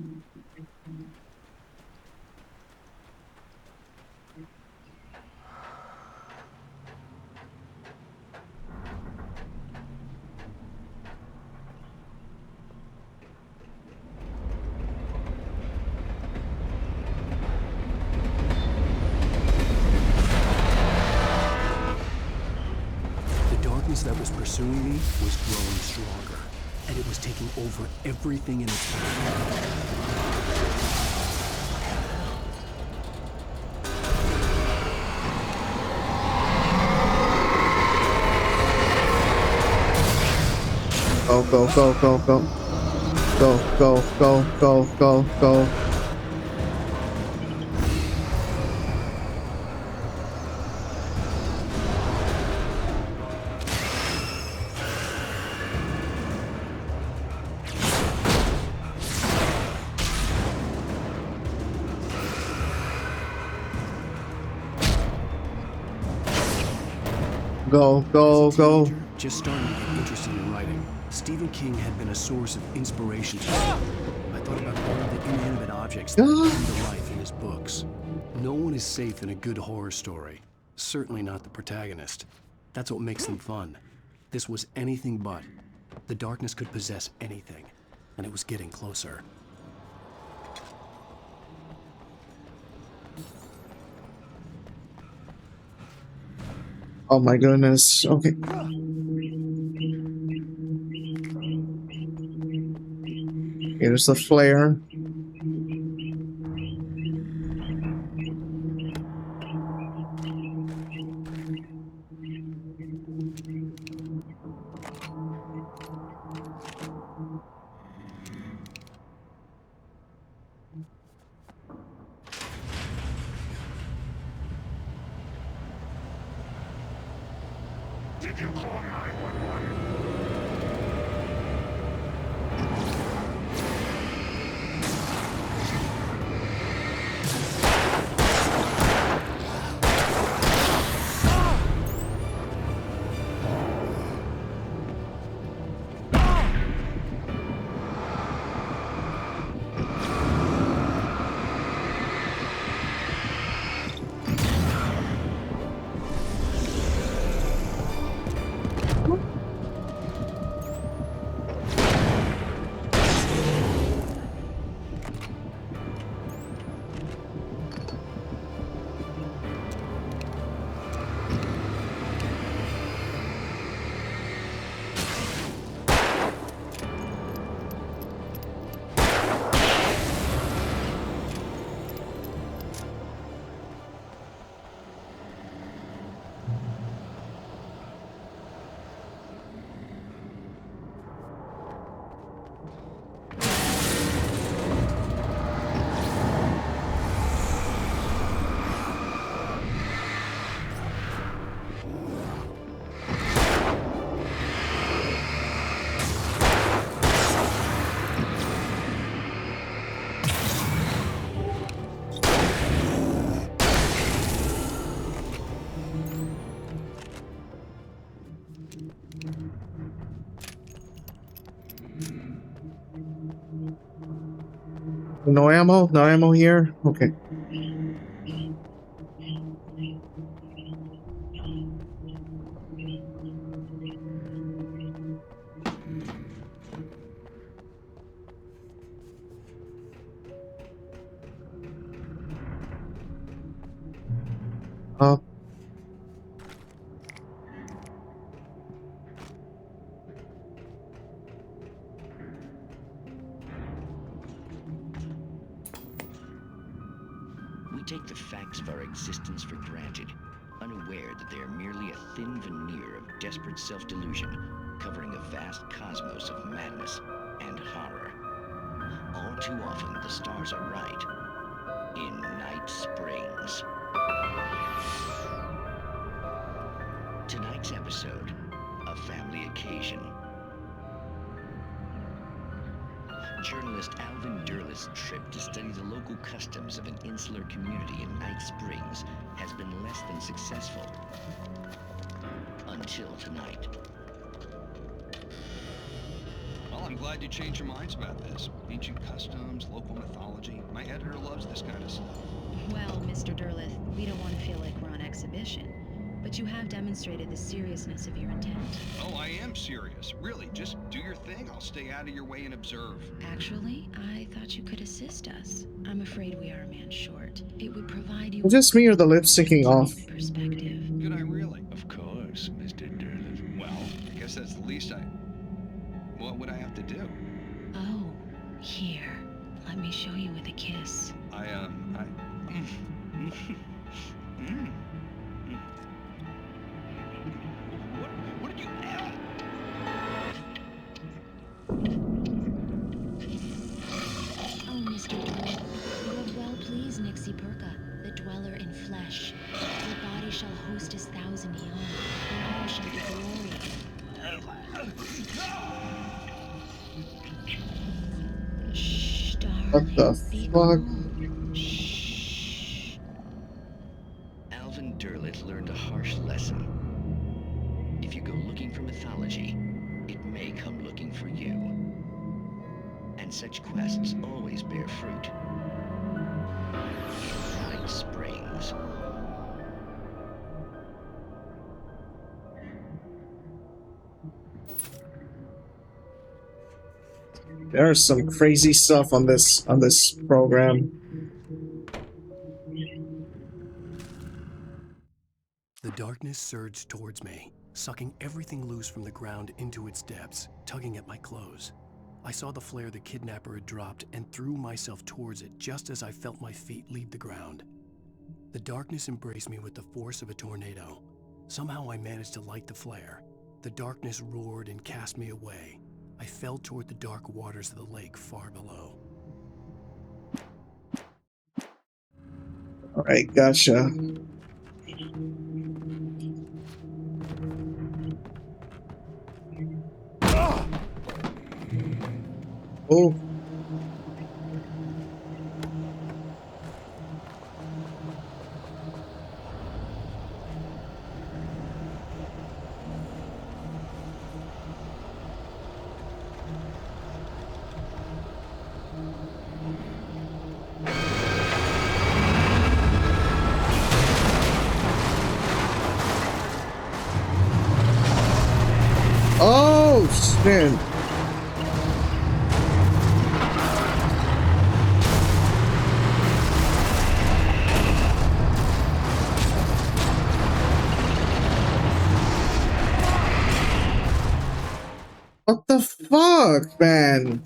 That was pursuing me was growing stronger, and it was taking over everything in its path. Go, go, go, go, go. Go, go, go, go, go, go. Go, go, go. Just starting to get interested in writing. Stephen King had been a source of inspiration to me. I thought about all the inanimate objects that come to life in his books. No one is safe in a good horror story. Certainly not the protagonist. That's what makes them fun. This was anything but. The darkness could possess anything, and it was getting closer. Oh my goodness. Okay. Here's the flare. Did you call 911? No ammo? No ammo here? Okay. Up. We take the facts of our existence for granted, unaware that they are merely a thin veneer of desperate self-delusion, covering a vast cosmos of madness and horror. All too often, the stars are right. In Night Springs. Tonight's episode, a family occasion. Journalist Alvin Derleth's trip to study the local customs of an insular community in Night Springs has been less than successful. Until tonight. Well, I'm glad you changed your minds about this. Ancient customs, local mythology. My editor loves this kind of stuff. Well, Mr. Derleth, we don't want to feel like we're on exhibition. But you have demonstrated the seriousness of your intent. Oh, I am serious. Really, just do your thing. I'll stay out of your way and observe. Actually, I thought you could assist us. I'm afraid we are a man short. It would provide you Is this me or the lip syncing off? perspective. Could I really? Of course, Mr. Derleth. Well, I guess that's the least I... What would I have to do? Oh, here. Let me show you with a kiss. What did you... Oh, Mr. Derleth, you have well pleased Nixie Perka, the dweller in flesh. Your body shall host his 1,000 young, and all shall be glory. Shh, darling. What the fuck? Alvin Derleth learned a harsh lesson. If you go looking for mythology, it may come looking for you. And such quests always bear fruit. In Night Springs. There's some crazy stuff on this program. The darkness surged towards me, sucking everything loose from the ground into its depths, tugging at my clothes. I saw the flare the kidnapper had dropped and threw myself towards it just as I felt my feet leave the ground. The darkness embraced me with the force of a tornado. Somehow I managed to light the flare. The darkness roared and cast me away. I fell toward the dark waters of the lake far below. All right, gotcha. Oh. Oh, shit. What the fuck, man?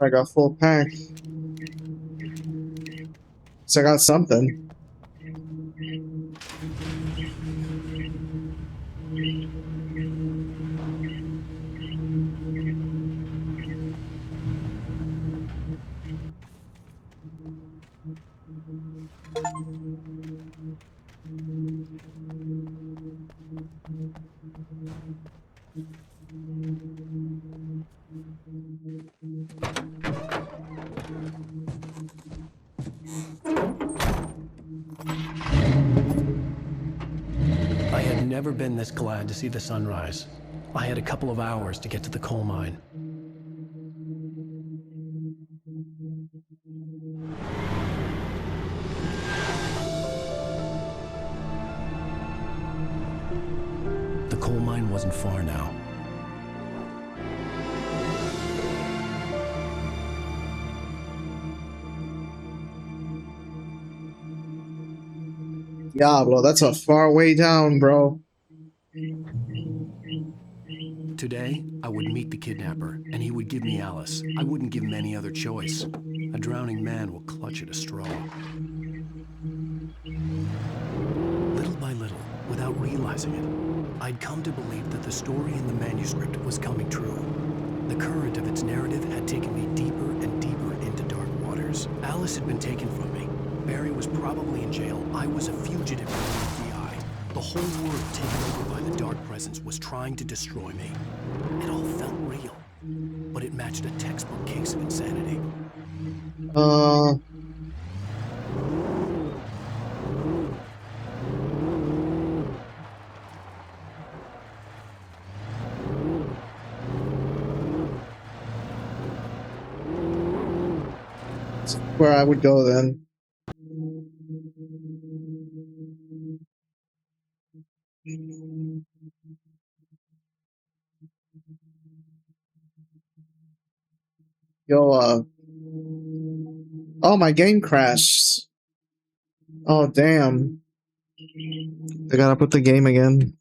I got full pack. So I got something. I had never been this glad to see the sunrise. I had a couple of hours to get to the coal mine. The coal mine wasn't far now. Diablo, that's a far way down, bro. Today, I would meet the kidnapper, and he would give me Alice. I wouldn't give him any other choice. A drowning man will clutch at a straw. Little by little, without realizing it, I'd come to believe that the story in the manuscript was coming true. The current of its narrative had taken me deeper and deeper into dark waters. Alice had been taken from me. Barry was probably in jail. I was a fugitive from the FBI. The whole world taken over by the dark presence was trying to destroy me. It all felt real, but it matched a textbook case of insanity. That's where I would go then. Yo, oh, my game crashed. Oh, damn. I gotta put the game again.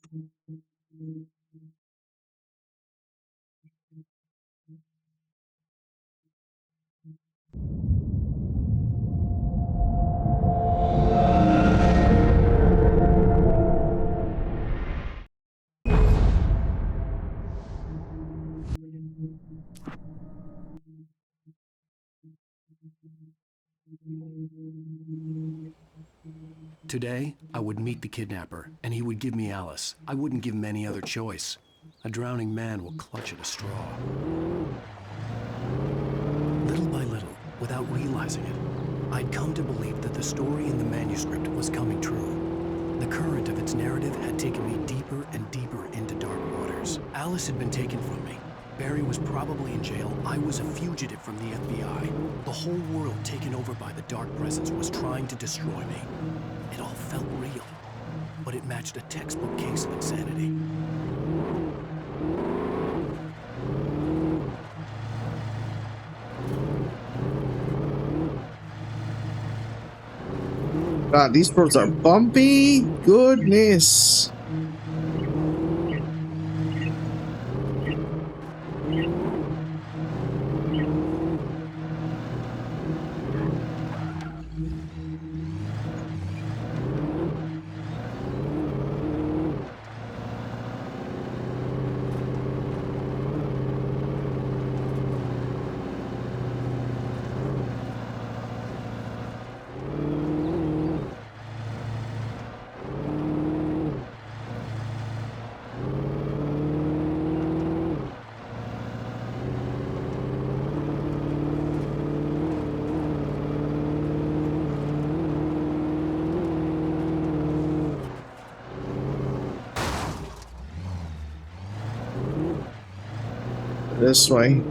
Today, I would meet the kidnapper, and he would give me Alice. I wouldn't give him any other choice. A drowning man will clutch at a straw. Little by little, without realizing it, I'd come to believe that the story in the manuscript was coming true. The current of its narrative had taken me deeper and deeper into dark waters. Alice had been taken from me. Barry was probably in jail. I was a fugitive from the FBI. The whole world taken over by the dark presence was trying to destroy me. It all felt real, but it matched a textbook case of insanity. God, these roads are bumpy. Goodness. This way.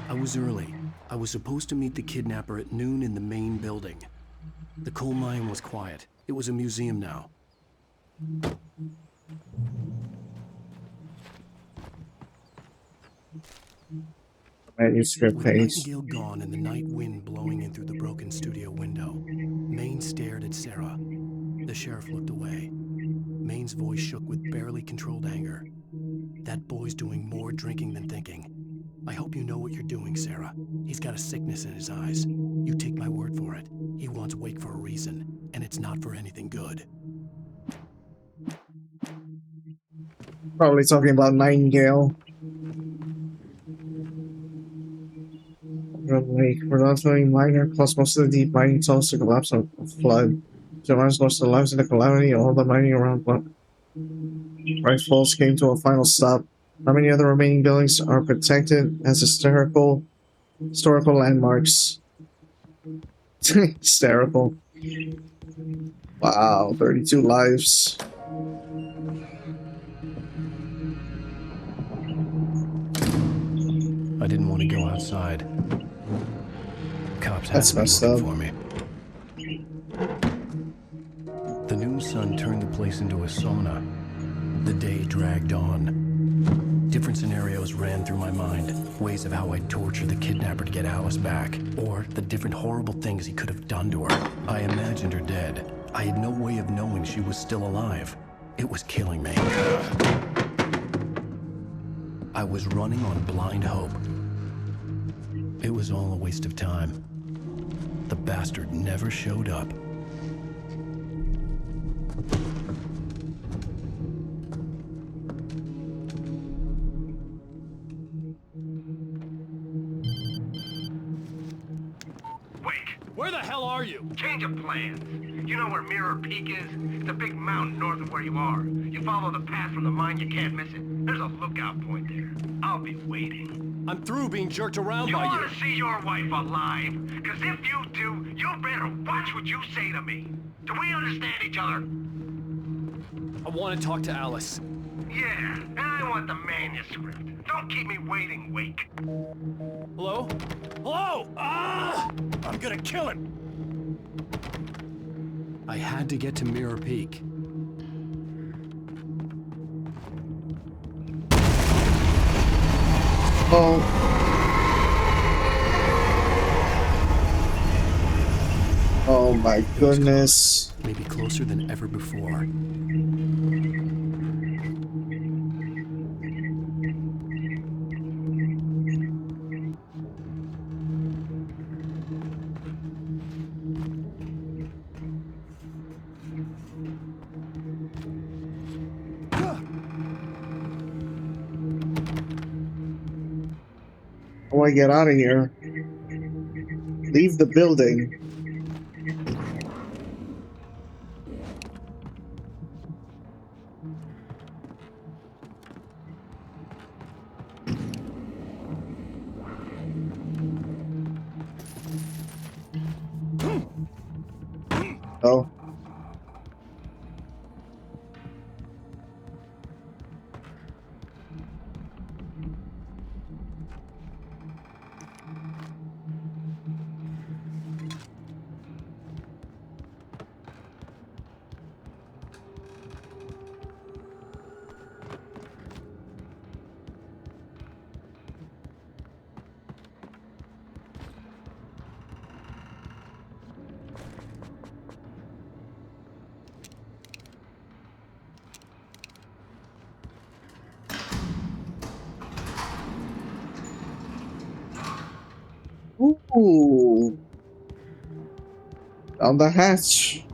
I was early. I was supposed to meet the kidnapper at noon in the main building. The coal mine was quiet. It was a museum now. Manuscript With page. Nightingale gone and the night wind blowing in through the broken studio window, Maine stared at Sarah. The sheriff looked away. Maine's voice shook with barely controlled anger. That boy's doing more drinking than thinking. I hope you know what you're doing, Sarah. He's got a sickness in his eyes. You take my word for it. He wants Wake for a reason, and it's not for anything good. Probably talking about Nightingale. Lake, relatively minor, caused most of the deep mining tunnels to collapse on a flood. Survivors lost their lives in the calamity. All the mining around Bright Falls came to a final stop. How many other remaining buildings are protected as historical landmarks? Hysterical. Wow, 32 lives. I didn't want to go outside. Cops had That's to be messed looking up. for me. The noon sun turned the place into a sauna. The day dragged on. Different scenarios ran through my mind. Ways of how I'd torture the kidnapper to get Alice back. Or the different horrible things he could have done to her. I imagined her dead. I had no way of knowing she was still alive. It was killing me. I was running on blind hope. It was all a waste of time. The bastard never showed up. Where the hell are you? Change of plans. You know where Mirror Peak is? It's a big mountain north of where you are. You follow the path from the mine, you can't miss it. There's a lookout point there. I'll be waiting. I'm through being jerked around You by want to see your wife alive? Because if you do, you better watch what you say to me. Do we understand each other? I want to talk to Alice. Yeah, and I want the manuscript. Don't keep me waiting, Wake. Hello? Hello! Ah! I'm gonna kill him! I had to get to Mirror Peak. Oh. Oh my goodness. Maybe closer than ever before. How do I get out of here? Leave the building. Oh. Ooh. Down the hatch.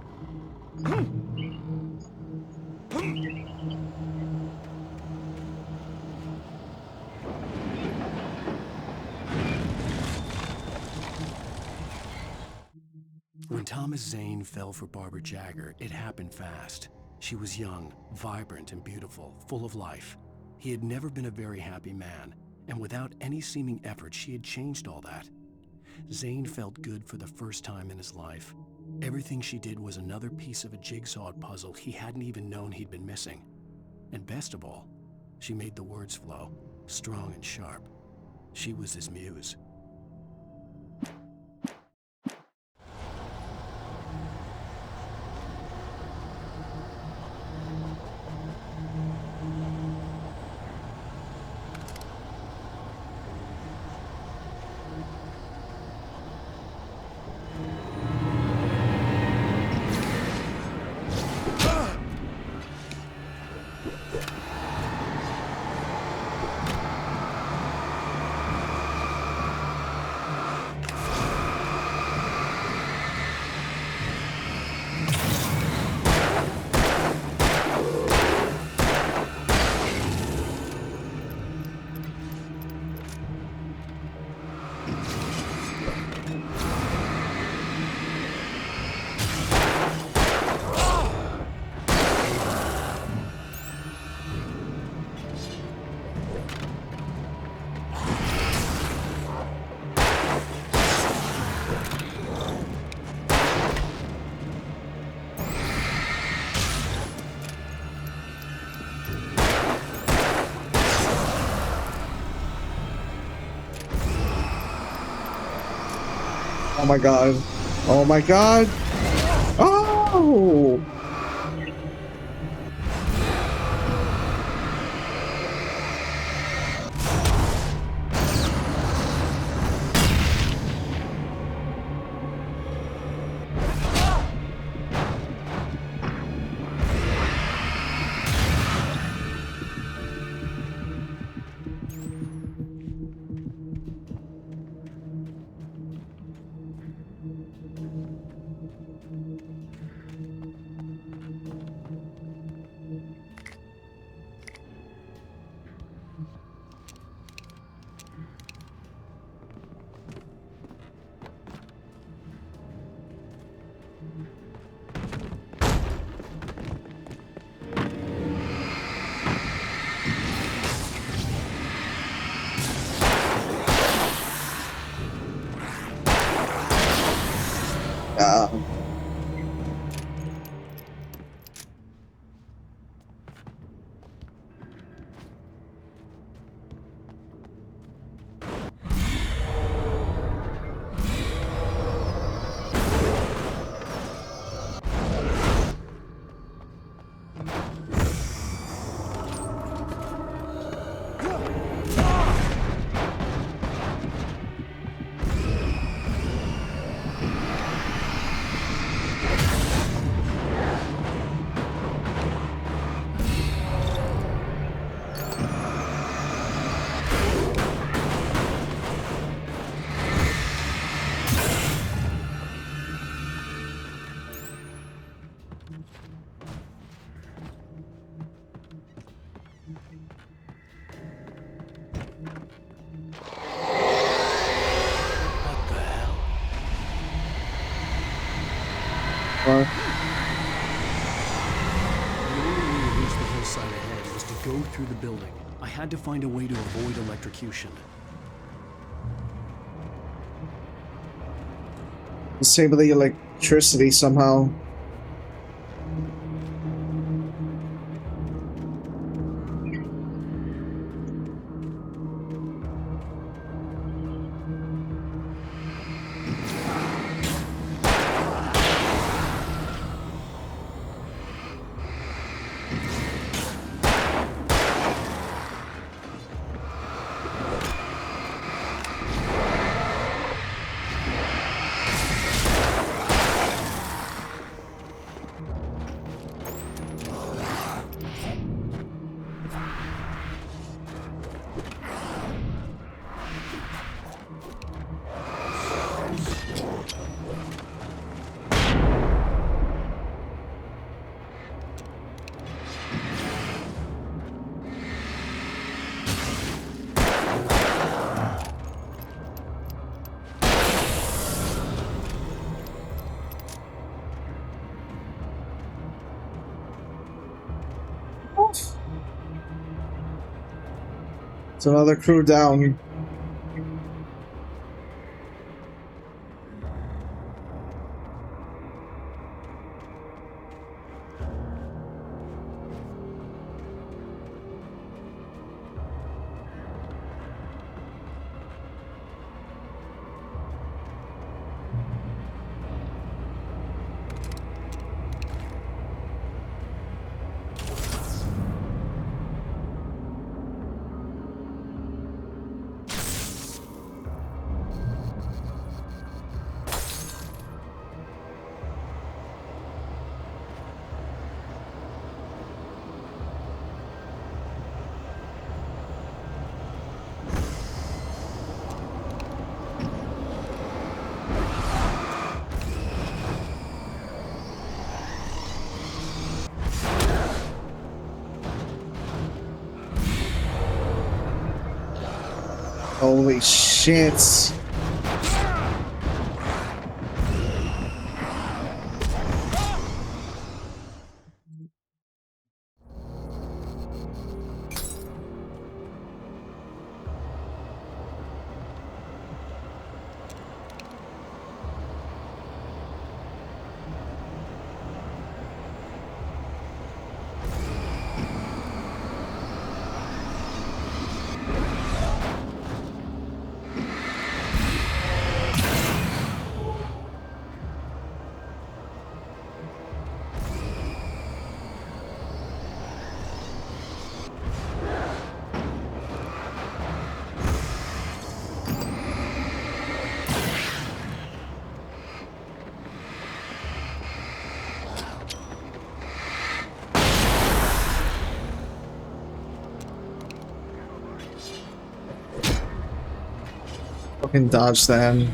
When Thomas Zane fell for Barbara Jagger, it happened fast. She was young, vibrant, and beautiful, full of life. He had never been a very happy man, and without any seeming effort, she had changed all that. Zane felt good for the first time in his life. Everything she did was another piece of a jigsaw puzzle he hadn't even known he'd been missing. And best of all, she made the words flow, strong and sharp. She was his muse. Oh my god. Oh my god. Oh! The only way to reach the hillside ahead was to go through the building. I had to find a way to avoid electrocution. Disable the electricity somehow. It's another crew down. Holy shit. fucking dodge that.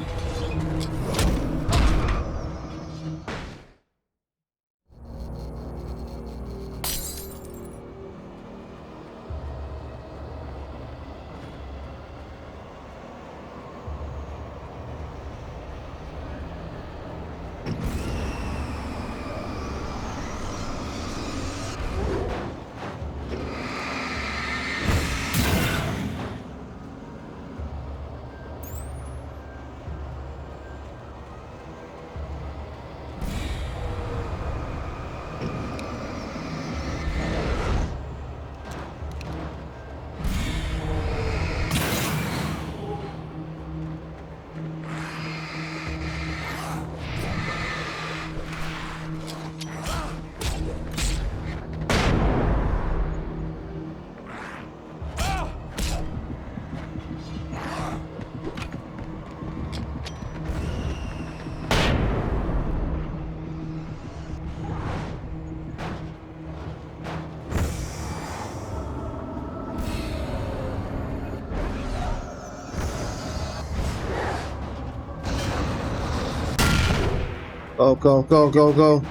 Go, go, go, go, go.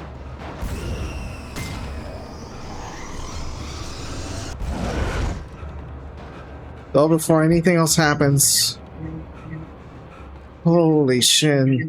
Go before anything else happens. Holy shit.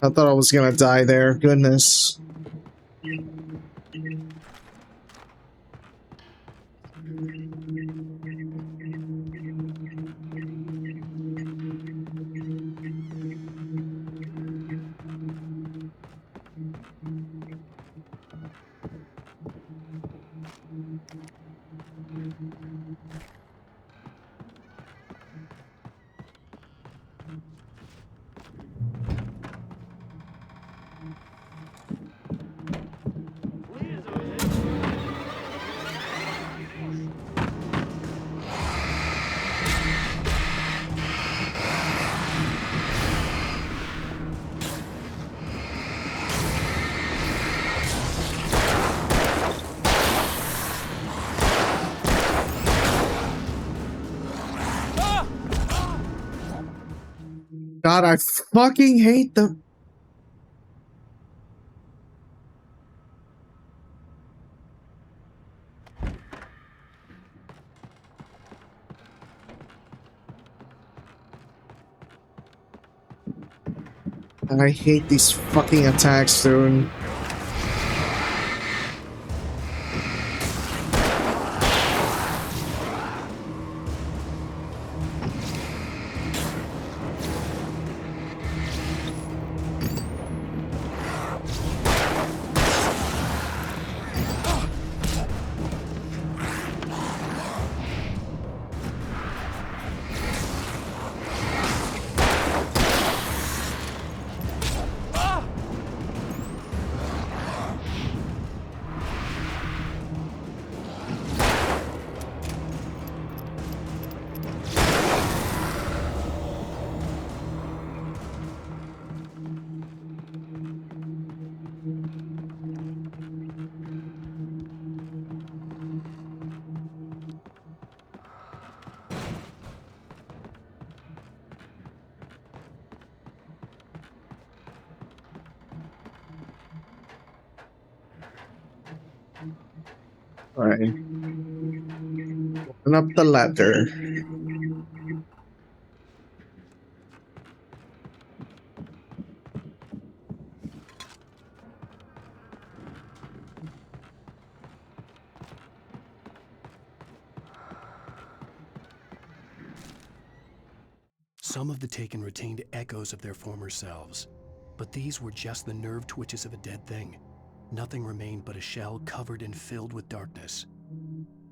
I thought I was gonna die there. Goodness. God, I fucking hate the... I hate these fucking attacks, dude. All right. Open up the letter. Some of the taken retained echoes of their former selves, but these were just the nerve twitches of a dead thing. Nothing remained but a shell covered and filled with darkness.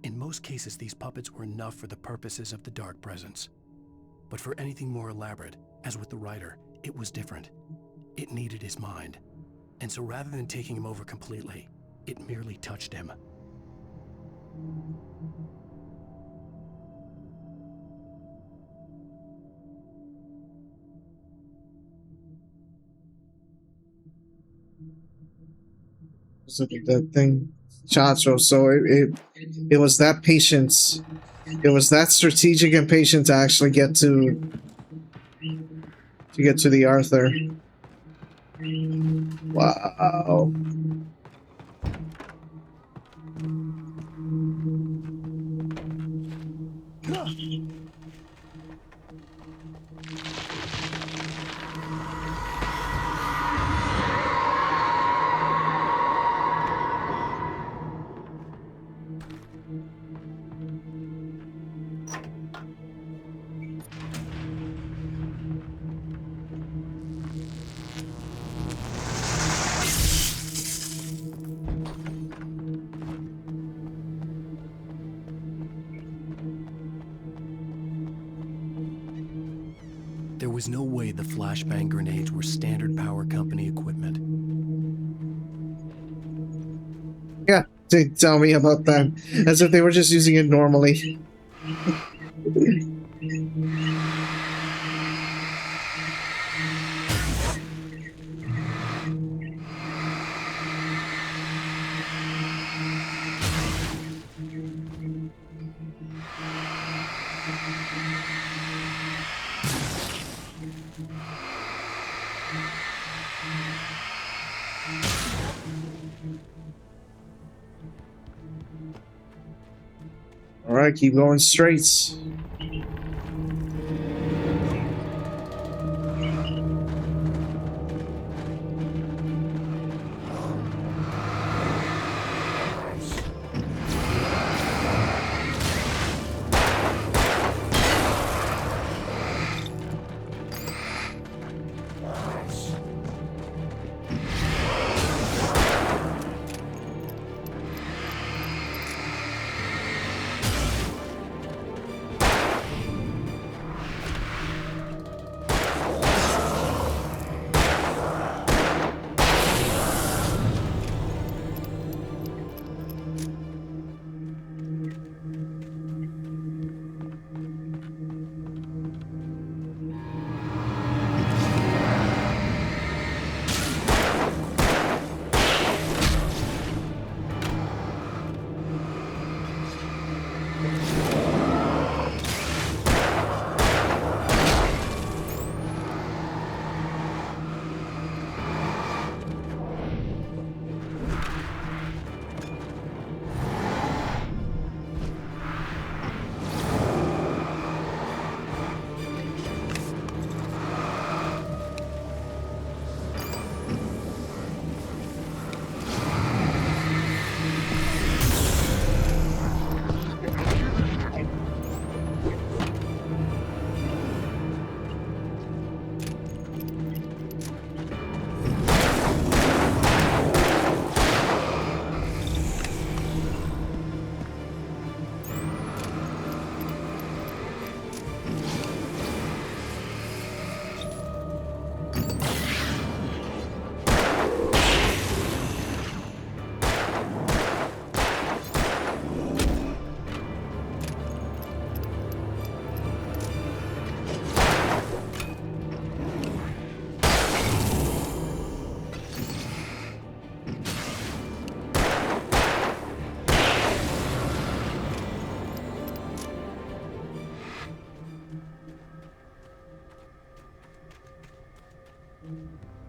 In most cases, these puppets were enough for the purposes of the dark presence. But for anything more elaborate, as with the writer, it was different. It needed his mind. And so rather than taking him over completely, it merely touched him. Something that thing. Chacho. So it was that patience. It was that strategic and patient to actually get to the Arthur. Wow. There was no way the flashbang grenades were standard power company equipment. Yeah, tell me about that. As if they were just using it normally. All right, keep going straight.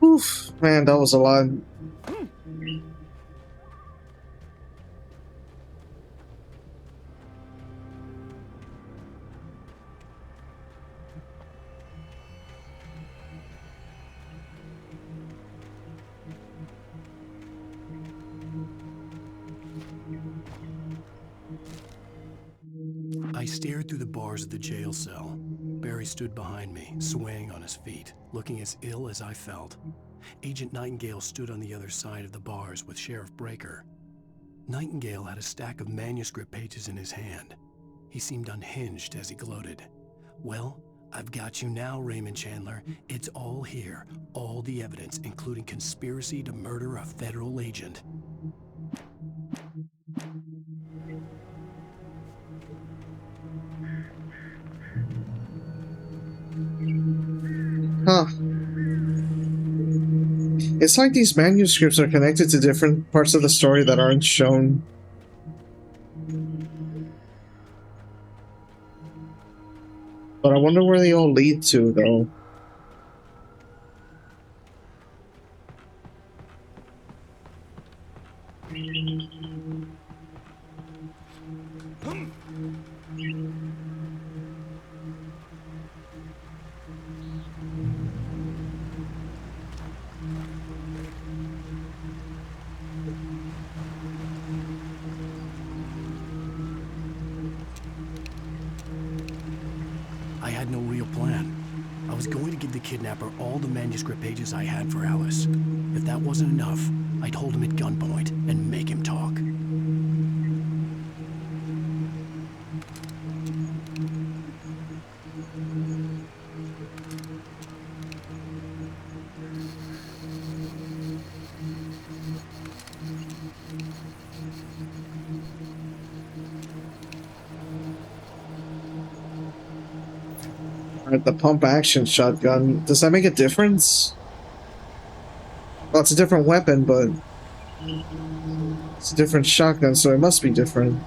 Oof, man, that was a lot. stared through the bars of the jail cell. Barry stood behind me, swaying on his feet, looking as ill as I felt. Agent Nightingale stood on the other side of the bars with Sheriff Breaker. Nightingale had a stack of manuscript pages in his hand. He seemed unhinged as he gloated. "Well, I've got you now, Raymond Chandler. It's all here. All the evidence, including conspiracy to murder a federal agent." Huh. It's like these manuscripts are connected to different parts of the story that aren't shown. But I wonder where they all lead to, though. I had no real plan. I was going to give the kidnapper all the manuscript pages I had for Alice. If that wasn't enough, I'd hold him at gunpoint and make him talk. Alright, the pump action shotgun. Does that make a difference? Well, it's a different weapon, but it's a different shotgun, so it must be different.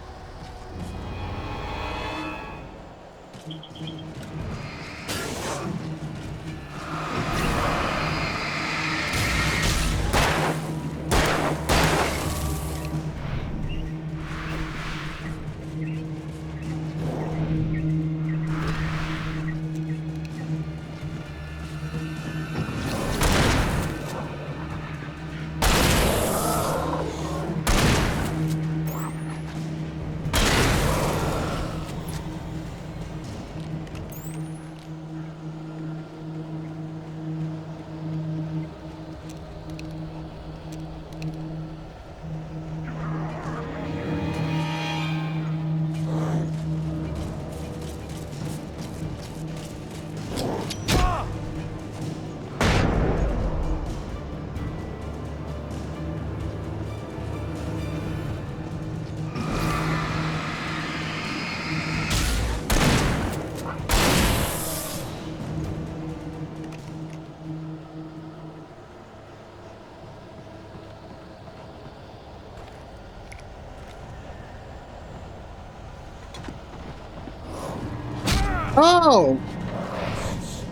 Oh!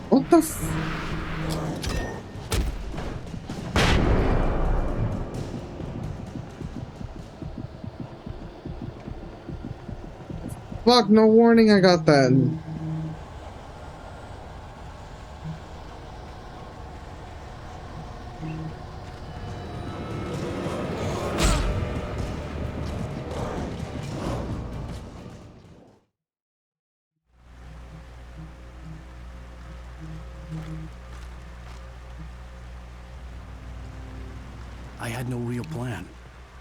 What the f- Fuck, no warning I got that. I had no real plan.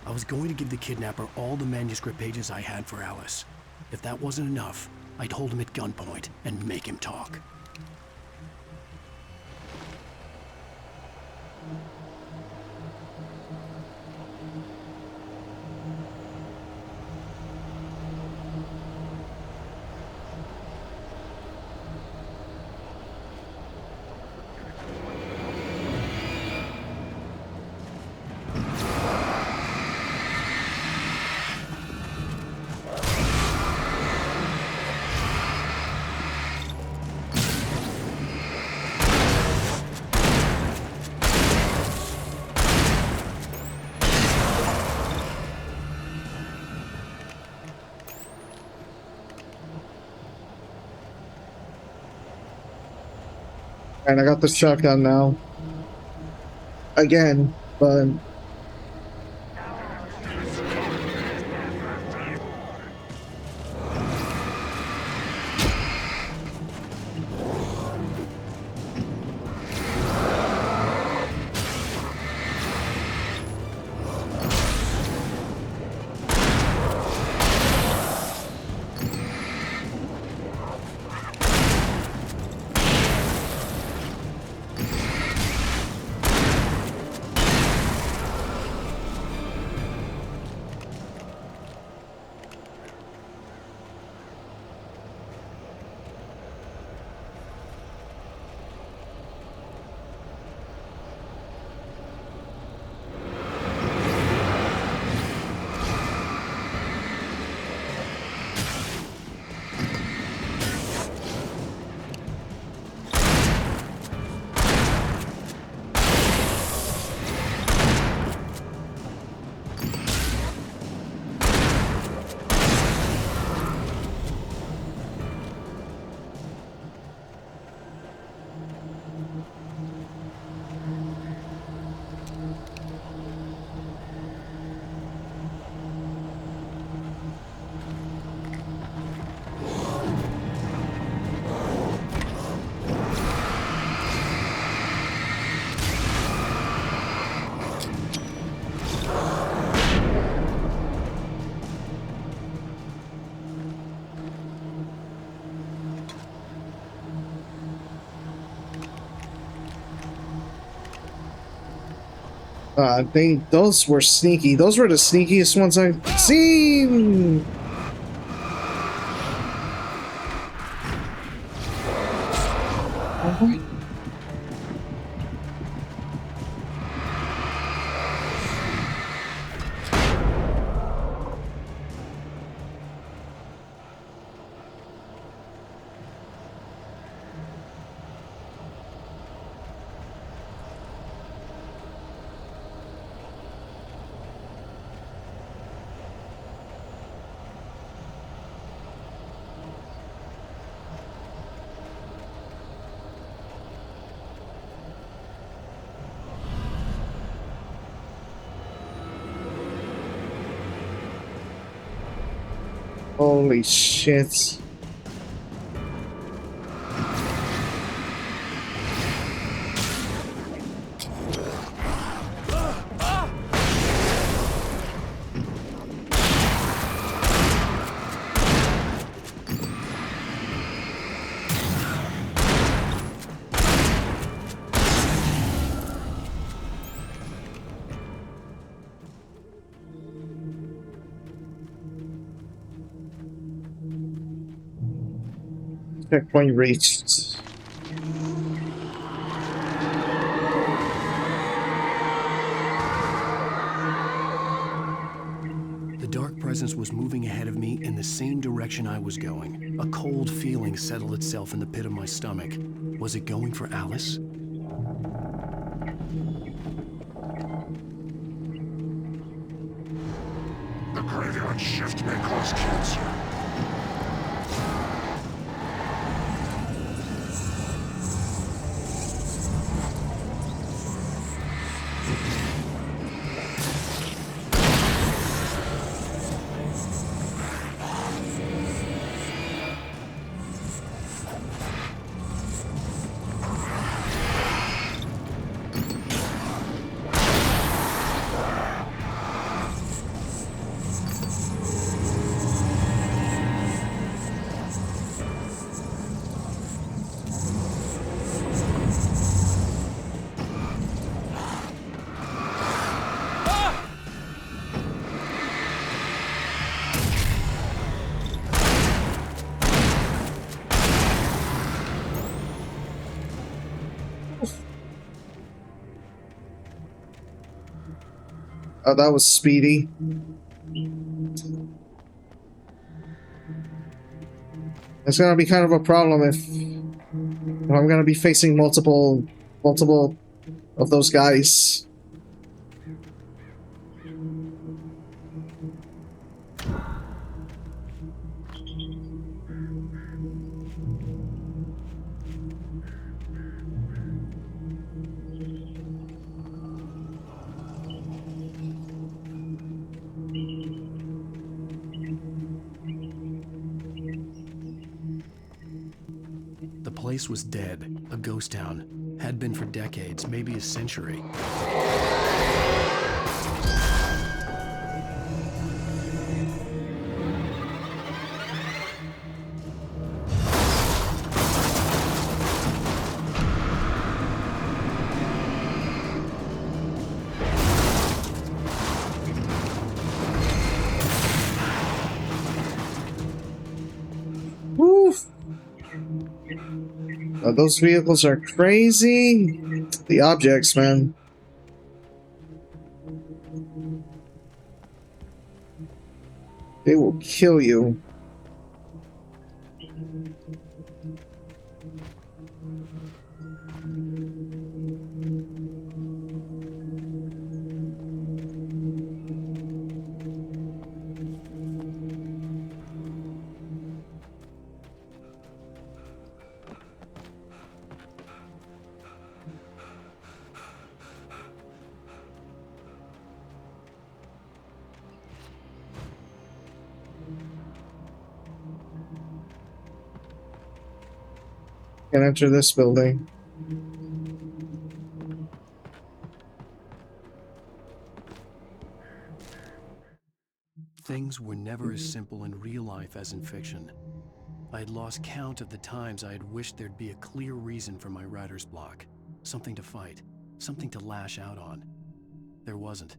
I was going to give the kidnapper all the manuscript pages I had for Alice. If that wasn't enough, I'd hold him at gunpoint and make him talk. And I got the shotgun now. Again, but... I think those were sneaky. Those were the sneakiest ones I've seen. Holy shit. Checkpoint reached. The dark presence was moving ahead of me in the same direction I was going. A cold feeling settled itself in the pit of my stomach. Was it going for Alice? The graveyard shift may cause cancer. Oh, that was speedy. It's gonna be kind of a problem if I'm gonna be facing multiple of those guys. The place was dead, a ghost town. Had been for decades, maybe a century. Woof. Those vehicles are crazy. The objects, man. They will kill you. Can enter this building. Things were never as simple in real life as in fiction. I had lost count of the times I had wished there'd be a clear reason for my writer's block. Something to fight, something to lash out on. There wasn't.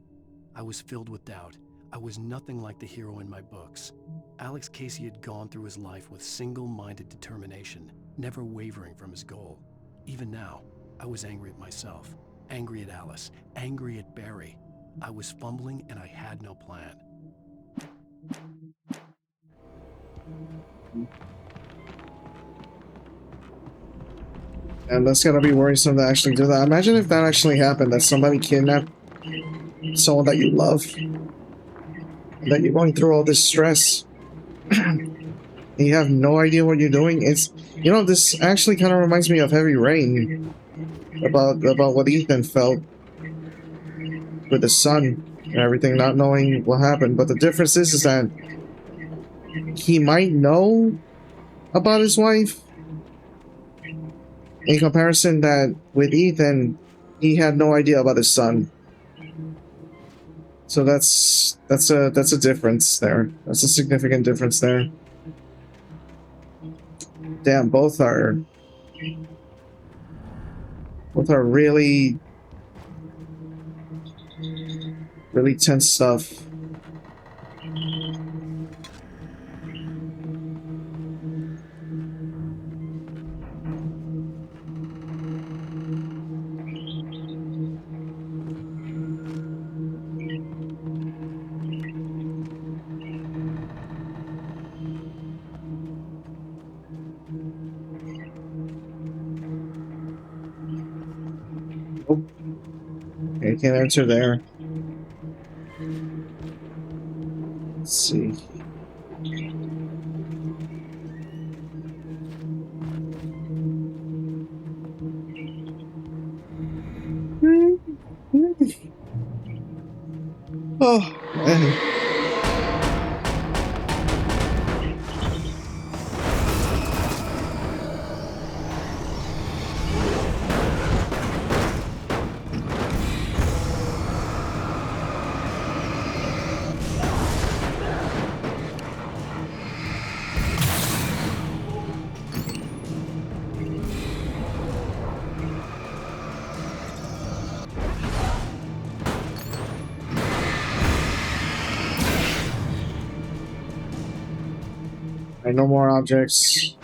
I was filled with doubt. I was nothing like the hero in my books. Alex Casey had gone through his life with single-minded determination, never wavering from his goal. Even now, I was angry at myself, angry at Alice, angry at Barry. I was fumbling and I had no plan. And that's gotta be worrisome to actually do that. Imagine if that actually happened, that somebody kidnapped someone that you love. And that you're going through all this stress. And you have no idea what you're doing. It's, you know, this actually kind of reminds me of Heavy Rain. About what Ethan felt with his son and everything, not knowing what happened. But the difference is that he might know about his wife, in comparison that with Ethan, he had no idea about his son. So that's a difference there. That's a significant difference there. Damn, both are really tense stuff. Okay, can't answer there. Let's see. Oh, man. No more objects.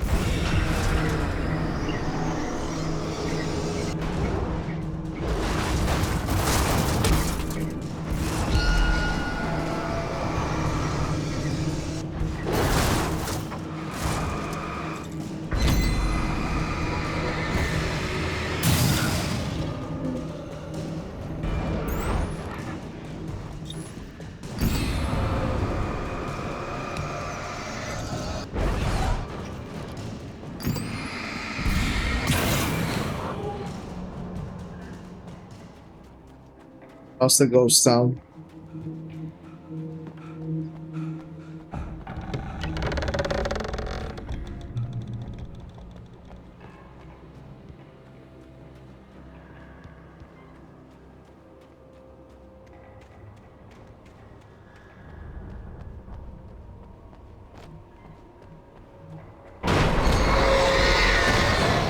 How's the ghost town?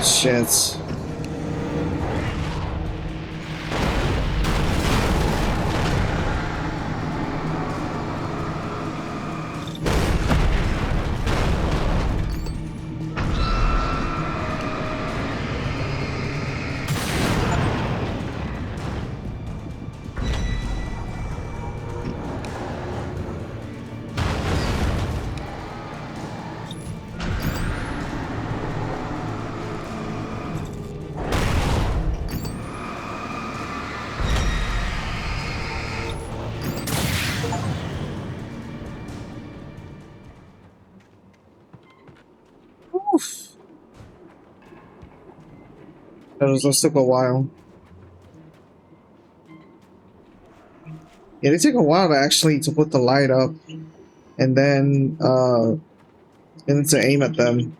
Shit. Those took a while. Yeah, they take a while to actually to put the light up, and then to aim at them.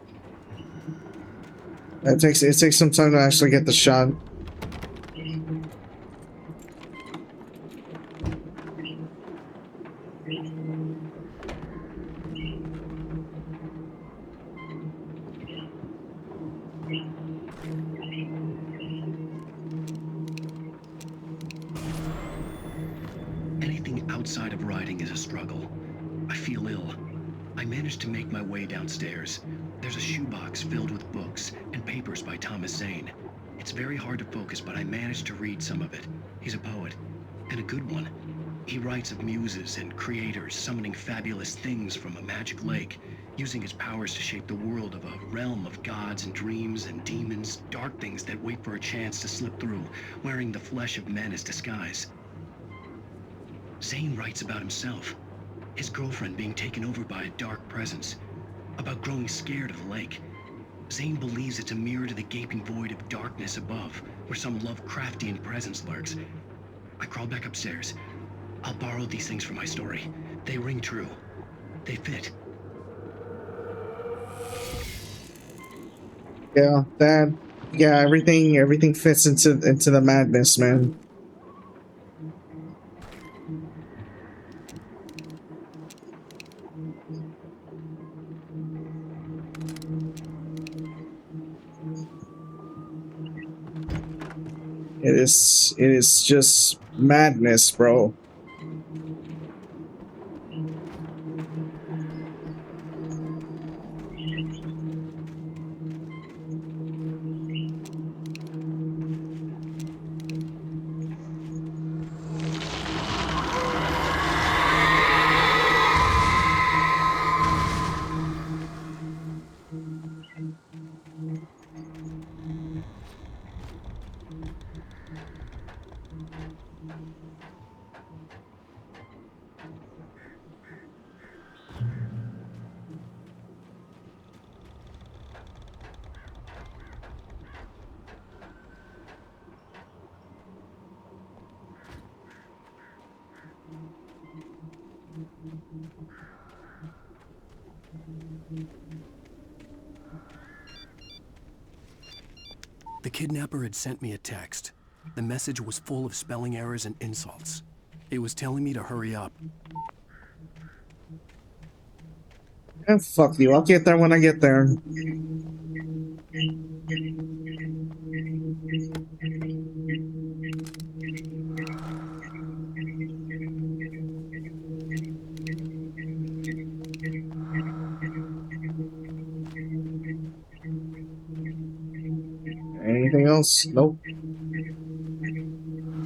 It takes some time to actually get the shot. struggle. I feel ill. I managed to make my way downstairs. There's a shoebox filled with books and papers by Thomas Zane. It's very hard to focus, but I managed to read some of it. He's a poet, and a good one. He writes of muses and creators summoning fabulous things from a magic lake, using his powers to shape the world of a realm of gods and dreams and demons, dark things that wait for a chance to slip through, wearing the flesh of men as disguise. Zane writes about himself, his girlfriend being taken over by a dark presence, about growing scared of the lake. Zane believes it's a mirror to the gaping void of darkness above, where some Lovecraftian presence lurks. I crawled back upstairs. I'll borrow these things for my story. They ring true. They fit. Yeah, that. Yeah, everything fits into the madness, man. It is just madness, bro. The kidnapper had sent me a text. The message was full of spelling errors and insults. It was telling me to hurry up. And fuck you. I'll get there when I get there. Anything else? Nope.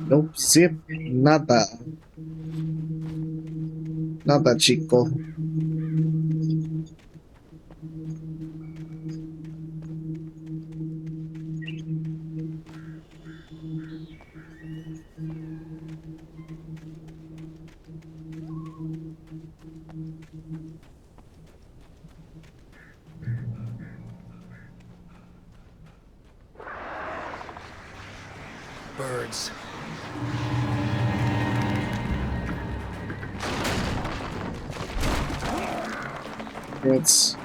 Nope. Zip. Nada. Nada, chico. Birds. It's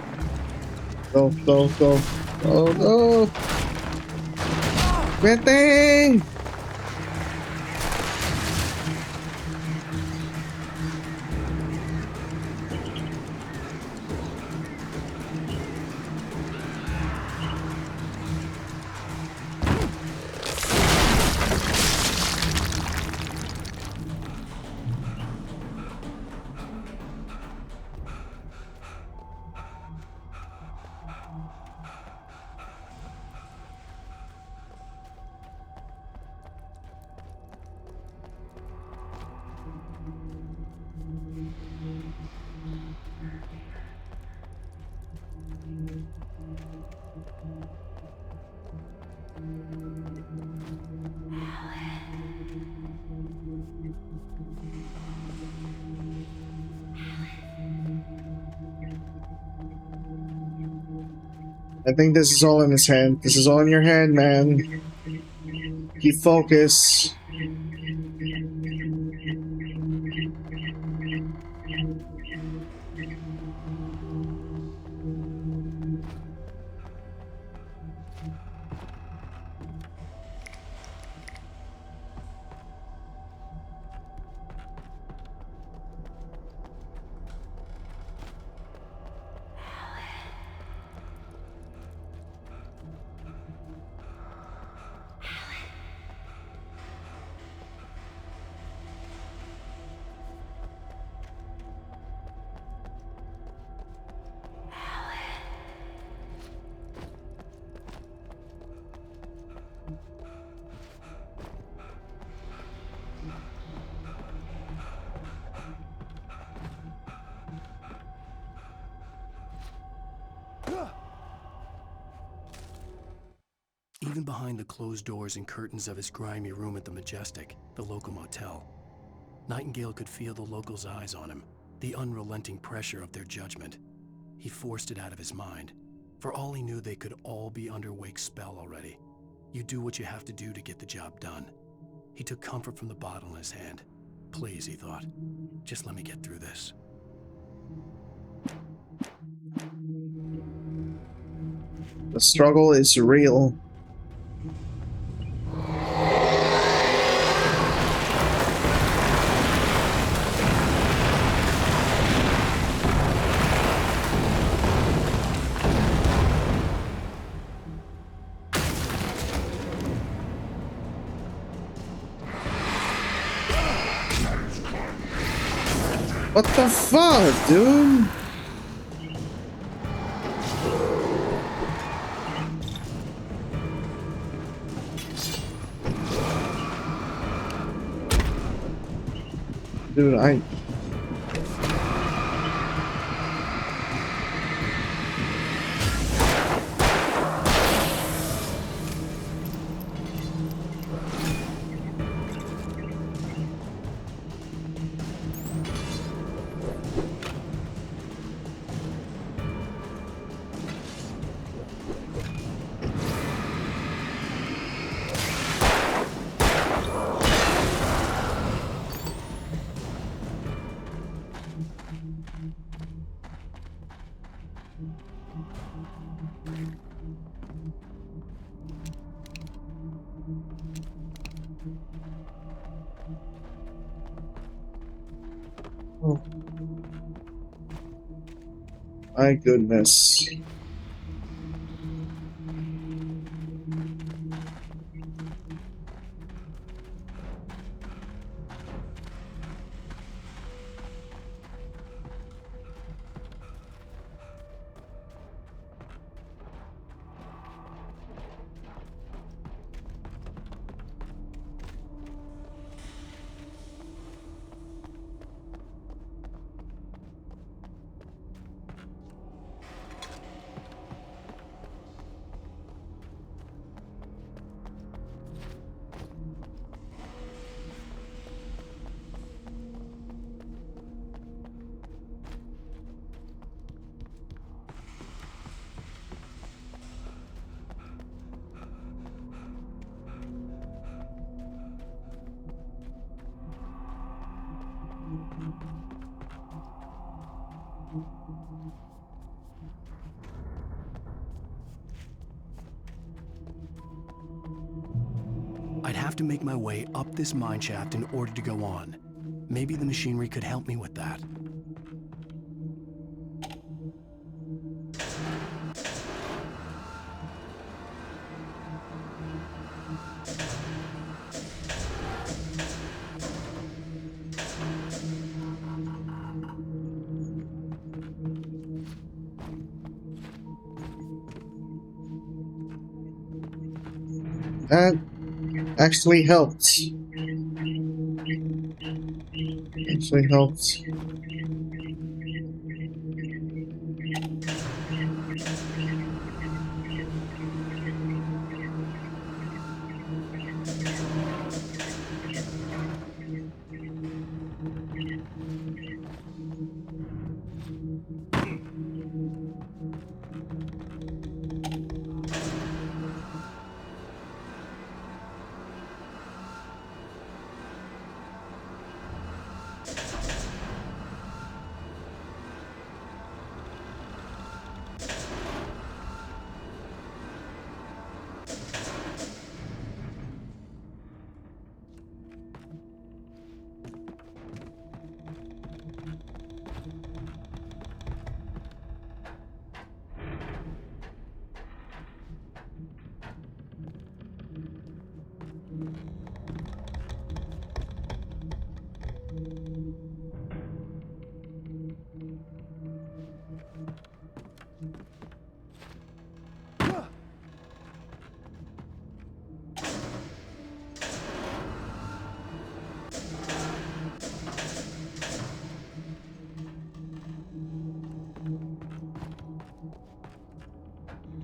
go. Oh no! Vete! I think this is all in his head. This is all in your head, man. Keep focus. Even behind the closed doors and curtains of his grimy room at the Majestic, the local motel, Nightingale could feel the locals' eyes on him, the unrelenting pressure of their judgment. He forced it out of his mind. For all he knew, they could all be under Wake's spell already. You do what you have to do to get the job done. He took comfort from the bottle in his hand. Please, he thought, just let me get through this. The struggle is real. What the fuck, dude? Dude, Oh. My goodness. I'd have to make my way up this mine shaft in order to go on. Maybe the machinery could help me with that. That actually helped. Actually helped.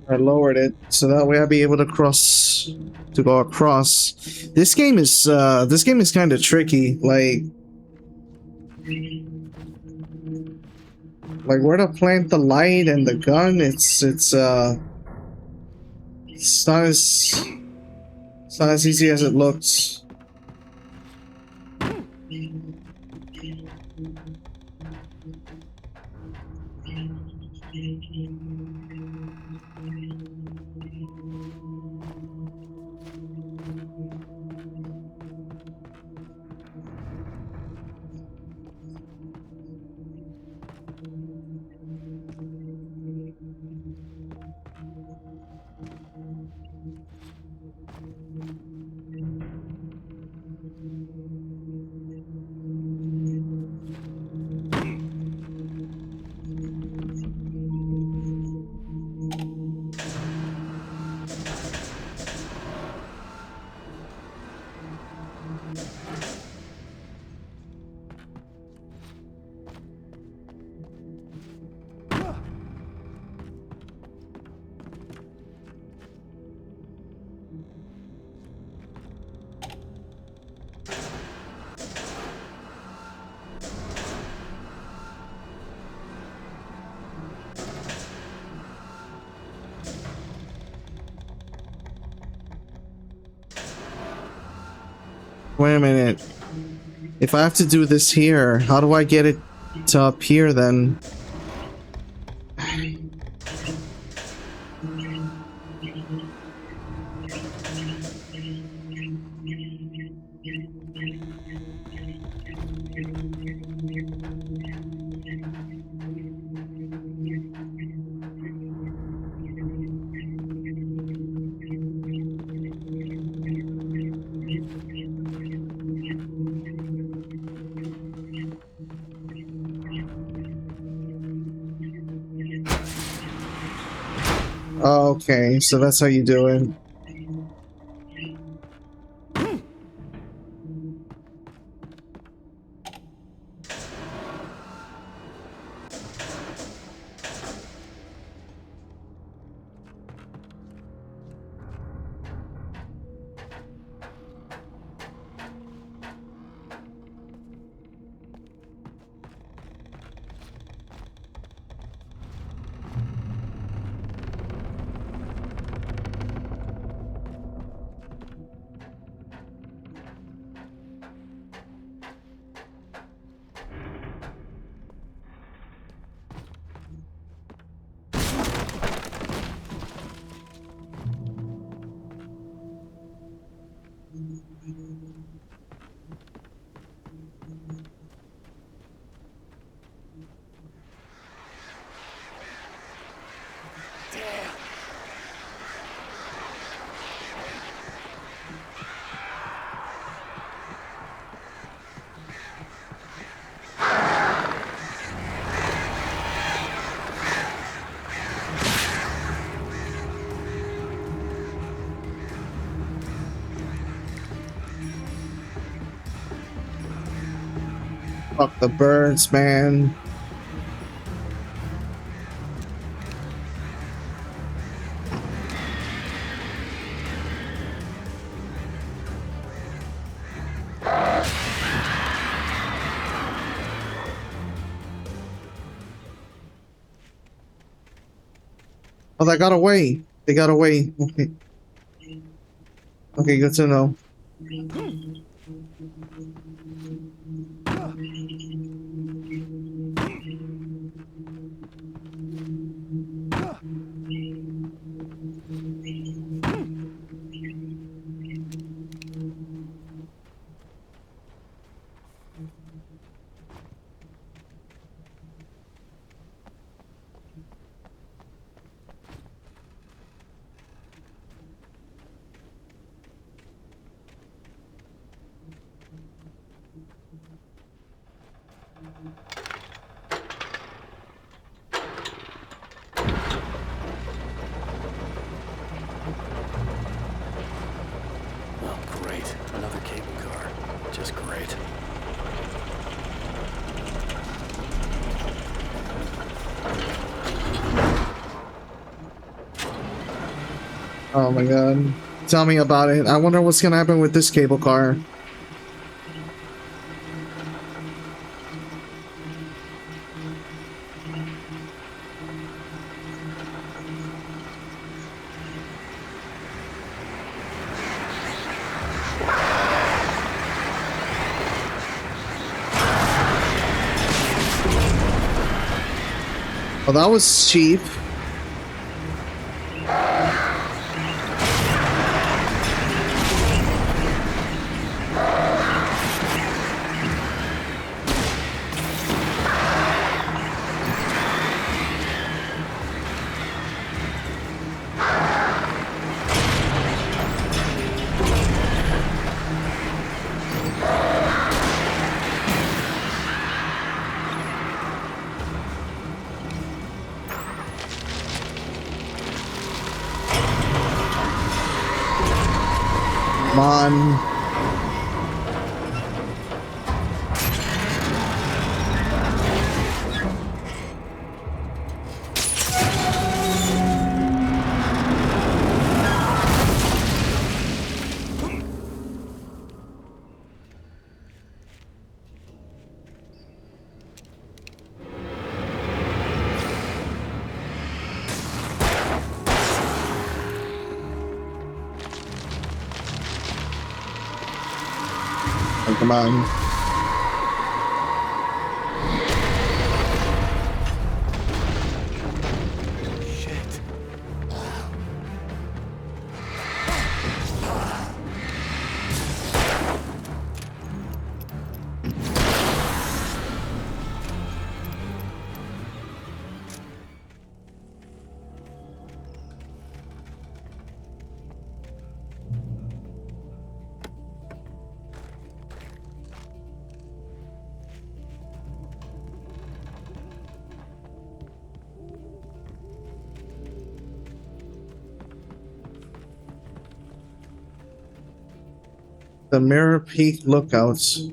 I lowered it so that way I'll be able to go across. This game is kind of tricky. Like where to plant the light and the gun. It's not as easy as it looks. Wait a minute. If I have to do this here, how do I get it to up here then? Okay, so that's how you do it. Fuck the birds, man. Oh, they got away. They got away. Okay. Okay, good to know. Oh my god. Tell me about it. I wonder what's gonna happen with this cable car. Well, that was cheap. Come on. Oh, come on. The Mirror Peak Lookouts.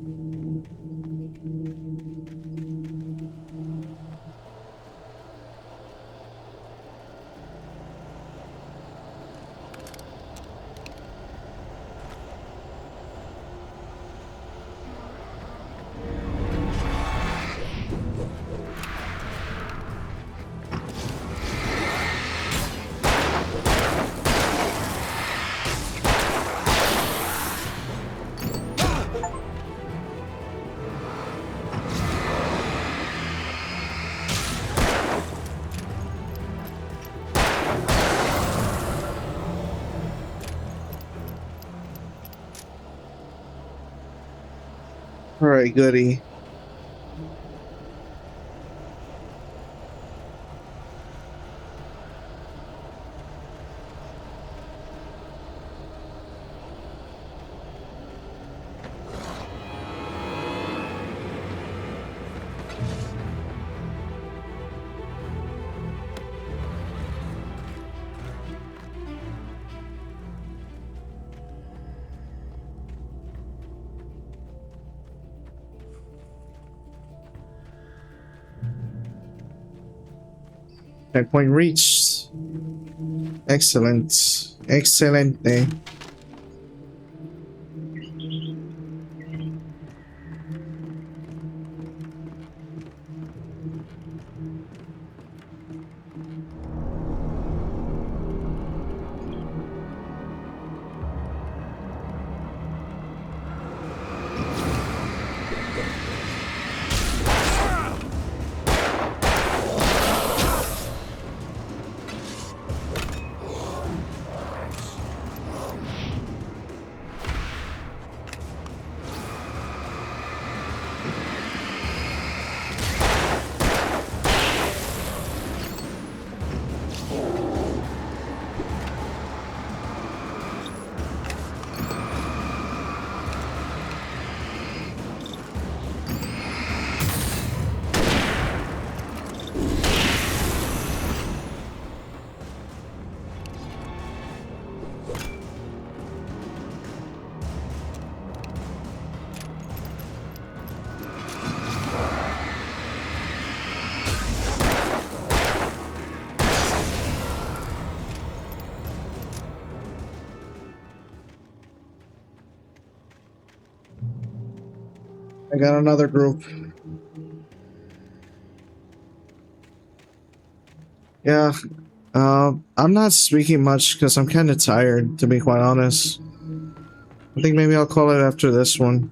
All right, goody. Checkpoint reached. Excellent. Excelente. I got another group. Yeah. I'm not speaking much because I'm kind of tired, to be quite honest. I think maybe I'll call it after this one.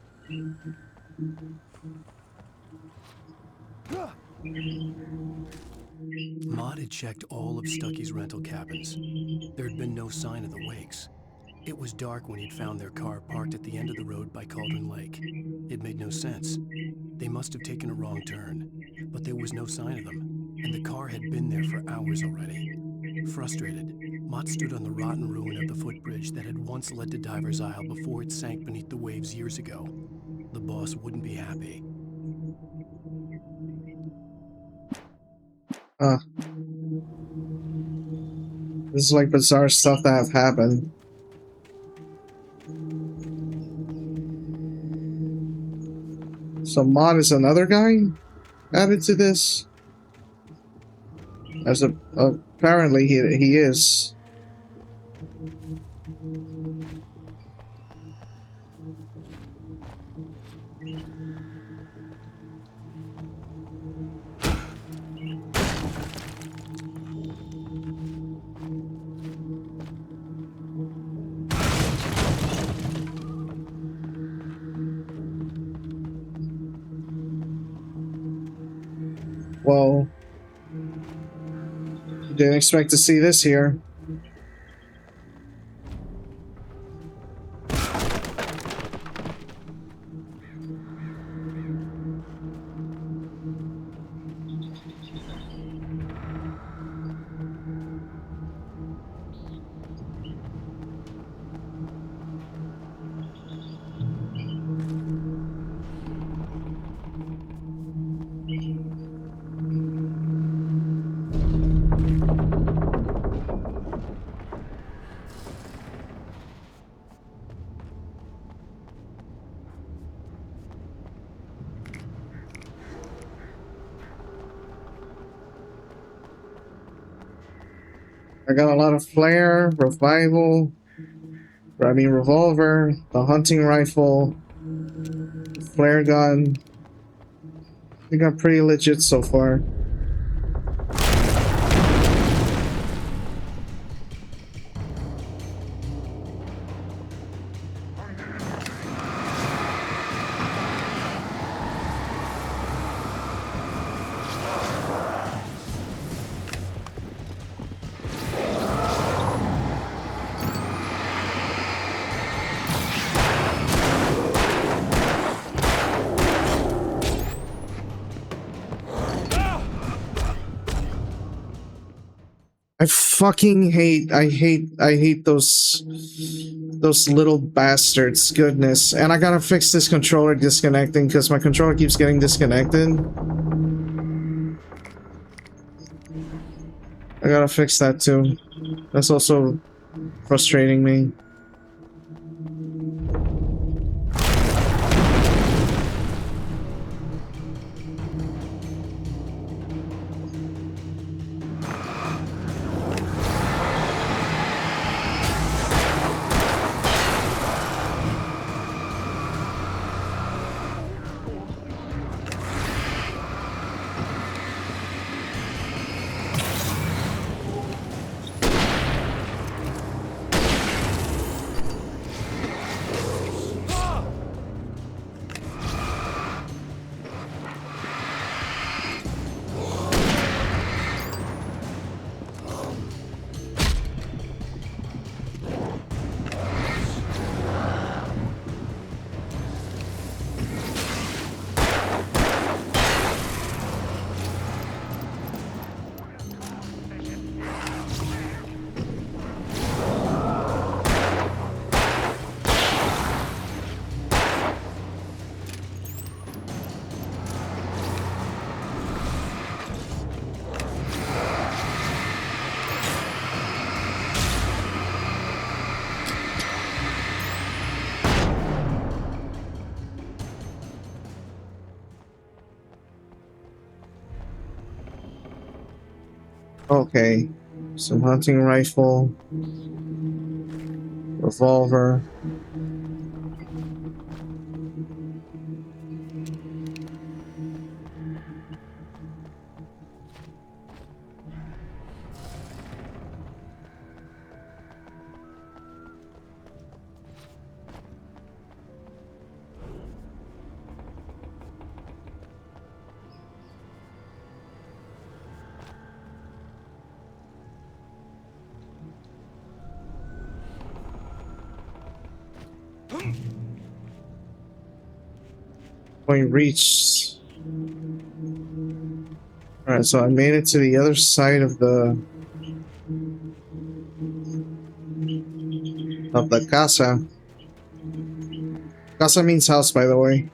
Maud had checked all of Stucky's rental cabins. There had been no sign of the Wakes. It was dark when he'd found their car parked at the end of the road by Cauldron Lake. It made no sense. They must have taken a wrong turn, but there was no sign of them, and the car had been there for hours already. Frustrated, Mott stood on the rotten ruin of the footbridge that had once led to Diver's Isle before it sank beneath the waves years ago. The boss wouldn't be happy. This is like bizarre stuff that have happened. So Mod is another guy added to this? As apparently he is. Whoa. Didn't expect to see this here. I got a lot of flare, revival, revolver, the hunting rifle, flare gun. I think I'm pretty legit so far. I hate those little bastards. Goodness. And I gotta fix this controller disconnecting because my controller keeps getting disconnected. I gotta fix that too. That's also frustrating me. Okay, some hunting rifle, revolver. Point reached. Alright, so I made it to the other side of the casa. Casa means house, by the way.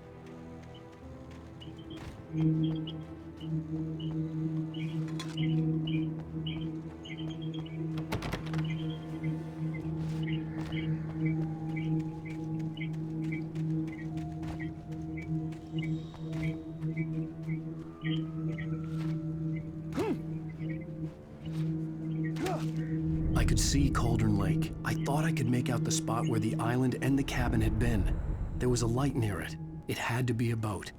I could see Cauldron Lake. I thought I could make out the spot where the island and the cabin had been. There was a light near it. It had to be a boat.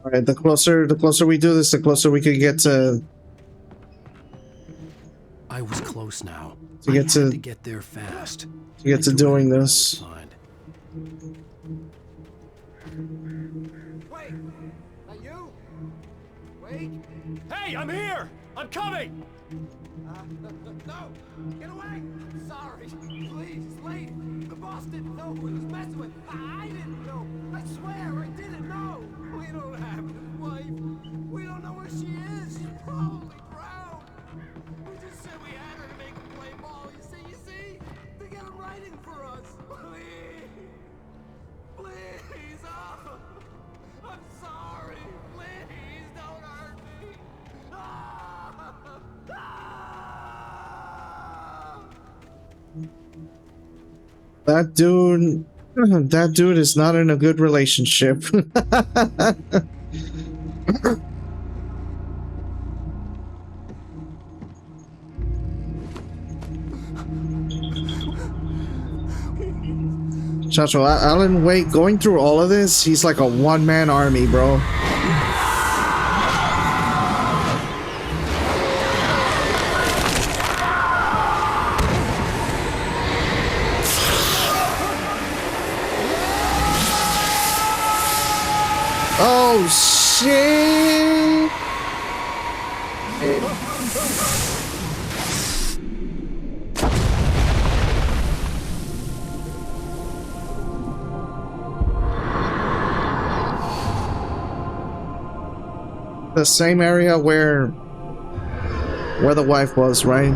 Alright, the closer we do this, the closer we could get to... I was close now. To get I had to get there fast. To get to doing this. Wait! That you? Wait! Hey, I'm here! I'm coming! No! Get away! I'm sorry. Please, it's late. The boss didn't know who he was messing with. I didn't know. I swear I didn't know. We don't have his wife. We don't know where she is. She's probably drowned. We just said we had her to make him play ball. You see? To get him writing for us. Please. Please. Oh. I'm sorry. Please don't hurt me. Ah. That dude is not in a good relationship. Chacho, Alan Wake, going through all of this, he's like a one-man army, bro. Oh, shit! The same area where the wife was, right?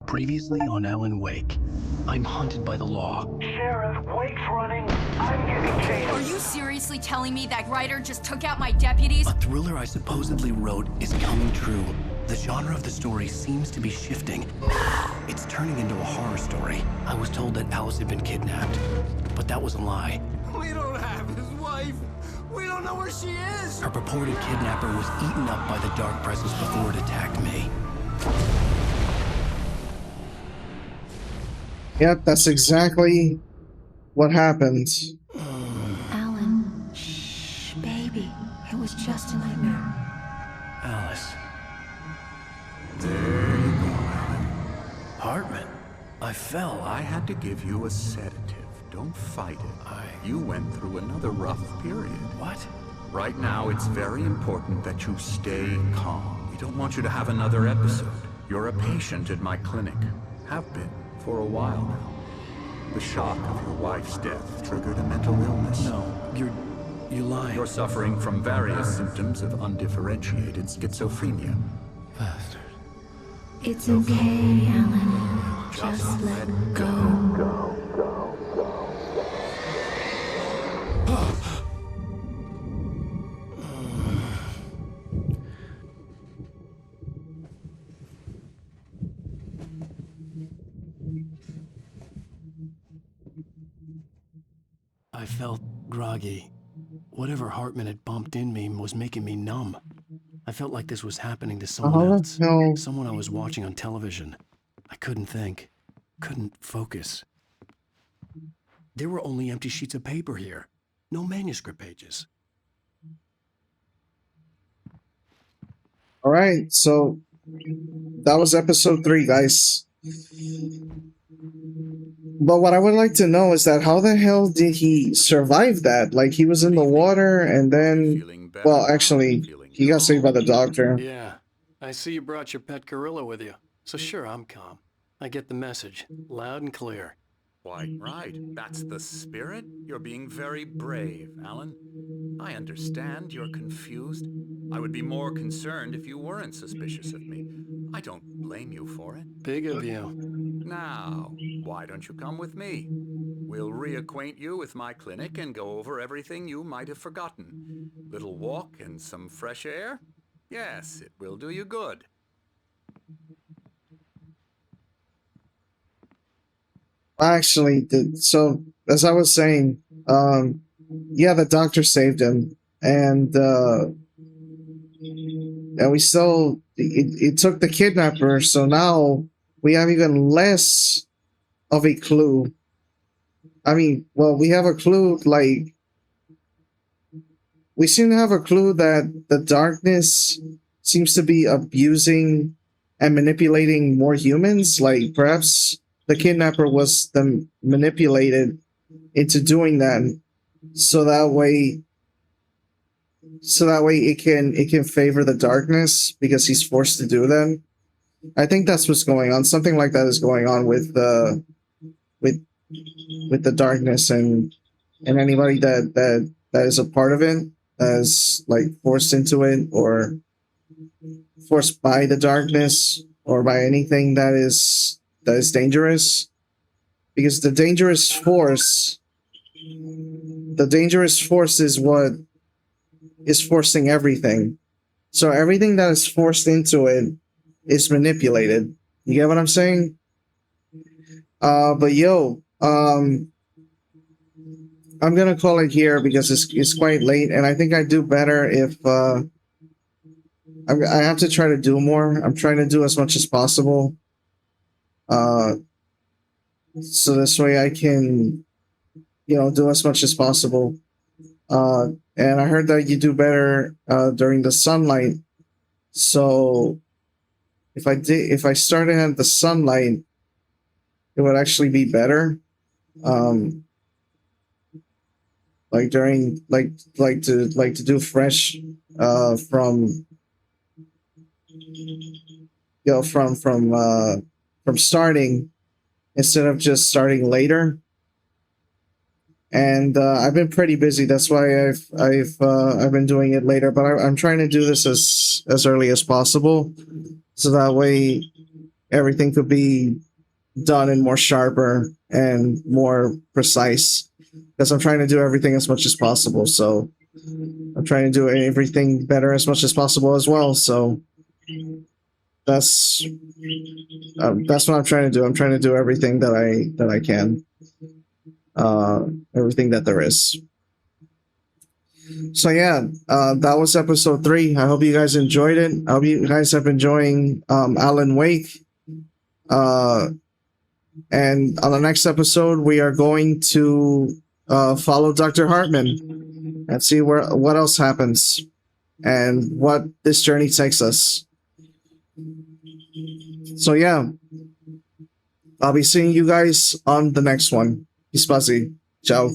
Previously on Alan Wake, I'm hunted by the law. Sheriff, Wake's running. I'm getting chased. Are you seriously telling me that writer just took out my deputies? A thriller I supposedly wrote is coming true. The genre of the story seems to be shifting. It's turning into a horror story. I was told that Alice had been kidnapped, but that was a lie. We don't have his wife. We don't know where she is. Her purported kidnapper was eaten up by the dark presence before it attacked me. Yep, that's exactly what happened. Alan, shh, baby. It was just a nightmare. Alice. There you go, Alan. Hartman, I fell. I had to give you a sedative. Don't fight it. You went through another rough period. What? Right now, it's very important that you stay calm. We don't want you to have another episode. You're a patient at my clinic. Have been. For a while now. The shock of your wife's death triggered a mental illness. No, you're lying. You're suffering from various symptoms of undifferentiated schizophrenia. Bastard. It's okay, Alan. Just let go. I felt groggy. Whatever Hartman had bumped in me was making me numb. I felt like this was happening to How someone the else. hell? Someone I was watching on television. I couldn't think. Couldn't focus. There were only empty sheets of paper here. No manuscript pages. All right, so that was episode 3, guys. But what I would like to know is that how the hell did he survive that? Like, he was in the water and then... Well, actually, he got saved by the doctor. Yeah. I see you brought your pet gorilla with you. So sure, I'm calm. I get the message. Loud and clear. Quite right. That's the spirit. You're being very brave, Alan. I understand you're confused. I would be more concerned if you weren't suspicious of me. I don't blame you for it. Big of you. Now, why don't you come with me? We'll reacquaint you with my clinic and go over everything you might have forgotten. Little walk and some fresh air? Yes, it will do you good. Actually, so as I was saying, yeah, the doctor saved him, and we still it took the kidnapper. So now we have even less of a clue. I mean, well, we have a clue, like, we seem to have a clue that the darkness seems to be abusing and manipulating more humans. Like, perhaps the kidnapper was manipulated into doing that, so that way it can favor the darkness because he's forced to do that. I think that's what's going on. Something like that is going on with the darkness, and anybody that is a part of it, that is like forced into it or forced by the darkness or by anything that is dangerous, because the dangerous force is what is forcing everything. So everything that is forced into it is manipulated. You get what I'm saying? But yo, I'm gonna call it here because it's quite late, and I think I do better if I have to try to do more. I'm trying to do as much as possible, so this way I can, do as much as possible. And I heard that you do better during the sunlight. So if I started at the sunlight, it would actually be better. Like during like to do fresh from from starting instead of just starting later. And I've been pretty busy. That's why I've been doing it later. But I'm trying to do this as early as possible, so that way everything could be done and more sharper and more precise. Because I'm trying to do everything as much as possible. So I'm trying to do everything better as much as possible as well. So that's what I'm trying to do. I'm trying to do everything that I can. Everything that there is. So yeah, that was episode 3. I hope you guys enjoyed it. I hope you guys have been enjoying Alan Wake. And on the next episode, we are going to follow Dr. Hartman and see what else happens and what this journey takes us. So yeah, I'll be seeing you guys on the next one. Peace, Ciao.